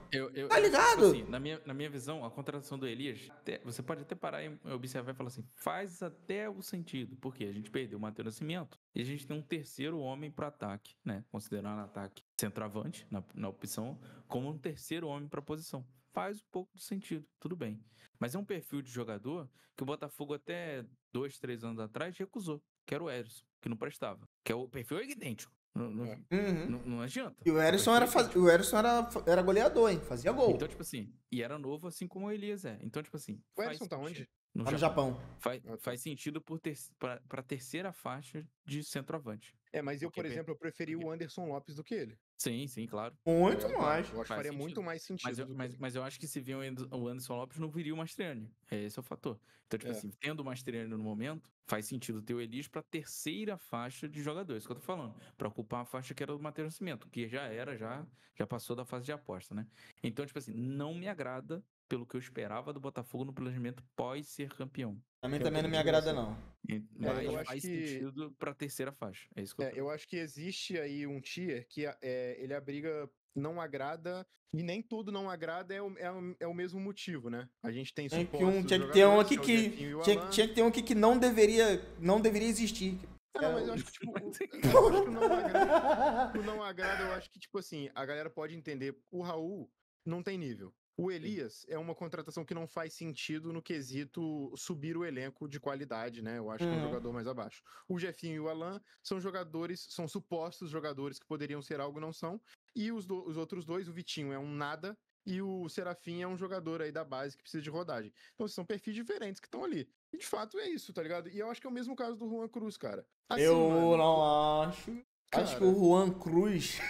Tá ligado? Tipo assim, na minha visão, a contratação do Elias, você pode até parar e observar e falar assim, faz até o sentido. Porque a gente perdeu o Matheus Nascimento e a gente tem um terceiro homem para ataque, né? Considerando ataque centroavante, na opção, como um terceiro homem para posição. Faz um pouco de sentido, tudo bem. Mas é um perfil de jogador que o Botafogo até 2, 3 anos atrás recusou, que era o Erisson, que não prestava. Que é o perfil idêntico. Não adianta. E o Erisson era goleador, hein? Fazia gol. Então, tipo assim, e era novo assim como o Elias é. Então, tipo assim... O Erisson tá onde? Lá no Japão. Faz sentido pra terceira faixa de centroavante. Mas eu, por exemplo, eu preferi o Anderson Lopes do que ele. Sim, claro. Muito mais. Eu acho que faria muito mais sentido. Mas eu acho que se vier o Anderson Lopes, não viria o Mascherano. Esse é o fator. Então, tipo assim, tendo o Mascherano no momento, faz sentido ter o Elias pra terceira faixa de jogadores, que eu tô falando. Pra ocupar a faixa que era do Matheus Nascimento, que já passou da fase de aposta, né? Então, tipo assim, não me agrada pelo que eu esperava do Botafogo no planejamento pós ser campeão. A mim também não me agrada, não. Mas faz sentido pra terceira faixa. É isso que eu acho que existe aí um tier que ele abriga não agrada, e nem tudo não agrada é o mesmo motivo, né? A gente tem supostos tinha que ter um aqui tinha que ter um aqui que não deveria existir. Não, mas eu acho que, tipo, o não agrada, eu acho que, tipo assim, a galera pode entender. O Raul não tem nível. O Elias é uma contratação que não faz sentido no quesito subir o elenco de qualidade, né? Eu acho que é um jogador mais abaixo. O Jefinho e o Alan são são supostos jogadores que poderiam ser algo, não são. E os outros dois, o Vitinho é um nada e o Serafim é um jogador aí da base que precisa de rodagem. Então, são perfis diferentes que estão ali. E, de fato, é isso, tá ligado? E eu acho que é o mesmo caso do Juan Cruz, cara. Assim, eu não acho. Cara, acho que o Juan Cruz...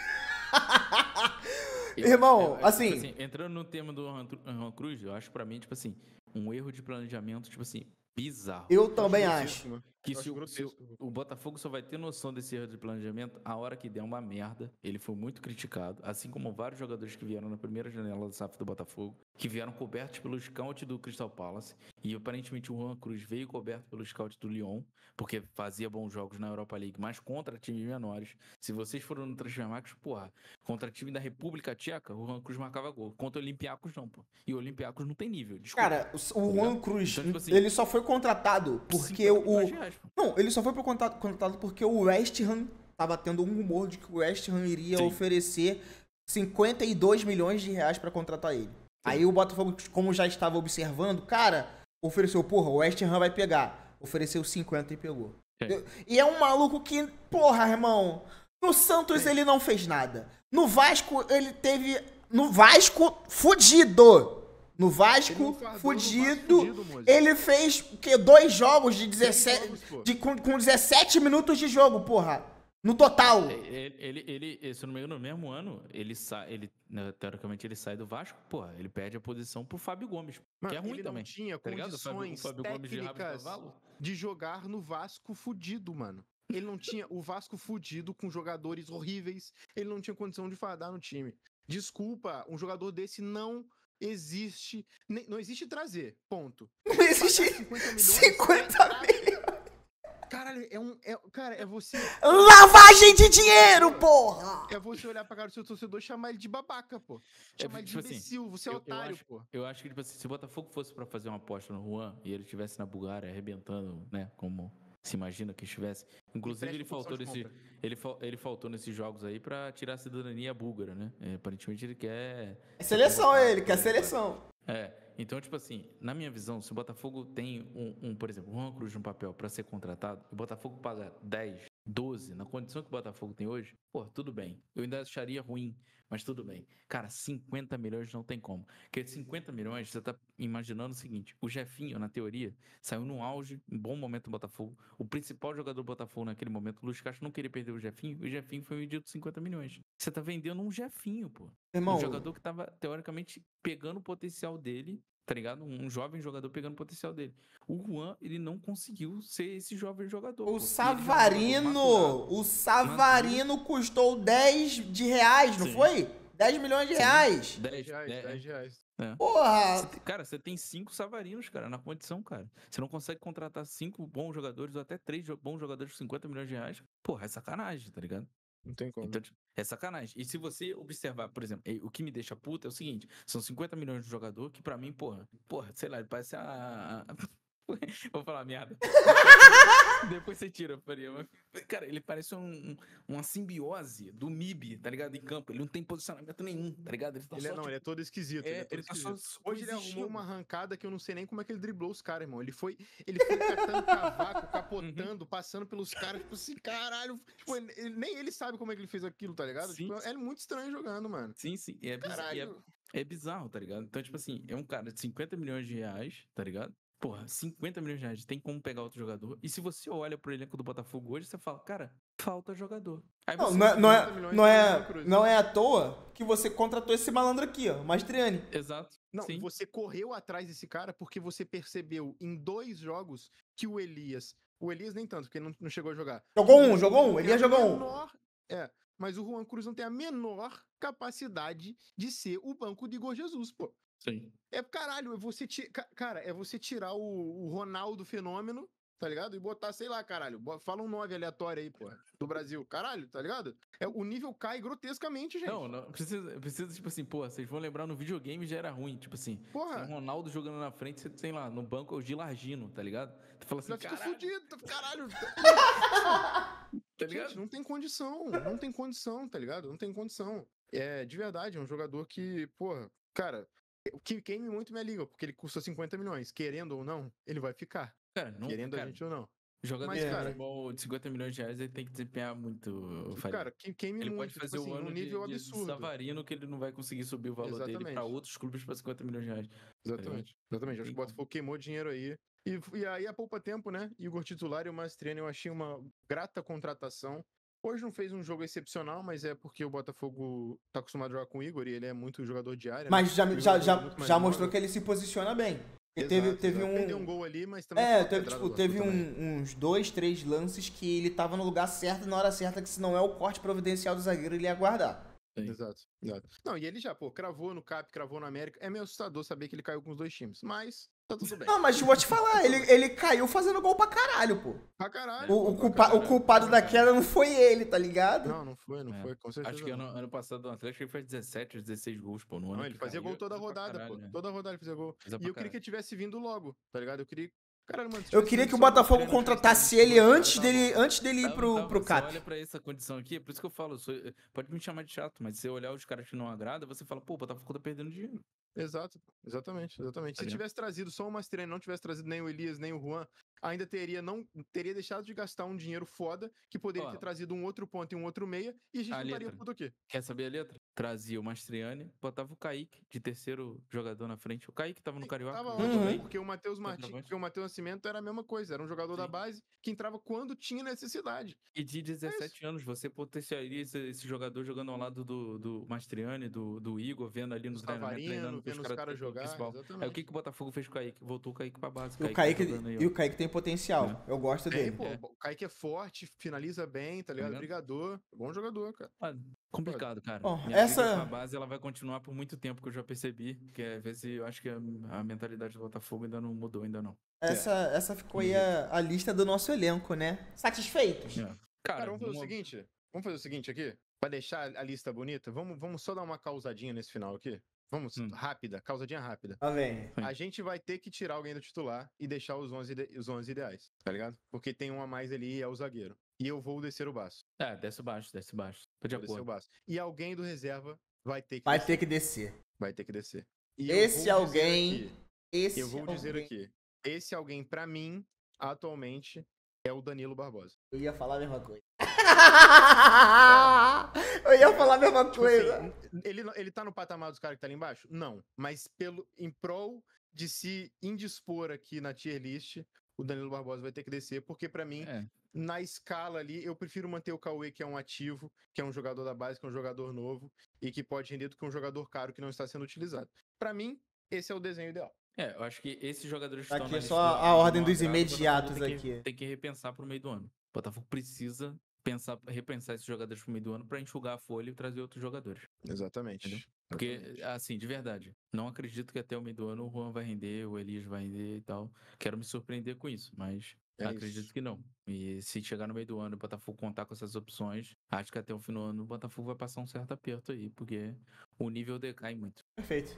Irmão, assim... Tipo assim, entrando no tema do Juan Cruz, eu acho pra mim, tipo assim, um erro de planejamento, tipo assim, bizarro. Eu também acho. Que se o Botafogo só vai ter noção desse erro de planejamento a hora que der uma merda. Ele foi muito criticado, assim como vários jogadores que vieram na primeira janela da SAF do Botafogo, que vieram cobertos pelo scout do Crystal Palace, e aparentemente o Juan Cruz veio coberto pelo scout do Lyon, porque fazia bons jogos na Europa League, mas contra times menores. Se vocês foram no Transfermarkt, porra, contra time da República Tcheca, o Juan Cruz marcava gol. Contra o Olympiacos não, pô. E o Olympiacos não tem nível, desculpa. Cara, o Juan Cruz, então, tipo assim, ele só foi contratado porque Não, ele só foi contratado porque o West Ham tava tendo um rumor de que o West Ham iria oferecer 52 milhões de reais pra contratar ele. Sim. Aí o Botafogo, como já estava observando, cara, ofereceu, porra, o West Ham vai pegar. Ofereceu 50 e pegou. E é um maluco que, porra, irmão, no Santos ele não fez nada. No Vasco ele teve... No Vasco, fudido. No Vasco, fudido, ele fez o quê? 2 jogos de 17, com 17 minutos de jogo, porra. No total. Ele, se eu não me engano, no mesmo ano, teoricamente ele sai do Vasco, porra, ele perde a posição pro Fábio Gomes, que é ruim ele também. Não tinha condições técnicas de jogar no Vasco fudido, mano. Ele não tinha o Vasco fudido com jogadores horríveis, ele não tinha condição de fadar no time. Desculpa, um jogador desse não existe trazer, ponto. Não existe 50 milhões. Caralho, cara, é você... Lavagem de dinheiro, porra! É você olhar pra cara do seu torcedor e chamar ele de babaca, pô. Chamar ele de imbecil, assim, você é otário, pô. Eu acho que, tipo assim, se o Botafogo fosse pra fazer uma aposta no Juan e ele estivesse na Bulgária arrebentando, né, como... se imagina que estivesse. Inclusive, ele faltou nesses jogos aí pra tirar a cidadania búlgara, né? Aparentemente ele quer... seleção quer seleção. Então, tipo assim, na minha visão, se o Botafogo tem por exemplo, um Juan Cruz no papel pra ser contratado, e o Botafogo paga 10, 12, na condição que o Botafogo tem hoje, pô, tudo bem. Eu ainda acharia ruim, mas tudo bem. Cara, 50 milhões não tem como. Porque 50 milhões, você tá imaginando o seguinte, o Jefinho, na teoria, saiu num auge, um bom momento do Botafogo. O principal jogador do Botafogo naquele momento, o Luiz Castro, não queria perder o Jefinho, e o Jefinho foi vendido por 50 milhões. Você tá vendendo um Jefinho, pô. Irmão, um jogador que tava, teoricamente, pegando o potencial dele, tá ligado? Um jovem jogador pegando o potencial dele. O Juan, ele não conseguiu ser esse jovem jogador. O Savarino custou 10 de reais, não foi? 10 milhões de reais. 10 reais. Porra! Cara, você tem 5 Savarinos, cara, na condição, cara. Você não consegue contratar 5 bons jogadores ou até 3 bons jogadores por 50 milhões de reais. Porra, é sacanagem, tá ligado? Não tem como. Então, é sacanagem. E se você observar, por exemplo, o que me deixa puta é o seguinte, são 50 milhões de jogador que pra mim, porra, sei lá, ele parece Vou falar merda. Depois você tira, faria. Cara, ele parece uma simbiose do MIB, tá ligado? Em campo. Ele não tem posicionamento nenhum, tá ligado? Ele é todo esquisito. Hoje ele arrumou uma arrancada que eu não sei nem como é que ele driblou os caras, irmão. Ele foi catando cavaco, capotando, passando pelos caras, tipo assim, caralho. Tipo, nem ele sabe como é que ele fez aquilo, tá ligado? Sim. Tipo, é muito estranho jogando, mano. Sim. É bizarro, tá ligado? Então, tipo assim, é um cara de 50 milhões de reais, tá ligado? porra, 50 milhões de reais, tem como pegar outro jogador. E se você olha pro elenco do Botafogo hoje, você fala, cara, falta jogador. Aí Não, você... não é à toa que você contratou esse malandro aqui, ó, o Mastriani. Exato. Não, Sim. você correu atrás desse cara porque você percebeu em 2 jogos que o Elias nem tanto, porque não chegou a jogar. Jogou um, Elias jogou um. Mas o Juan Cruz não tem a menor capacidade de ser o banco de Igor Jesus, pô. Sim. Caralho, é você tirar o Ronaldo Fenômeno, tá ligado? E botar, sei lá, caralho, fala um 9 aleatório aí, pô, do Brasil, caralho, tá ligado? O nível cai grotescamente, gente. Não, precisa, tipo assim, pô, vocês vão lembrar, no videogame já era ruim, tipo assim, Porra. tem o Ronaldo jogando na frente, você tem lá, no banco é o Gilargino, tá ligado? Tu fala assim, Já fica caralho, fudido, caralho. tá ligado? Gente, não tem condição, tá ligado? Não tem condição. De verdade, é um jogador que, porra, cara, que queime muito minha liga, porque ele custa 50 milhões. Querendo ou não, ele vai ficar. Cara, não, Querendo cara, a gente ou não. jogador Mas, de cara, futebol de 50 milhões de reais, ele tem que desempenhar muito, Faria. Cara, queime Ele muito, pode fazer tipo assim, o ano num nível de absurdo. Savarino, que ele não vai conseguir subir o valor dele pra outros clubes pra 50 milhões de reais. Exatamente. Acho que o Botafogo queimou dinheiro aí. E aí a poupa tempo, né? Igor titular e o Mastriani, eu achei uma grata contratação. Hoje não fez um jogo excepcional, mas é porque o Botafogo tá acostumado a jogar com o Igor e ele é muito jogador de área. Mas né? já mostrou que ele se posiciona bem. Teve Perdeu um gol ali, mas também teve uns 2, 3 lances que ele tava no lugar certo na hora certa, que se não é o corte providencial do zagueiro, ele ia guardar. Exato. Não, e ele já, cravou no CAP, cravou na América. É meio assustador saber que ele caiu com os 2 times, mas tá tudo bem. Não, mas vou te falar, ele caiu fazendo gol pra caralho, pô. Pra caralho. O culpado da queda não foi ele, tá ligado? Não foi, com certeza. Acho que ano passado no Atlético ele fez 17, 16 gols, pô. No ano não, ele fazia gol toda rodada, pô. Né? Toda rodada ele fazia gol. E eu queria que ele tivesse vindo logo, tá ligado? Caralho, mano, eu queria que o Botafogo contratasse ele antes dele ir pro CAP. Você olha pra essa condição aqui, por isso que eu falo, pode me chamar de chato, mas se você olhar os caras que não agrada, você fala, pô, o Botafogo tá perdendo dinheiro. Exatamente. Se tivesse trazido só o Mastriani, não tivesse trazido nem o Elias, nem o Juan, ainda não teria deixado de gastar um dinheiro foda, que poderia ter trazido um outro ponto e um outro meia, e a gente não estaria puto aqui. Quer saber a letra? Trazia o Mastriani, botava o Kaique de terceiro jogador na frente. O Kaique tava no Carioca. Tava ótimo, porque o Matheus Nascimento era a mesma coisa, era um jogador da base que entrava quando tinha necessidade. E de 17 anos, você potencializa esse jogador jogando ao lado do Mastriani, do Igor, vendo ali no treinamento, treinando vendo os caras jogar. Aí o que o Botafogo fez com o Kaique? Voltou o Kaique pra base. O Kaique tem potencial. Eu gosto dele. O Kaique é forte, finaliza bem, tá ligado? Brigador. Bom jogador, cara. Complicado, cara. Bom, essa base ela vai continuar por muito tempo, que eu já percebi. Que às vezes eu acho que a mentalidade do Botafogo ainda não mudou, ainda não. Essa ficou aí a lista do nosso elenco, né? Satisfeitos? Cara, vamos fazer o seguinte aqui. Pra deixar a lista bonita, vamos só dar uma causadinha nesse final aqui. Vamos, causadinha rápida. Tá bem. A gente vai ter que tirar alguém do titular e deixar os 11 ideais, tá ligado? Porque tem um a mais ali, é o zagueiro. E eu vou descer o baço. Desce o baixo. Tô de acordo. Descer o baço. E alguém do reserva vai ter que descer. Vai ter que descer. E esse alguém... eu vou dizer aqui. Esse alguém, pra mim, atualmente, é o Danilo Barbosa. Eu ia falar a mesma coisa. Ele tá no patamar dos caras que tá ali embaixo? Não. Mas em prol de se indispor aqui na tier list, o Danilo Barbosa vai ter que descer, porque pra mim, na escala ali, eu prefiro manter o Cauê, que é um ativo, que é um jogador da base, que é um jogador novo, e que pode render do que um jogador caro que não está sendo utilizado. Pra mim, esse é o desenho ideal. Eu acho que esses jogadores que aqui estão é só a ordem dos imediatos aqui. Tem que repensar pro meio do ano. O Botafogo precisa repensar esses jogadores pro meio do ano pra enxugar a folha e trazer outros jogadores. Exatamente. Entendeu? Porque, assim, de verdade, não acredito que até o meio do ano o Juan vai render, o Elias vai render e tal. Quero me surpreender com isso, mas acredito que não. E se chegar no meio do ano e o Botafogo contar com essas opções, acho que até o final do ano o Botafogo vai passar um certo aperto aí, porque o nível decai muito. Perfeito.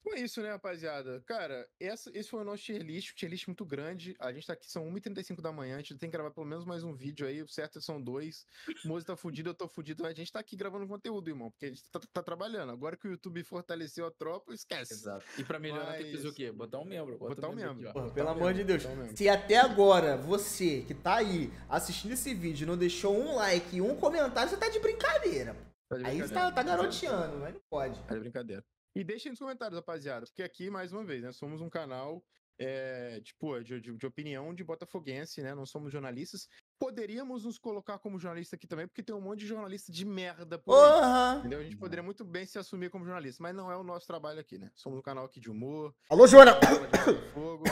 Foi isso, né, rapaziada? Cara, esse foi o nosso tier list muito grande. A gente tá aqui, são 1h35 da manhã, a gente tem que gravar pelo menos mais um vídeo aí, o certo são 2. O Mozi tá fudido, eu tô fudido, a gente tá aqui gravando conteúdo, irmão, porque a gente tá trabalhando. Agora que o YouTube fortaleceu a tropa, esquece. Exato. E pra melhorar tem que fazer o quê? Botar um membro. Botar um membro. Porra, pelo amor de Deus. Se até agora você que tá aí assistindo esse vídeo não deixou um like e um comentário, você tá de brincadeira. Aí você tá garoteando, mas não pode. Tá de brincadeira. E deixem nos comentários, rapaziada, porque aqui, mais uma vez, né, somos um canal de opinião de botafoguense, né? Não somos jornalistas. Poderíamos nos colocar como jornalista aqui também, porque tem um monte de jornalista de merda por aí. Porra! Entendeu? A gente poderia muito bem se assumir como jornalista, mas não é o nosso trabalho aqui, né? Somos um canal aqui de humor. Alô, Joana! fala de Botafogo.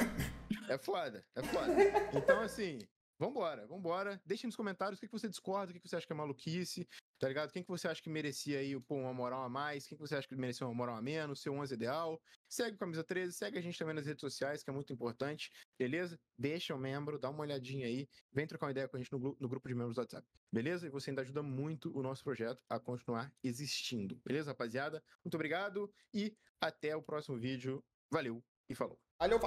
É foda, é foda. Então, assim, vambora. Deixe nos comentários o que você discorda, o que você acha que é maluquice, tá ligado? Quem que você acha que merecia aí uma moral a mais, quem que você acha que merecia uma moral a menos, seu 11 ideal. Segue o Camisa 13, segue a gente também nas redes sociais, que é muito importante, beleza? Deixa o membro, dá uma olhadinha aí, vem trocar uma ideia com a gente no grupo de membros do WhatsApp, beleza? E você ainda ajuda muito o nosso projeto a continuar existindo, beleza, rapaziada? Muito obrigado e até o próximo vídeo. Valeu e falou. Valeu!